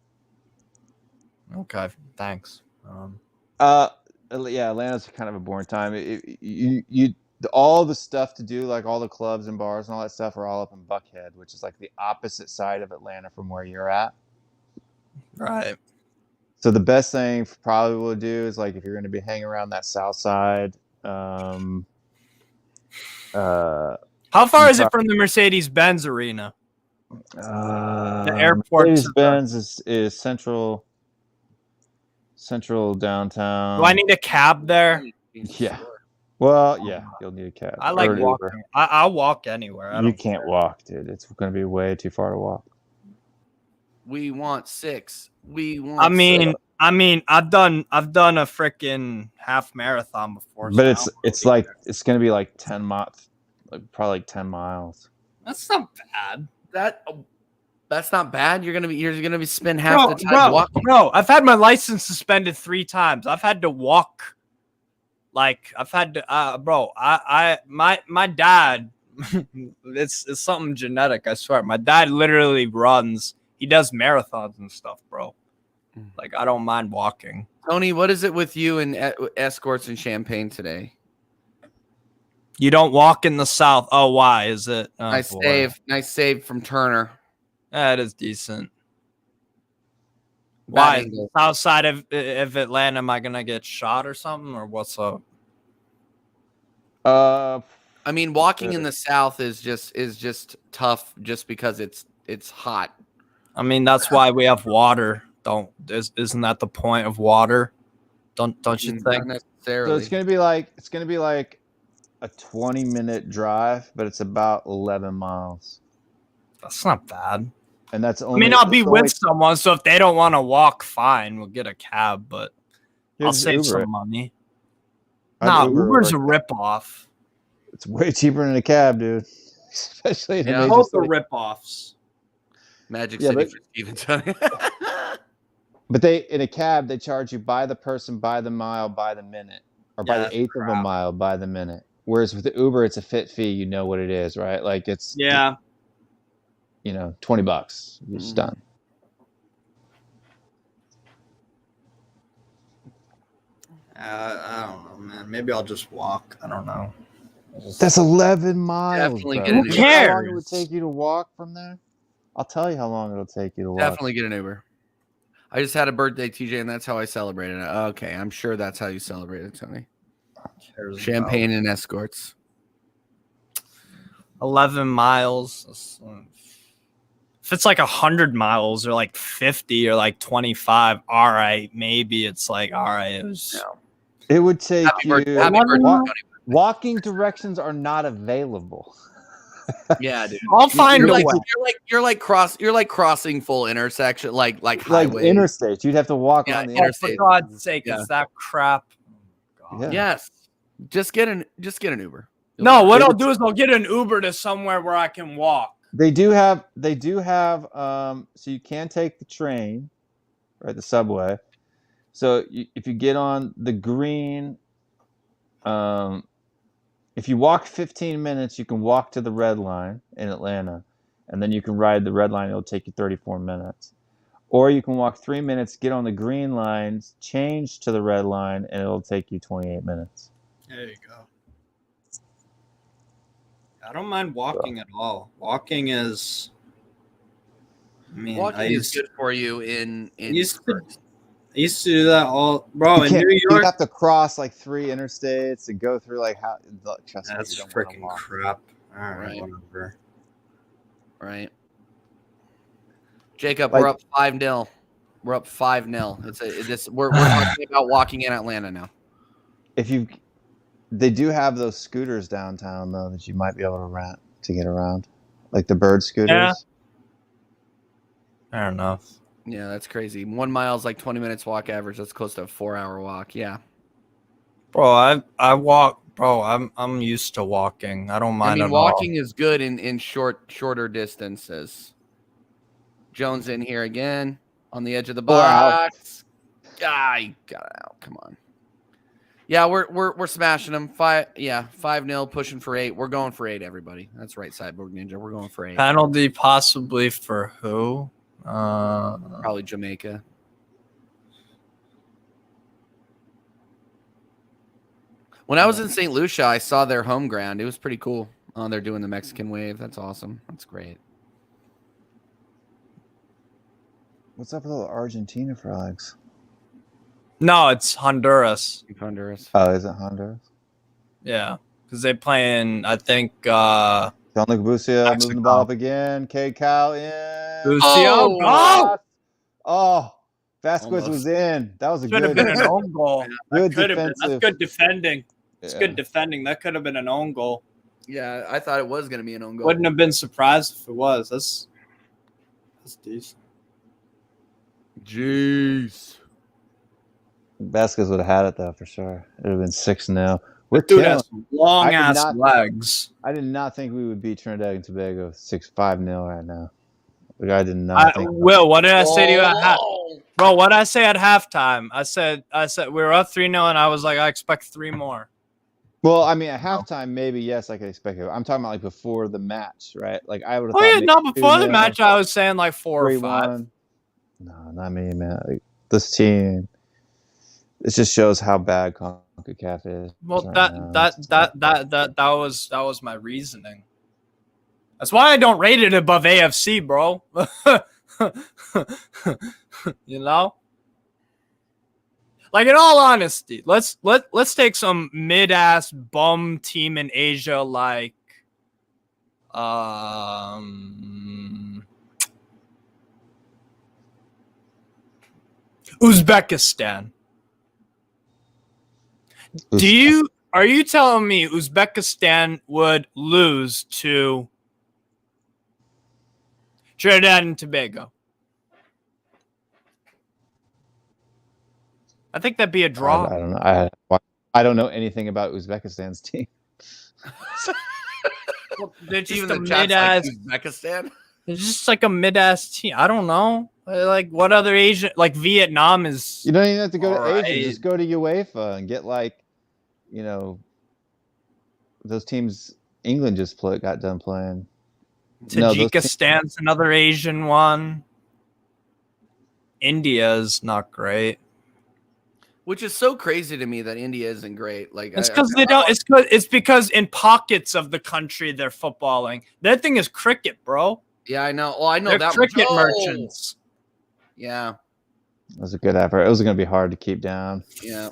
Okay. Thanks. Yeah, Atlanta's kind of a boring time. All the stuff to do, like all the clubs and bars and all that stuff, are all up in Buckhead, which is like the opposite side of Atlanta from where you're at. Right. So the best thing probably we'll do is, like, if you're going to be hanging around that south side. How far is it from the Mercedes-Benz Arena? The airport. Mercedes-Benz is central downtown. Do I need a cab there? Yeah. Well, yeah, you'll need a cab. I like walking. I'll walk anywhere. You can't walk, dude. It's going to be way too far to walk. We want 6. I mean, I've done a freaking half marathon before. But it's going to be like 10 miles, probably like 10 miles. That's not bad. That's not bad. You're gonna be spend half the time walking. Bro, I've had my license suspended 3 times. I've had to walk. Like I've had to, bro. My dad. it's something genetic. I swear. My dad literally runs. He does marathons and stuff, bro. Like I don't mind walking. Tony, what is it with you and escorts and champagne today? You don't walk in the South. Oh, why is it? Oh, Nice boy. save. Nice save from Turner. That is decent. Bad Why? angle. Outside of Atlanta, am I gonna get shot or something, or what's up? I mean, walking in the South is just tough, just because it's hot. I mean, that's why we have water. Isn't that the point of water? Don't you Not think? necessarily. So it's gonna be like a 20-minute drive, but it's about 11 miles, That's not bad. and that's I only. mean, I'll be it's only- with someone, so if they don't want to walk, fine, we'll get a cab, but Yeah, I'll just save Uber some it. money. I'd Nah, Uber Uber's a over- ripoff. It's way cheaper than a cab, dude. Especially in a Yeah. major Both are city. ripoffs. Magic Yeah, City but- for Steven. But in a cab, they charge you by the person, by the mile, by the minute, or by Yeah, the eighth of a mile, by the minute. Whereas with the Uber, it's a fit fee. You know what it is, right? Like it's Yeah. $20. You're just done. I don't know, man. Maybe I'll just walk. I don't know. That's 11 miles. Definitely Bro. get an You know how long it Uber. would take you to walk from there? I'll tell you how long it'll take you to walk. Definitely get an Uber. I just had a birthday, TJ, and that's how I celebrated it. Okay, I'm sure that's how you celebrated, Tony. Champagne and escorts. 11 miles. If it's like 100 miles or like 50 or like 25, all right, maybe it's like, all right, it was. It would take Happy birthday, you. happy birthday, Tony. Walking directions are not available. Yeah, dude. I'll find You're a like, way. you're like crossing full intersection, like Like highways. interstates, you'd have to walk Yeah, on the Oh, for interstate. God's sake, Yeah. it's that crap. Oh, God. Yeah. Yes. Just get an Uber. No, what I'll do is I'll get an Uber to somewhere where I can walk. They do have so you can take the train, right, the subway. So if you get on the green, if you walk 15 minutes, you can walk to the red line in Atlanta, and then you can ride the red line. It'll take you 34 minutes. Or you can walk 3 minutes, get on the green line, change to the red line, and it'll take you 28 minutes. There you go. I don't mind walking at all. Walking is. I mean, Walking is good for you in used to do that all, bro. In New You York, have to cross like 3 interstates and go through like how. Trust me, that's you don't wanna freaking walk. crap. All right, Right. whatever. Right. Jacob, Like- we're up 5-0. We're up 5-0. We're talking about walking in Atlanta now. They do have those scooters downtown though that you might be able to rent to get around, like the bird scooters. Yeah. Fair enough. Yeah, that's crazy. 1 mile is like 20 minutes walk average. That's close to a 4-hour walk. Yeah. Bro, I walk. Bro, I'm used to walking. I don't mind. I mean, at walking is good in shorter distances. Jones in here again on the edge of the 4 hours. box. Guy got out. Come on. Yeah, we're smashing them. 5-0, pushing for 8. We're going for 8, everybody. That's right, Cyborg Ninja. We're going for 8. Penalty possibly for who? Probably Jamaica. When I was in St. Lucia, I saw their home ground. It was pretty cool. Oh, they're doing the Mexican wave. That's awesome. That's great. What's up with all the Argentina flags? No, it's Honduras. Honduras. Oh, is it Honduras? Yeah, because they playing. I think. Gianluca Busia moving the Mexico. ball up again. K-Cal in. Lucio. Oh! Oh, Vasquez Almost. was in. That was a Should have good, been an own goal. good Could have been. That's defensive. good defending. It's Yeah. good defending. That could have been an own goal. Yeah, I thought it was going to be an own goal. Wouldn't have been surprised if it was. That's decent. Jeez. Vasquez would have had it though for sure. It would have been 6-0. We're Dude killing. has long I did ass not- legs. I did not think we would beat Trinidad and Tobago 6-5-0 right now. The guy did not think. Will, what did I say to you at half? Oh. Bro, what did I say at halftime? I said we were up 3-0 and I was like, I expect 3 more. Well, I mean, at halftime, maybe yes, I could expect it. I'm talking about like before the match, right? Like I would have. Oh thought yeah, maybe no, before the 2-0, match I was saying like 4 or 5. 3-1. No, not me, man. Like, this team, It just shows how bad CONCACAF is. Well, right now. that was my reasoning. That's why I don't rate it above AFC, bro. You know? Like, in all honesty, let's take some mid-ass bum team in Asia like Uzbekistan. Are you telling me Uzbekistan would lose to Trinidad and Tobago? I think that'd be a draw. I don't know. I don't know anything about Uzbekistan's team. Well, they're just Even a the chat's mid-ass. like Uzbekistan. It's just like a mid-ass team. I don't know. Like, what other Asian? Like, Vietnam is. You don't even have to go to Alright. Asia. Just go to UEFA and get those teams England just got done playing. Tajikistan's another Asian one. India's not great. Which is so crazy to me that India isn't great. Like, It's because they don't. It's because in pockets of the country they're footballing. That thing is cricket, bro. Yeah, I know. Oh, I know They're that cricket Oh! merchants. Yeah, It was a good effort. It was going to be hard to keep down. yeah.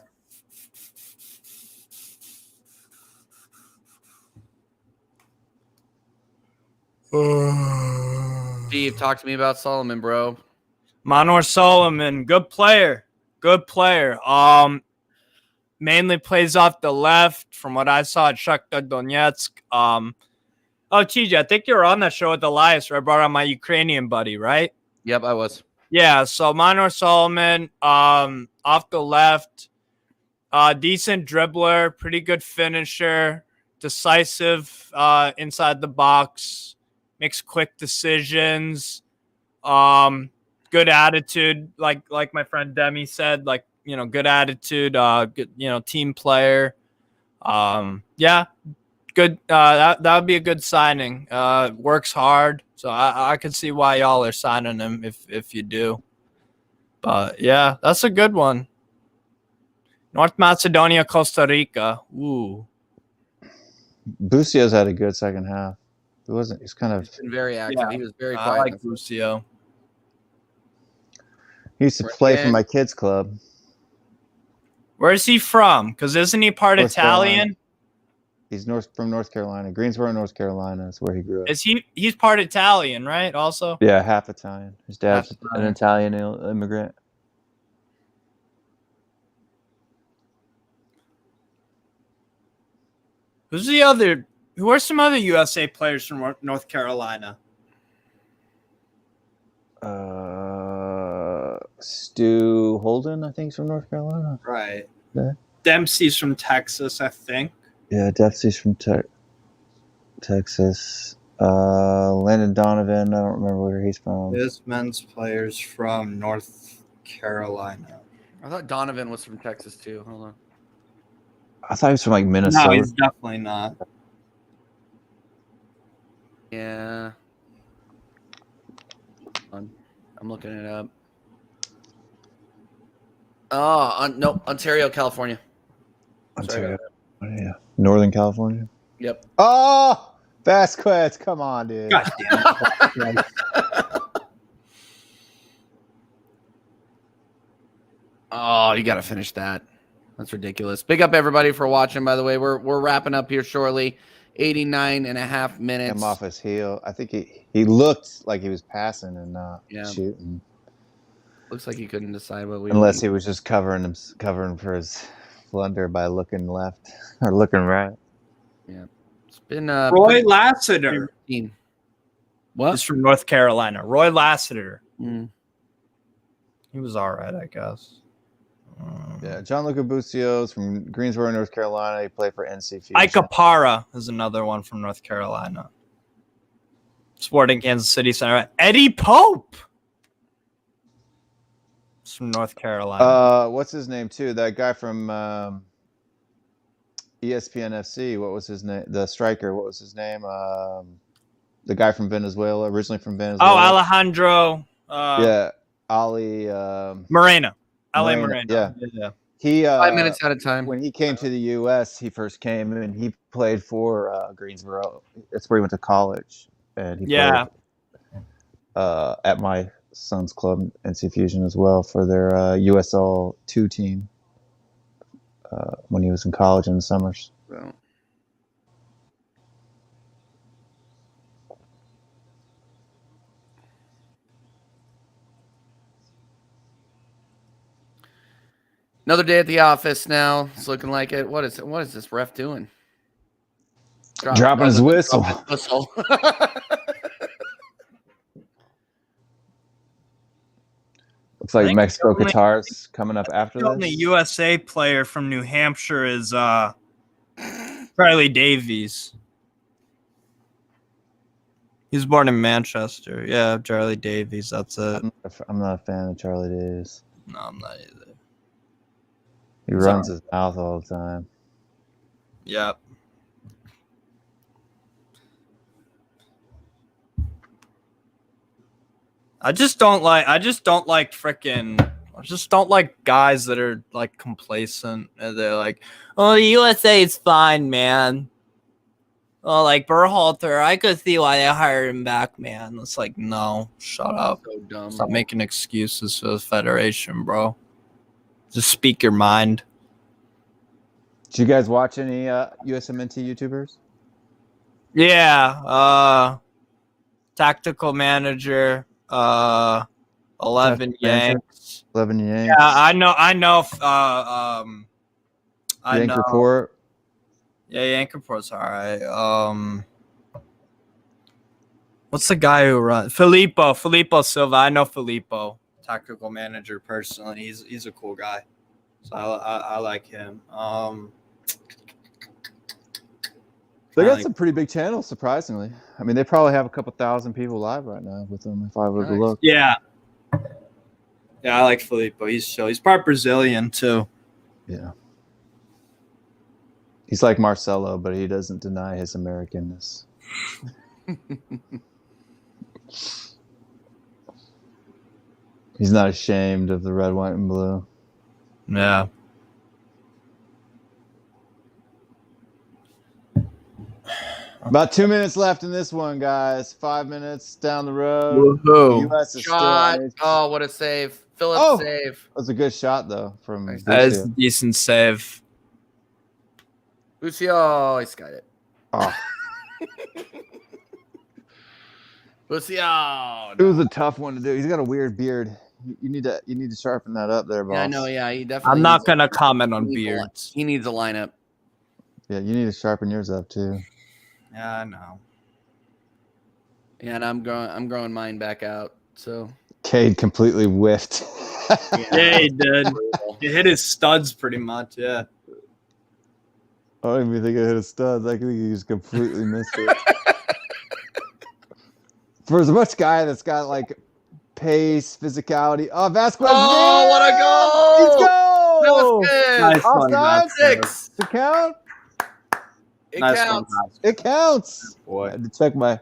Steve, talk to me about Solomon, bro. Manor Solomon, good player. Good player. Mainly plays off the left from what I saw at Shakhtar Donetsk. TJ, I think you were on that show with Elias where I brought on my Ukrainian buddy, right? Yep, I was. Yeah, so Manor Solomon, off the left, decent dribbler, pretty good finisher, decisive inside the box, makes quick decisions, good attitude, like my friend Demi said, good attitude, good, team player. Yeah, good. That would be a good signing. Works hard, so I could see why y'all are signing him if you do. But yeah, that's a good one. North Macedonia, Costa Rica. Ooh, Busio's had a good second half. It wasn't. He's kind of. He's been very active. Yeah. He was very I quiet. like Lucio. He used to play for my kids' club. Where is he from? Because isn't he part North Italian? Carolina. He's from North Carolina. Greensboro, North Carolina is where he grew up. He's part Italian, right? Also. Yeah, half Italian. His dad's Half an Italian immigrant. Who are some other USA players from North Carolina? Stu Holden, I think, is from North Carolina. Right. Yeah. Dempsey's from Texas, I think. Yeah, Dempsey's from Texas. Landon Donovan, I don't remember where he's from. This men's players from North Carolina. I thought Donovan was from Texas too. Hold on. I thought he was from Minnesota. No, he's definitely not. Yeah. I'm looking it up. Oh, no, Ontario, California. Ontario. Yeah. Northern California. Yep. Oh, Vasquez. Come on, dude. God damn it. Oh, you got to finish that. That's ridiculous. Big up everybody for watching, by the way. We're wrapping up here shortly. 89 and a half minutes. Him off his heel. I think he looked like he was passing and not shooting. Looks like he couldn't decide what we Unless he was just covering for his blunder by looking left or looking right. Yeah. It's been Roy Lassiter. What? He's from North Carolina. Roy Lassiter. Mm. He was all right, I guess. Yeah, Gianluca Busio's from Greensboro, North Carolina. He played for NC Fusion. Ike Apara is another one from North Carolina. Sporting Kansas City Center. Eddie Pope. It's from North Carolina. What's his name too? That guy from ESPN FC. What was his name? The striker. What was his name? The guy from Venezuela, originally from Venezuela. Oh, Alejandro. Yeah, Ali. Moreno. Ale Moreno. Yeah. He 5 minutes at a time. when he came to the U.S., he first came and he played for Greensboro. That's where he went to college, and he Yeah. played at my son's club, NC Fusion, as well for their USL 2 team when he was in college in the summers. So. Another day at the office now. It's looking like it. What is this ref doing? Dropping his whistle. Drop his whistle. Looks like Mexico Qatar's coming up after The only this. USA player from New Hampshire is Charlie Davies. He's born in Manchester. Yeah, Charlie Davies. That's it. I'm not a fan of Charlie Davies. No, I'm not either. He runs his mouth all the time. Yep. I just don't like guys that are like complacent and they're like, oh, the USA is fine, man. Oh, like Berhalter, I could see why they hired him back, man. It's like, no, shut up. So dumb. Stop making excuses for the federation, bro. Just speak your mind. Did you guys watch any USMNT YouTubers? Yeah, tactical manager, 11 Yanks. 11 Yanks. Yeah, I know. I Yank know. Report. Yeah, Yank Report's all right. What's the guy who runs? Filippo Silva. I know Filippo, tactical manager personally. He's a cool guy, so I like him. They got some pretty big channels, surprisingly. I mean, they probably have a couple thousand people live right now with them, if I were to look. Yeah. Yeah, I like Filippo. He's chill. He's part Brazilian, too. Yeah. He's like Marcelo, but he doesn't deny his Americanness. He's not ashamed of the red, white, and blue. Yeah. About 2 minutes left in this one, guys. 5 minutes down the road. Woohoo. The US is Shot. still. Oh, what a save. Phillips save. That was a good shot, though, from That is a Lucio. decent save. Lucio, he skied it. Oh, Lucio. it was a tough one to do. He's got a weird beard. You need to sharpen that up there, boss. Yeah, I know. Yeah, he definitely. I'm not going to comment on he needs a- beards. He needs a lineup. Yeah, you need to sharpen yours up too. Yeah, I know. Yeah, and I'm growing mine back out. So Cade completely whiffed. Yeah, he did. He hit his studs pretty much, yeah. I don't even think I hit a stud. I think he just completely missed it. For as much guy that's got like pace, physicality. Oh, Vasquez! Oh, what a goal! Let's go! Vasquez! Nice one, Offside? Vasquez. 6. Does it count? It Nice one, counts. Vasquez. It counts. Boy. I had to check my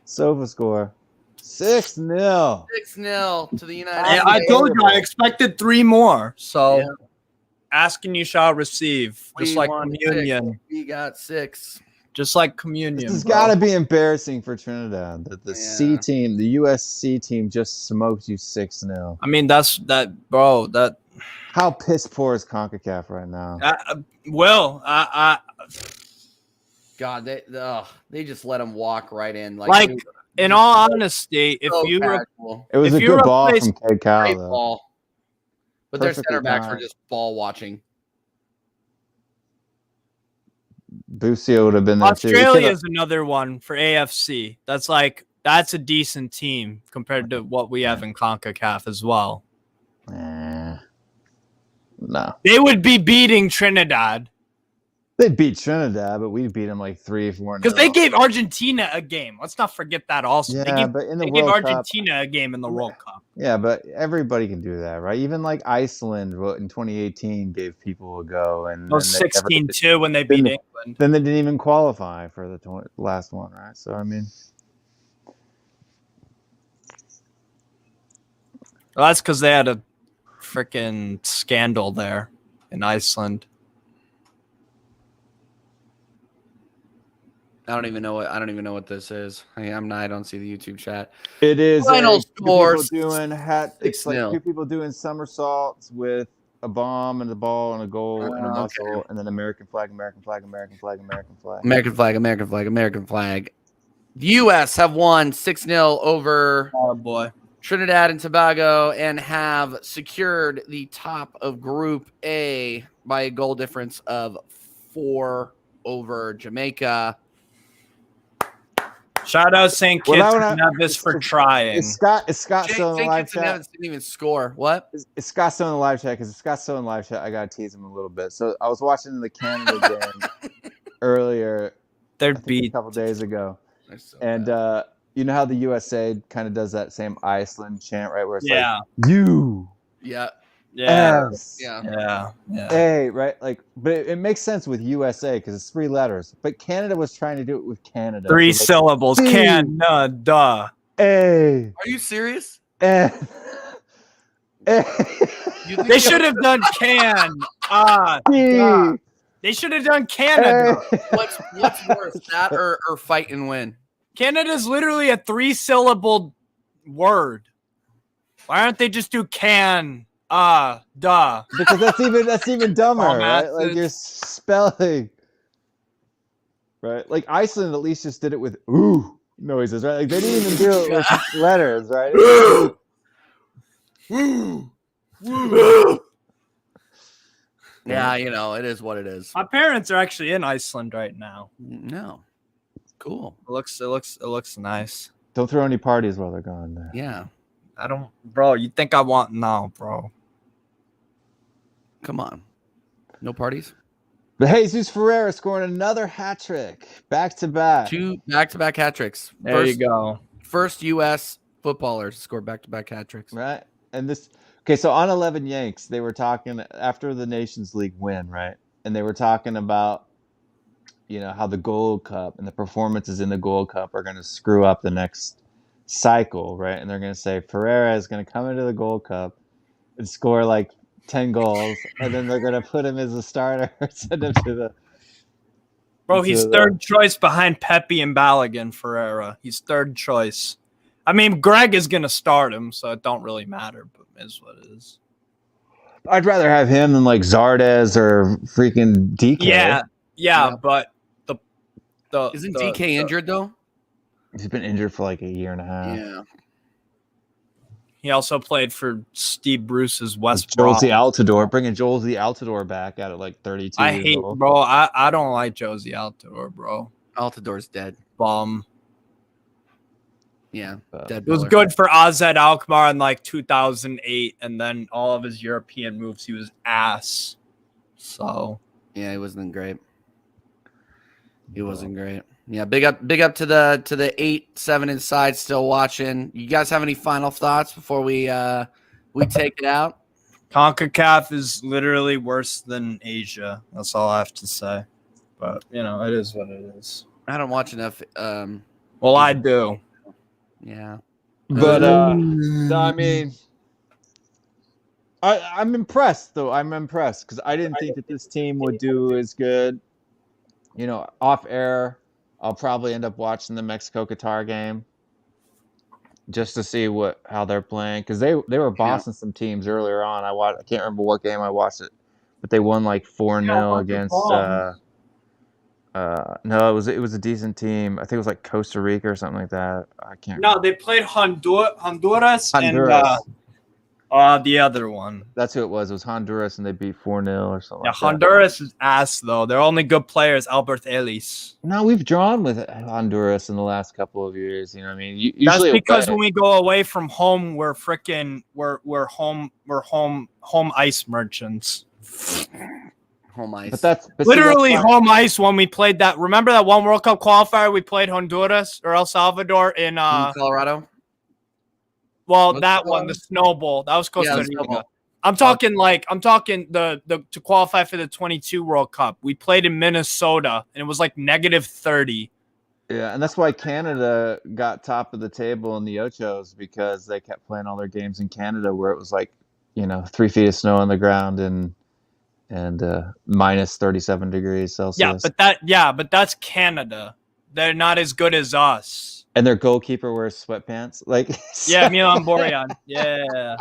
sofa score. 6-0. 6-0 to the United Hey, States. I told you I expected 3 more. So Yeah. asking you shall receive. Just We like won communion. 6. We got 6. Just like communion. This has bro. got to be embarrassing for Trinidad that the Yeah. C team, the USC team, just smoked you 6-0. I mean, that's that, bro. That How piss poor is CONCACAF right now? Will God, they just let him walk right in. Like, dude, in all honesty, if so you casual. It was if a you good ball replace- from Cade Cowell, Great though. ball. But their Perfectly center backs were timed. just ball watching. Busio would have been there Australia too. is another one for AFC. That's a decent team compared to what we have in CONCACAF as well. No. They would be beating Trinidad They beat Trinidad, but we beat them like 3-4. because they gave Argentina a game. Let's not forget that also. Yeah, but in the they gave World Cup, Argentina a game in the World Cup. yeah, but everybody can do that, right? Even like Iceland in 2018 gave people a go, and It was then they 16-2 when they beat Then- England. then they didn't even qualify for the last one, right? So I mean, Well, that's because they had a freaking scandal there. in Iceland. I don't even know what this is. I don't see the YouTube chat. It is Final score, It's like 6-0. two people doing somersaults with a bomb and a ball and a goal and a Okay. muscle, and then American flag, American flag, American flag, American flag. American flag, American flag, American flag. The U.S. have won 6-0 over Oh boy. Trinidad and Tobago and have secured the top of Group A by a goal difference of 4 over Jamaica. Shout out St. Kitts and Nevis for trying. Is Scott still in the live chat? Nevis didn't even score. What? Is Scott still in the live chat? Because if Scott's still in the live chat, I gotta tease him a little bit. So I was watching the Canada game earlier. They're a couple days ago, So and you know how the USA kind of does that same Iceland chant, right? Where it's like you, yeah, S, yeah. A, right? Like, but it makes sense with USA because it's 3 letters. But Canada was trying to do it with Canada. 3 so syllables. C, Canada. A. Are you serious? A. They should have done can. They should have done Canada. What's worse, that or fight and win? Canada's literally a 3-syllable word. Why aren't they just do can? Duh. Because that's even dumber, right? Like you're spelling, right? Like Iceland at least just did it with ooh noises, right? Like they didn't even do it with letters, right? Yeah, it is what it is. My parents are actually in Iceland right now. No, cool. It looks nice. Don't throw any parties while they're gone there. Yeah, I don't, bro. You think I want no, bro? come on, no parties. But Jesus Ferreira scoring another hat trick, back to back. 2 back-to-back hat tricks. There you go. First U.S. footballer to score back-to-back hat tricks. Right, and this. Okay, so on 11 Yanks, they were talking after the Nations League win, right? And they were talking about, how the Gold Cup and the performances in the Gold Cup are going to screw up the next cycle, right? And they're going to say Ferreira is going to come into the Gold Cup and score like 10 goals, and then they're going to put him as a starter, send him to the. Bro, he's third choice behind Pepe and Balogun. Ferreira, he's third choice. I mean, Greg is going to start him, so it don't really matter, but it is what it is. I'd rather have him than like Zardes or freaking DK. Yeah, but the isn't DK injured though? He's been injured for like a year and a half. Yeah. He also played for Steve Bruce's West Brom. Josie Altidore, bringing Josie Altidore back at like 32 I years hate, old. bro. I don't like Josie Altidore, bro. Altidore's dead. Bum. Yeah, dead. It was good for AZ Alkmaar in like 2008, and then all of his European moves, he was ass. So yeah, he wasn't great. He wasn't great. Yeah, big up to the 8-7 inside still watching. You guys have any final thoughts before we take it out? CONCACAF is literally worse than Asia. That's all I have to say. But it is what it is. I don't watch enough. Well, I do. Yeah, but I mean, I'm impressed though. I'm impressed because I didn't think that this team would do as good. Off air, I'll probably end up watching the Mexico-Qatar game just to see how they're playing because they were bossing some teams earlier on. I can't remember what game I watched it, but they won like 4-0 against. No, it was a decent team. I think it was like Costa Rica or something like that. I can't. No, they played Honduras. And the other one. That's who it was. It was Honduras, and they beat 4-0 or something. Yeah, like Honduras is ass though. They're only good players. Albert Ellis. No, we've drawn with Honduras in the last couple of years. I mean, usually that's because when we go away from home, we're home ice merchants. Home ice. But literally home ice when we played that. Remember that one World Cup qualifier we played Honduras or El Salvador in Colorado? Well, that one, the snowball. That was Costa Rica. I'm talking the to qualify for the 22 World Cup. We played in Minnesota and it was like -30. Yeah, and that's why Canada got top of the table in the Ochos because they kept playing all their games in Canada where it was like, 3 feet of snow on the ground and and minus 37 degrees Celsius. But that's Canada. They're not as good as us. And their goalkeeper wears sweatpants. Like Yeah, Milan Borjan. Yeah.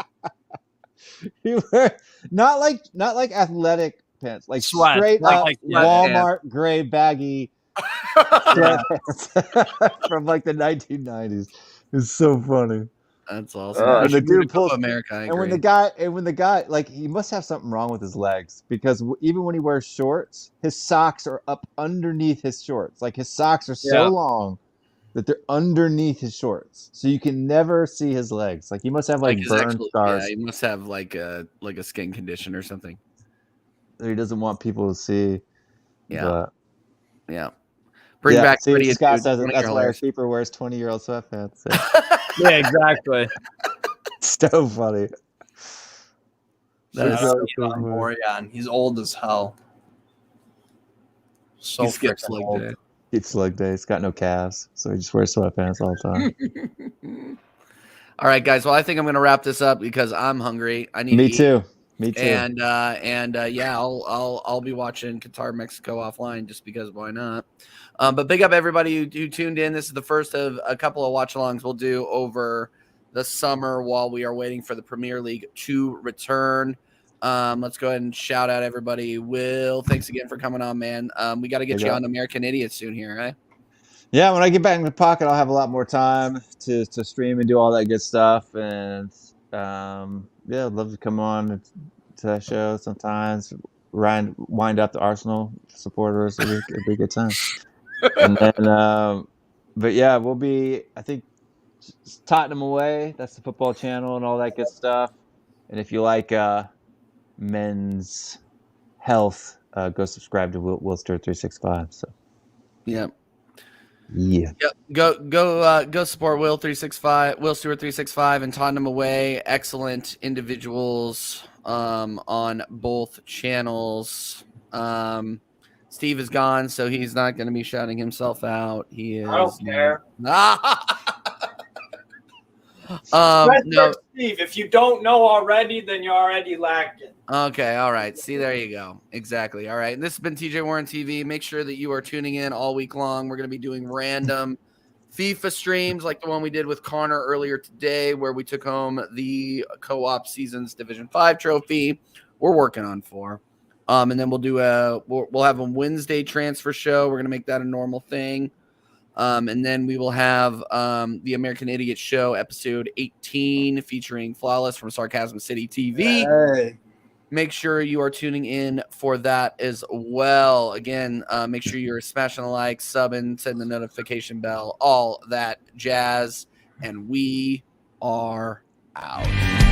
not like athletic pants, like Sweat. straight up sweat Walmart gray baggy Yeah. sweatpants from like the 1990s. It's so funny. That's awesome. And the dude pulls America. and when the guy, like, he must have something wrong with his legs, because even when he wears shorts, his socks are up underneath his shorts. Like, his socks are so long that they're underneath his shorts, so you can never see his legs. Like, he must have like burn scars. Yeah, he must have like a skin condition or something. That he doesn't want people to see. Yeah, but, Bring back. See, Scott says dude. that's why our keeper wears 20-year-old sweatpants. Yeah, exactly. So funny. That's Milan Borjan. He's old as hell. So he skips freaking leg old. day. It's leg day. He's got no calves, so he just wears sweatpants all the time. All right, guys. Well, I think I'm going to wrap this up because I'm hungry. I need. Me to too. Me too. And yeah, I'll be watching Qatar Mexico offline just because why not? But big up everybody who tuned in. This is the first of a couple of watch-alongs we'll do over the summer while we are waiting for the Premier League to return. Let's go ahead and shout out everybody. Will, thanks again for coming on, man. We got to get you on American Idiots soon here, right? Yeah, when I get back in the pocket, I'll have a lot more time to stream and do all that good stuff. And yeah, I'd love to come on to that show sometimes. Wind up the Arsenal supporters. It'd be a good time. And then, but yeah, we'll be, I think, Tottenham away. That's the football channel and all that good stuff. And if you like men's health, go subscribe to Will Stewart 365. So yeah. Yep. Go support Will 365, Will Stewart 365, and Tottenham away. Excellent individuals on both channels. Steve is gone, so he's not going to be shouting himself out. He is. I don't care. No. Steve, if you don't know already, then you're already lacking. Okay, all right. See, there you go. Exactly. All right. And this has been TJ Warren TV. Make sure that you are tuning in all week long. We're going to be doing random FIFA streams like the one we did with Connor earlier today, where we took home the Co-op Seasons Division 5 trophy. We're working on 4. And then we'll have a Wednesday transfer show. We're going to make that a normal thing. And then we will have the American Idiot Show, episode 18, featuring Flawless from Sarcasm City TV. Hey. Make sure you are tuning in for that as well. Again, make sure you're smashing the like, subbing, setting the notification bell, all that jazz. And we are out.